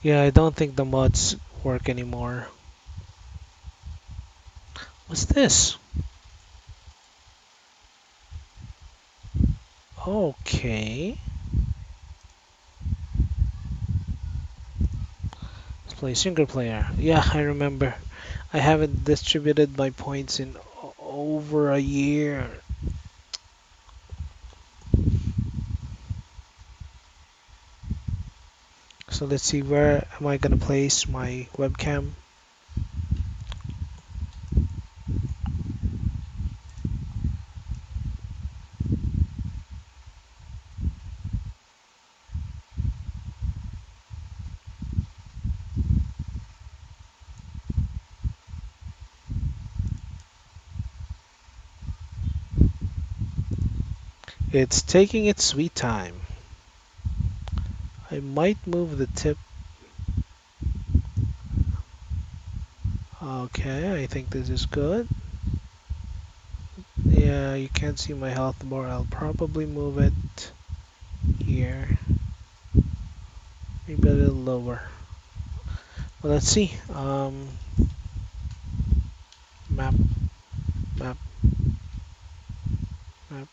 Yeah, I don't think the mods work anymore. What's this? Okay. Let's play single player. Yeah, I remember. I haven't distributed my points in over a year. So let's see, where am I gonna place my webcam? It's taking its sweet time. I might move the tip. Okay, I think this is good. Yeah, you can't see my health bar. I'll probably move it here. Maybe a little lower. Well, let's see. Map, map, map.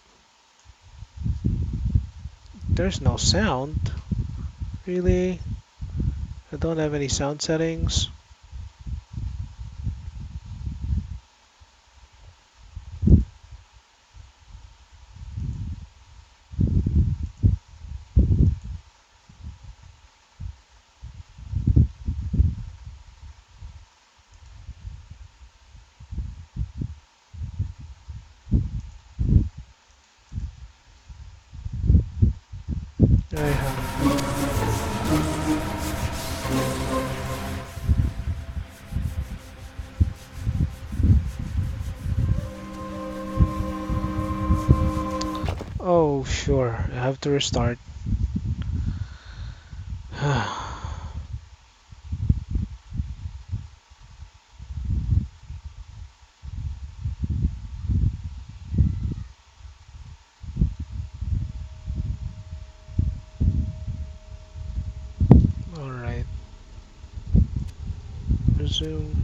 There's no sound. Really? I don't have any sound settings. I have. Oh, sure. I have to restart. Alright. Resume.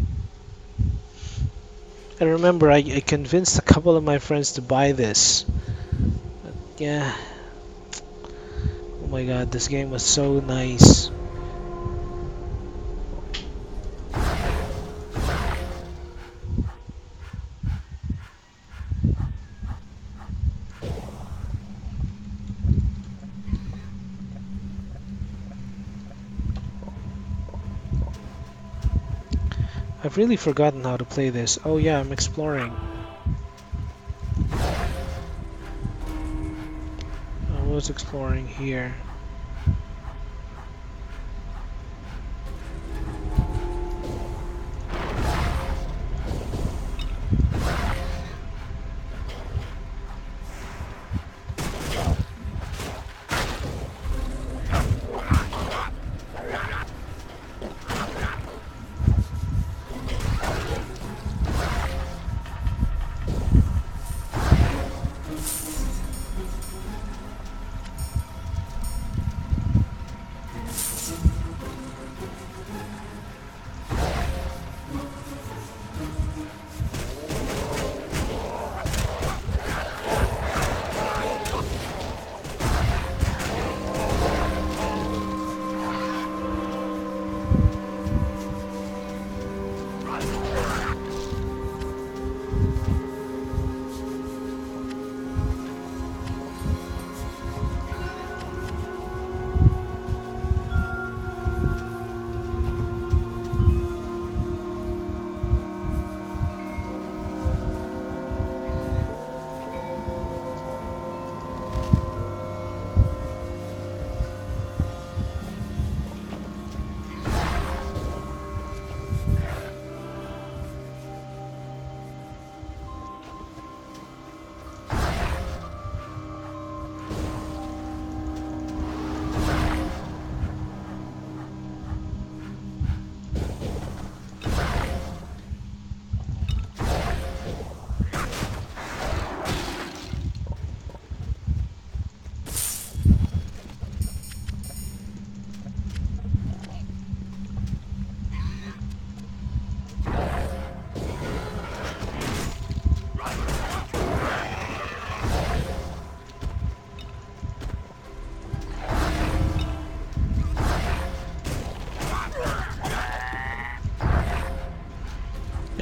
And remember, I convinced a couple of my friends to buy this. But yeah. Oh my god, this game was so nice. I've really forgotten how to play this. Oh yeah, I'm exploring. I was exploring here.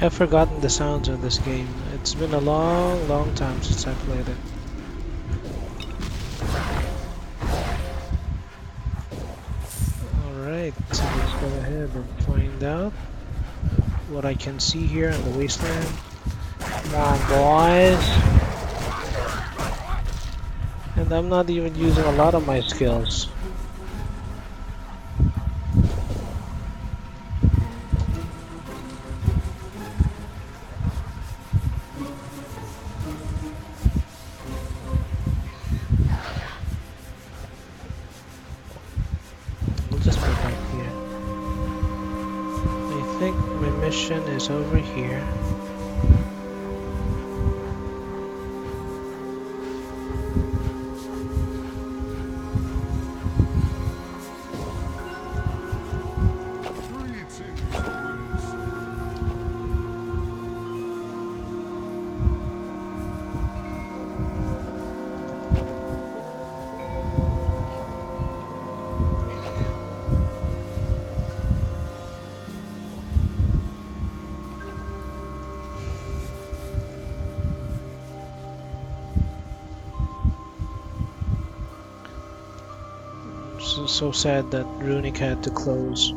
I've forgotten the sounds of this game. It's been a long, long time since I played it. Alright, so let's go ahead and find out what I can see here in the wasteland. Come on, boys! And I'm not even using a lot of my skills. We'll just go back here. I think my mission is over here. So sad that Runic had to close.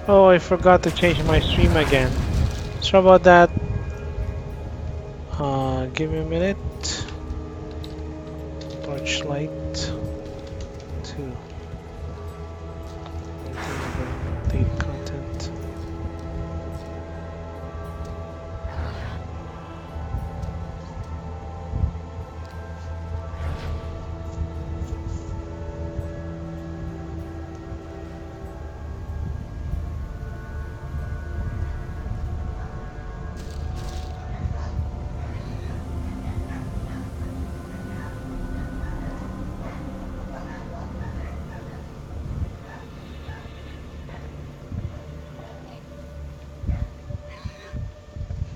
Oh, I forgot to change my stream again. Sorry about that. Give me a minute. Torchlight 2. Update content.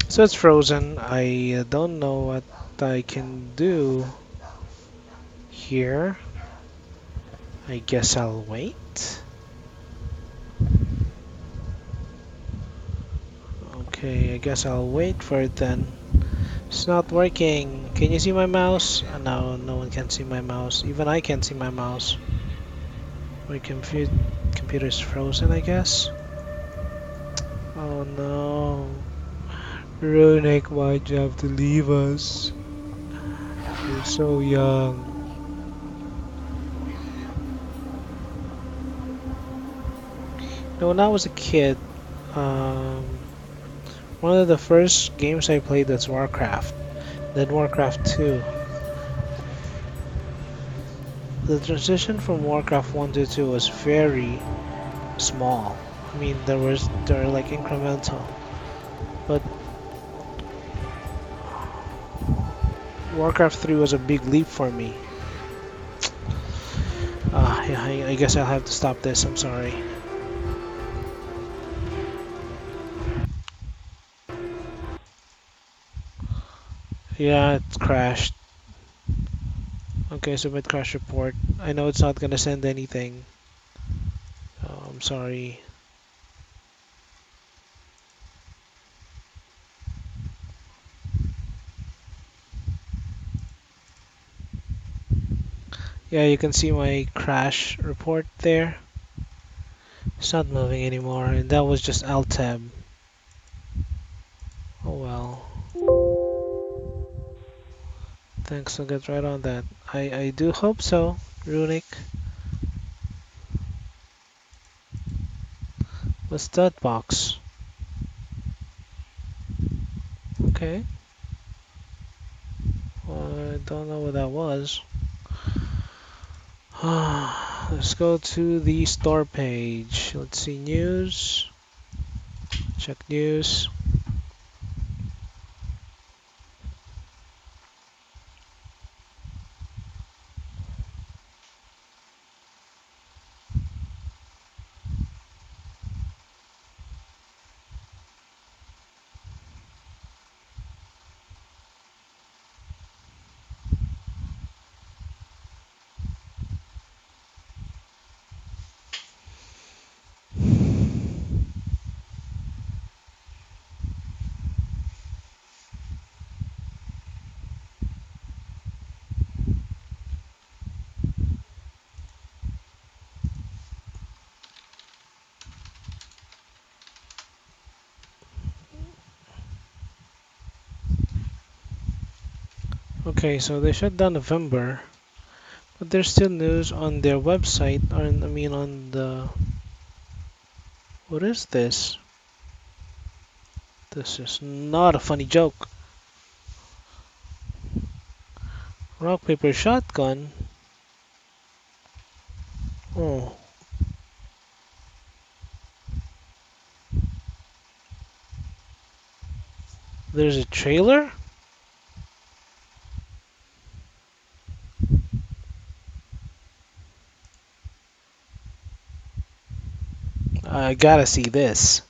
So it's frozen. I don't know what I can do here. I guess I'll wait. Okay, I guess I'll wait for it then. It's not working. Can you see my mouse? No, no one can see my mouse. Even I can't see my mouse. My computer's frozen, I guess. Oh no. Ronak, why'd you have to leave us? You're so young. No, when I was a kid, um, one of the first games I played was Warcraft. Then Warcraft 2. The transition from Warcraft 1 to 2 was very small. I mean, they're like incremental. But Warcraft 3 was a big leap for me. Yeah, I guess I'll have to stop this. I'm sorry. Yeah, it crashed. Okay, submit crash report. I know it's not gonna send anything. Oh, I'm sorry. Yeah, you can see my crash report there. It's not moving anymore, and that was just Alt tab. Oh well. Thanks, I'll get right on that. I do hope so, Runic. What's that box? Okay. Well, I don't know what that was. Let's go to the store page. Let's see news. Check news. Okay, so they shut down November, but there's still news on their website, or I mean on the... What is this? This is not a funny joke. Rock, paper, shotgun? Oh, there's a trailer? I gotta see this.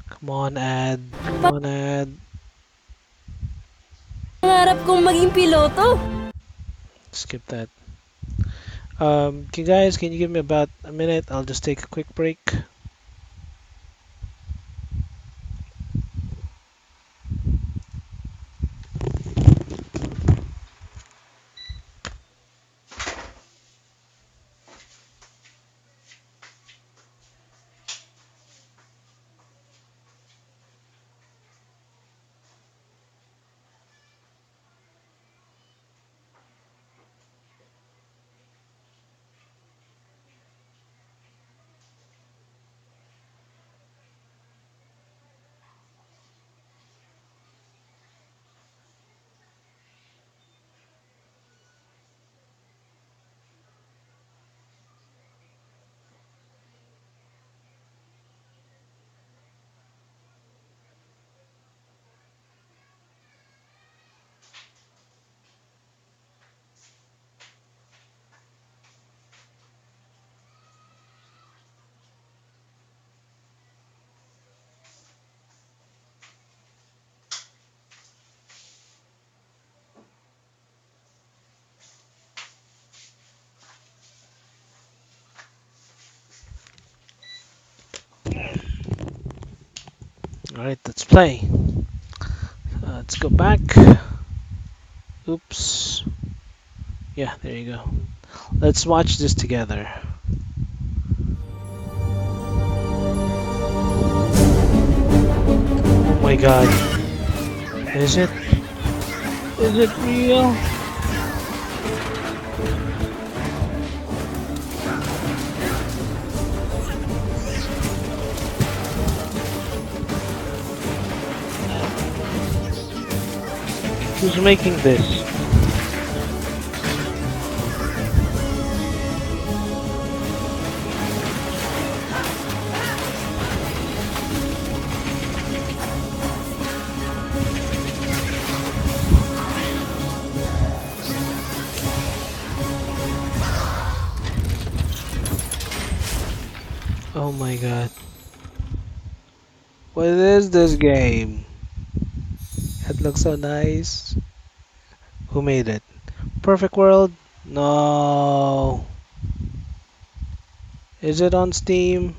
Come on, ad. Come on, ad. Pangarap kong maging piloto. Skip that. Guys, can you give me about a minute? I'll just take a quick break. Alright, let's play. Let's go back. Oops. Yeah, there you go. Let's watch this together. Oh my god. Is it? Is it real? Who's making this? Oh my god. What is this game? It looks so nice. Who made it? Perfect World? No. Is it on Steam?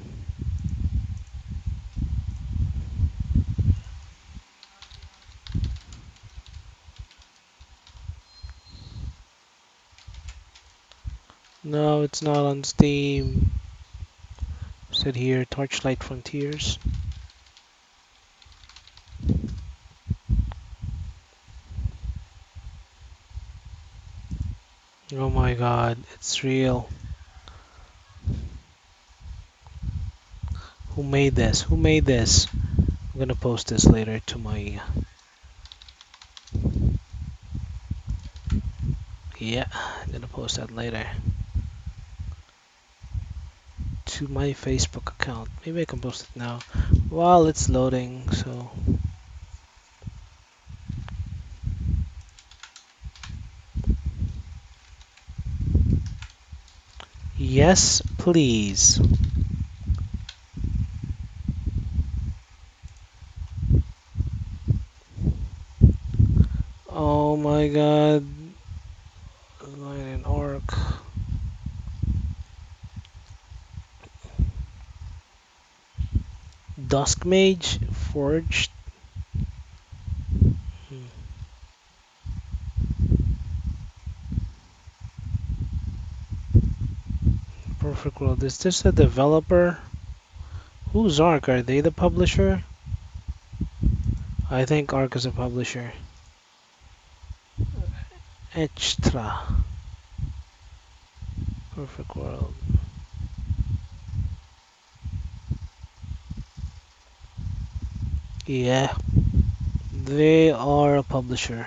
No, it's not on Steam. Said here, Torchlight Frontiers. Oh my god, it's real. Who made this? Who made this? I'm gonna post this later to my... Yeah, I'm gonna post that later. To my Facebook account. Maybe I can post it now while it's loading, so... Yes, please. Oh my god. Lion and Orc. Dusk Mage Forged. Hmm. Perfect World. Is this a developer? Who's Arc? Are they the publisher? I think Arc is a publisher. Extra. Perfect World. Yeah, they are a publisher.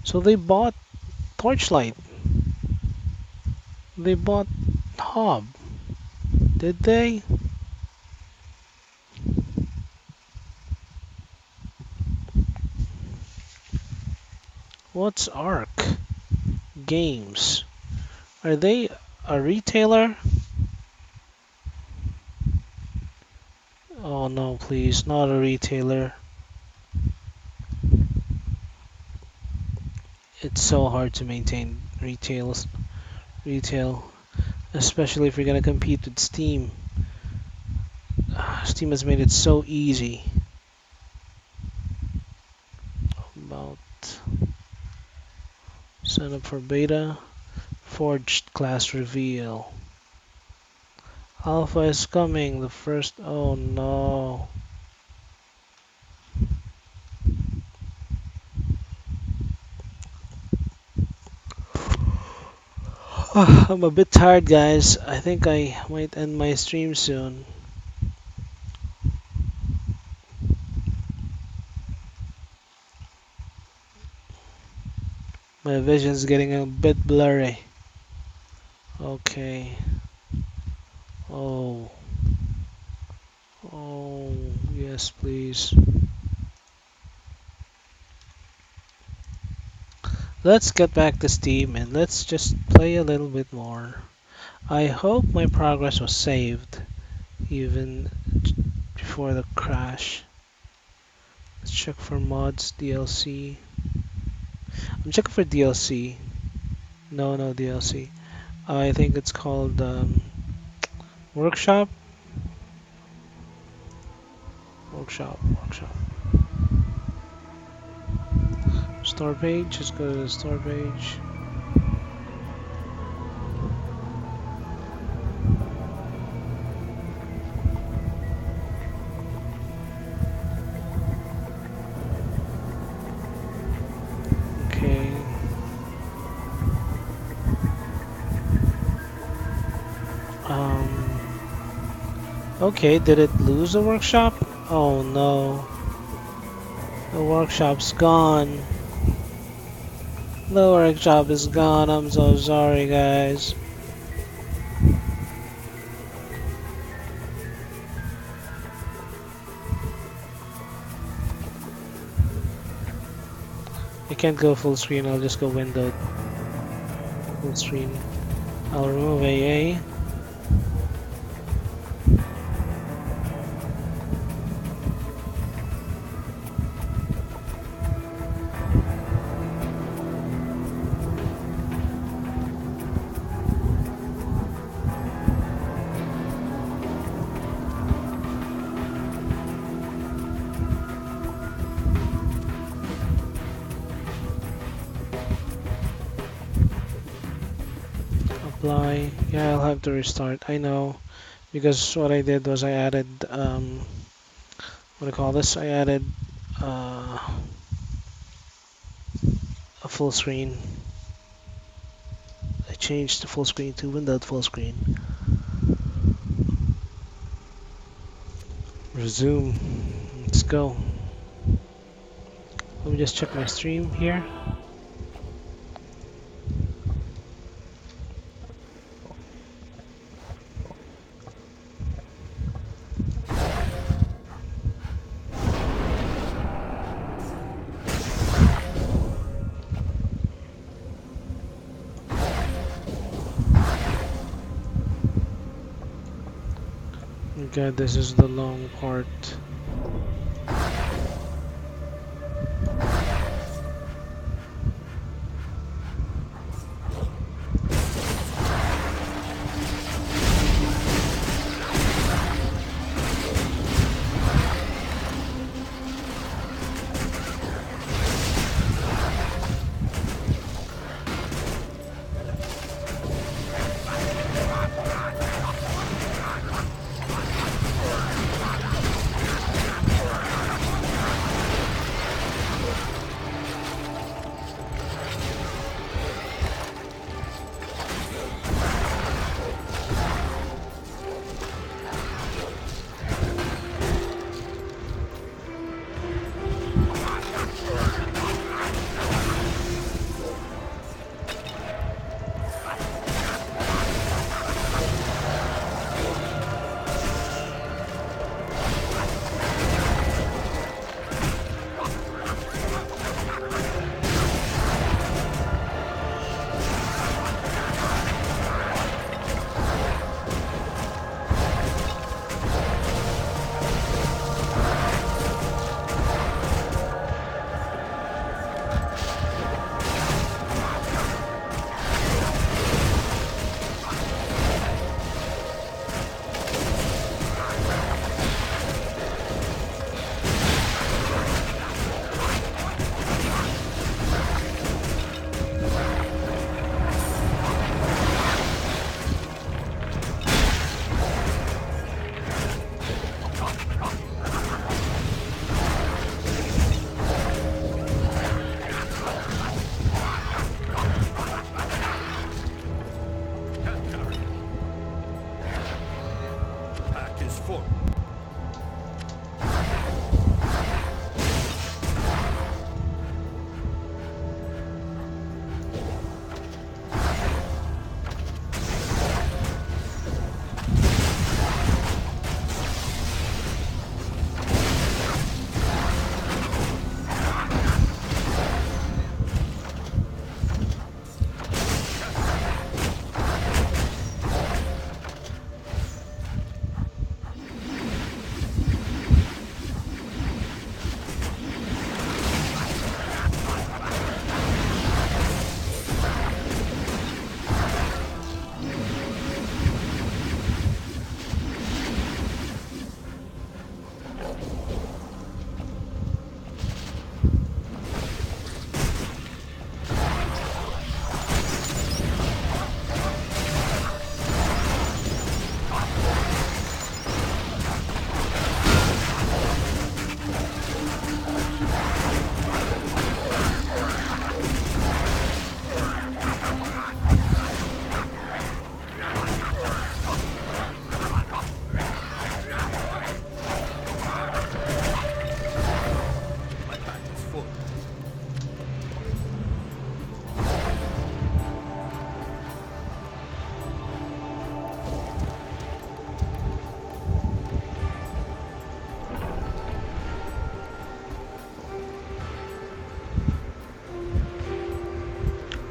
So they bought Torchlight. They bought Hob. Did they? What's Arc Games? Are they a retailer? Oh no, please, not a retailer. It's so hard to maintain retail, especially if you're gonna compete with Steam. Steam has made it so easy. About sign up for beta, forged class reveal. Alpha is coming. The first. Oh no. I'm a bit tired, guys. I think I might end my stream soon. My vision's getting a bit blurry. Okay. Oh. Oh, yes, please. Let's get back to Steam and let's just play a little bit more. I hope my progress was saved even before the crash. Let's check for mods, DLC. I'm checking for DLC. No DLC. I think it's called workshop. Workshop. Store page. Let's go to the store page. Okay. Okay, did it lose the workshop? Oh no. The workshop's gone. The workshop is gone. I'm so sorry, guys. I can't go full screen. I'll just go windowed. Full screen. I'll remove AA. Apply. Yeah, I'll have to restart. I know. Because what I did was I added, what do I call this? I added a full screen. I changed the full screen to windowed full screen. Resume. Let's go. Let me just check my stream here. Okay, this is the long part.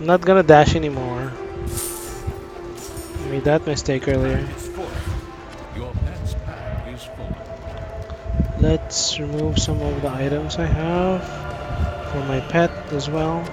I'm not gonna dash anymore. I made that mistake earlier. Is full. Your pet's pack is full. Let's remove some of the items I have for my pet as well.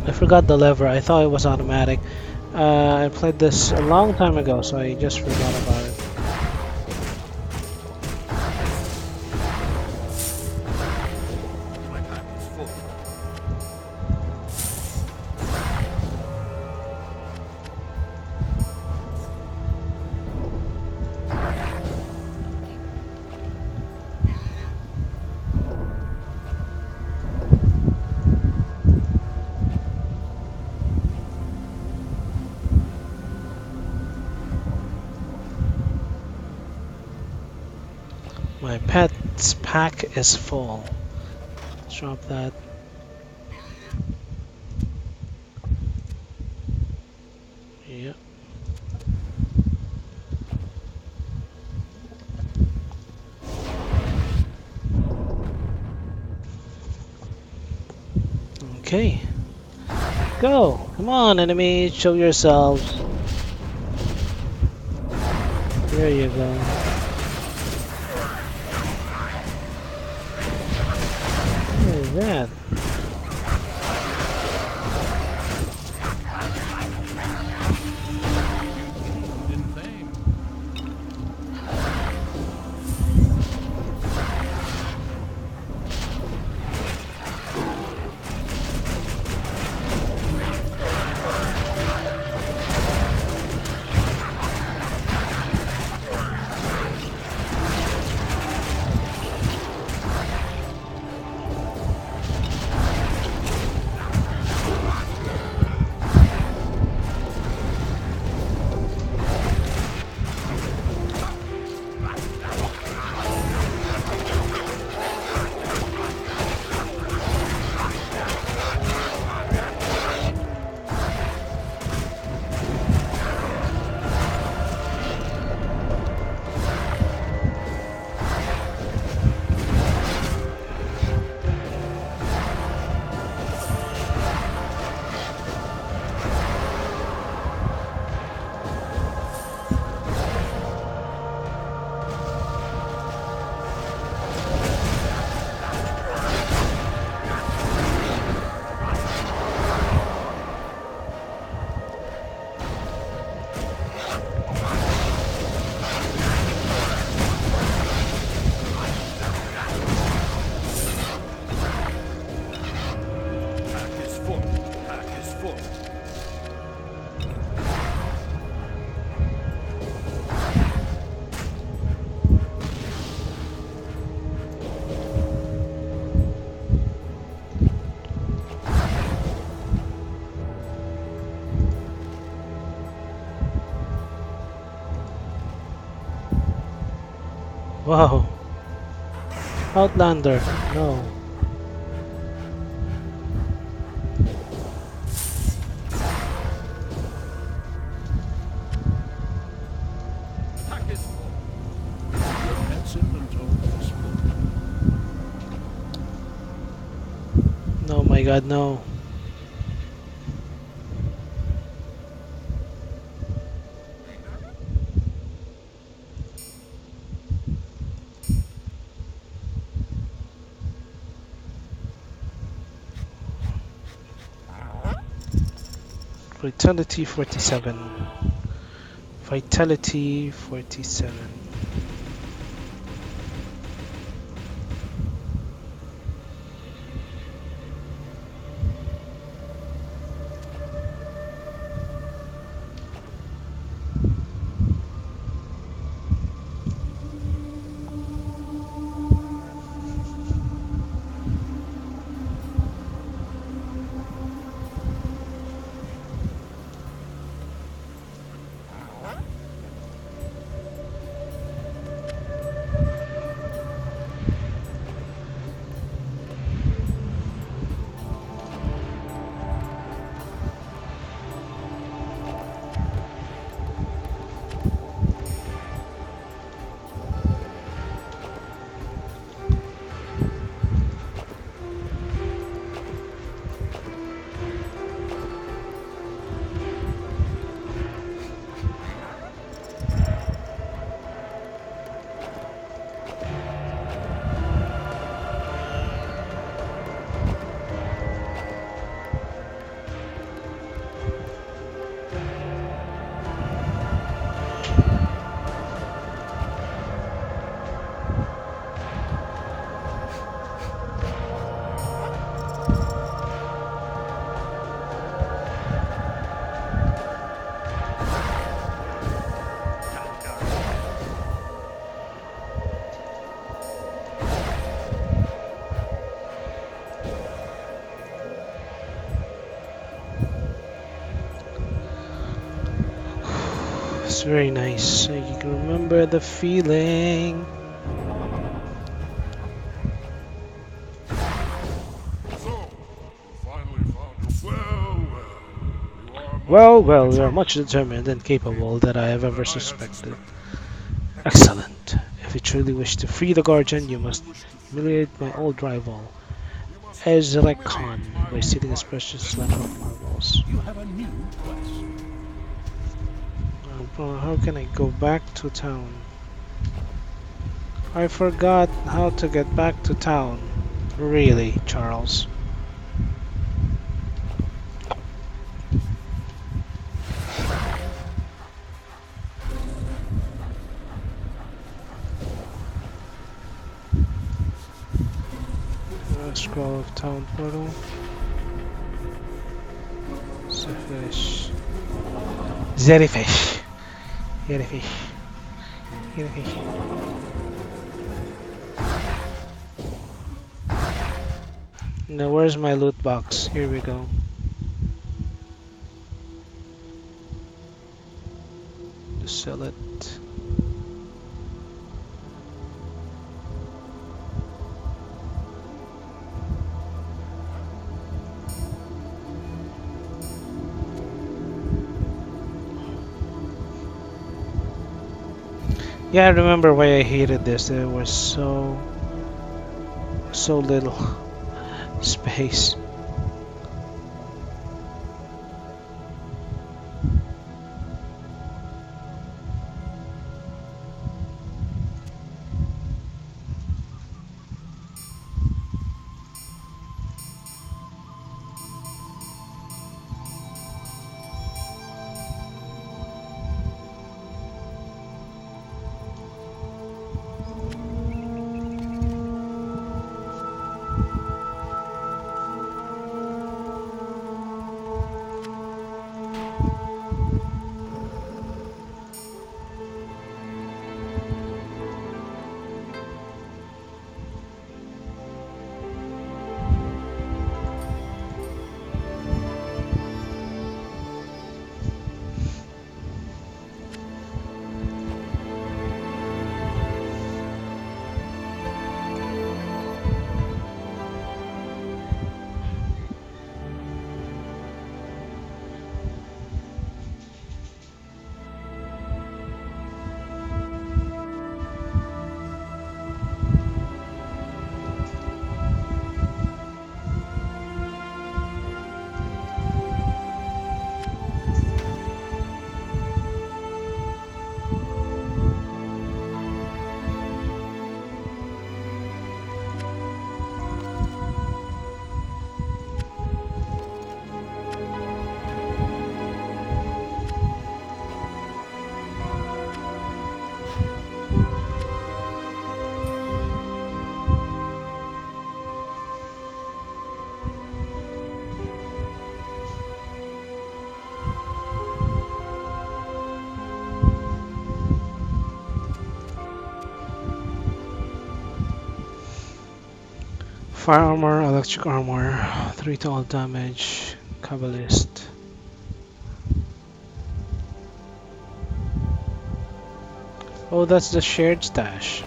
I forgot the lever. I thought it was automatic. I played this a long time ago, so I just forgot about it. My pack is full. My pet's pack is full. Let's drop that. Yep. Okay. Go! Come on, enemies, show yourselves. There you go. What is that? In fame. Pack is full. Pack is full. Wow. Outlander. No. Pack is full. Your pet's inventory is full. No, my god, no. Vitality 47. Vitality 47. It's very nice. You can remember the feeling. Well, well, you are much determined and capable than I have ever suspected. Excellent. If you truly wish to free the Guardian, you must humiliate my old rival, Khan, by stealing his precious slender of marbles. You have a new quest. How can I go back to town? I forgot how to get back to town. Really, Charles? Scroll of town portal. Fish. Jellyfish. Jellyfish. Jellyfish. Now where's my loot box? Here we go. Just sell it. Yeah, I remember why I hated this. There was so little space. Fire armor, electric armor, 3 to all damage, Kabbalist. Oh, that's the shared stash.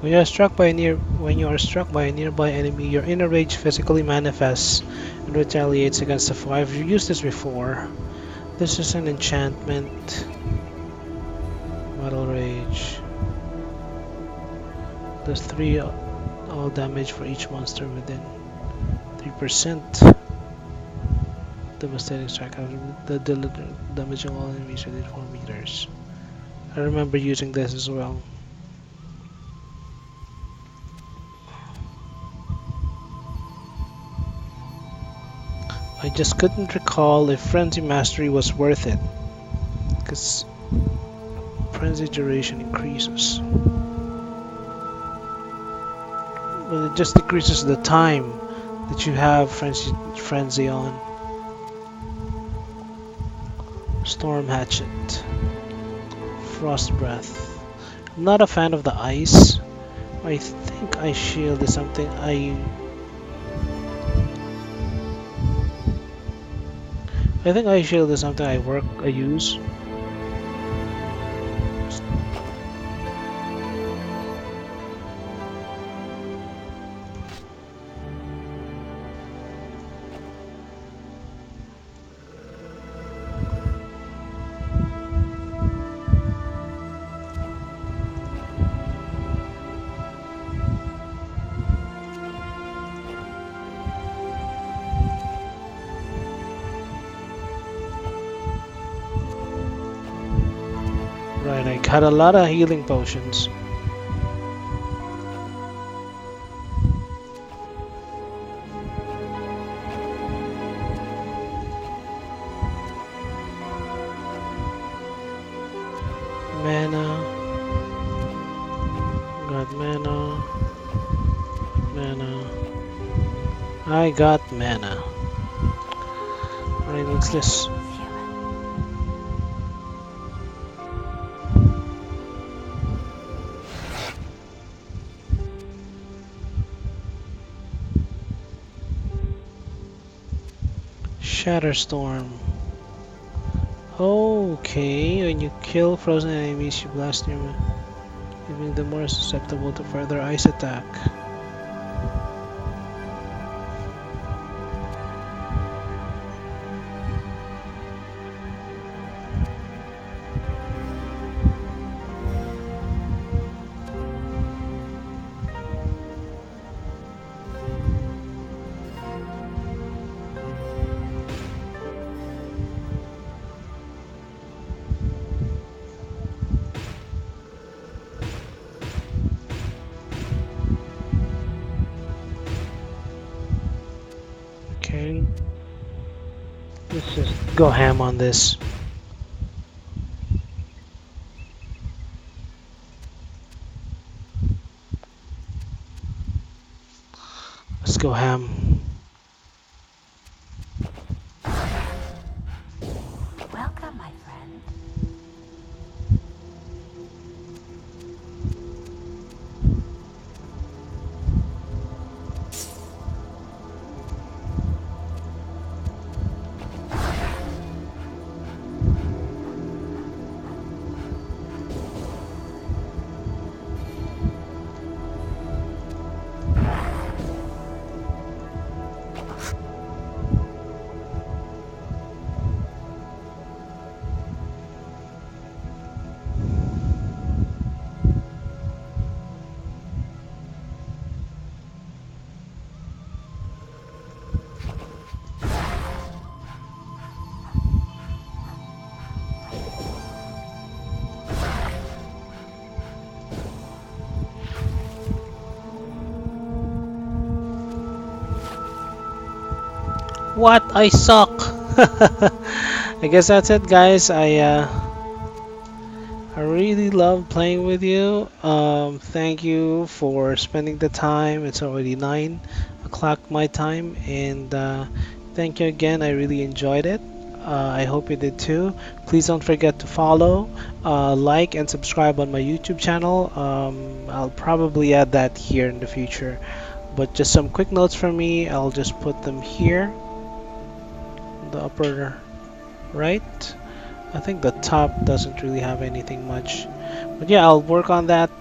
When you are struck by a nearby enemy, your inner rage physically manifests and retaliates against the foe. I've used this before. This is an enchantment. Battle rage. Does 3 all damage for each monster within 3%. Devastating strike after damaging all enemies within 4 meters. I remember using this as well. I just couldn't recall if Frenzy Mastery was worth it, because Frenzy duration increases. But it just decreases the time that you have Frenzy on. Storm Hatchet. Frost Breath. I'm not a fan of the ice. I think Ice Shield is something I think Ice Shield is something I use. Right, I got a lot of healing potions. Mana. Got mana. Mana. I got mana. Alright, what's this? Shatterstorm. Okay, when you kill frozen enemies, you blast near them, leaving them more susceptible to further ice attack. Okay. Let's just go ham on this. Let's go ham. Welcome, my friend. What? I suck. I guess that's it, guys. I really love playing with you. Thank you for spending the time. It's already 9 o'clock my time, and thank you again. I really enjoyed it. I hope you did too. Please don't forget to follow, like, and subscribe on my YouTube channel. I'll probably add that here in the future. But just some quick notes from me. I'll just put them here, the upper right. I think the top doesn't really have anything much. But yeah, I'll work on that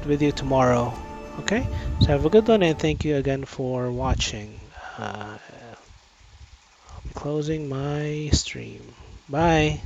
with you tomorrow. Okay? So have a good one and thank you again for watching. I'll be closing my stream. Bye.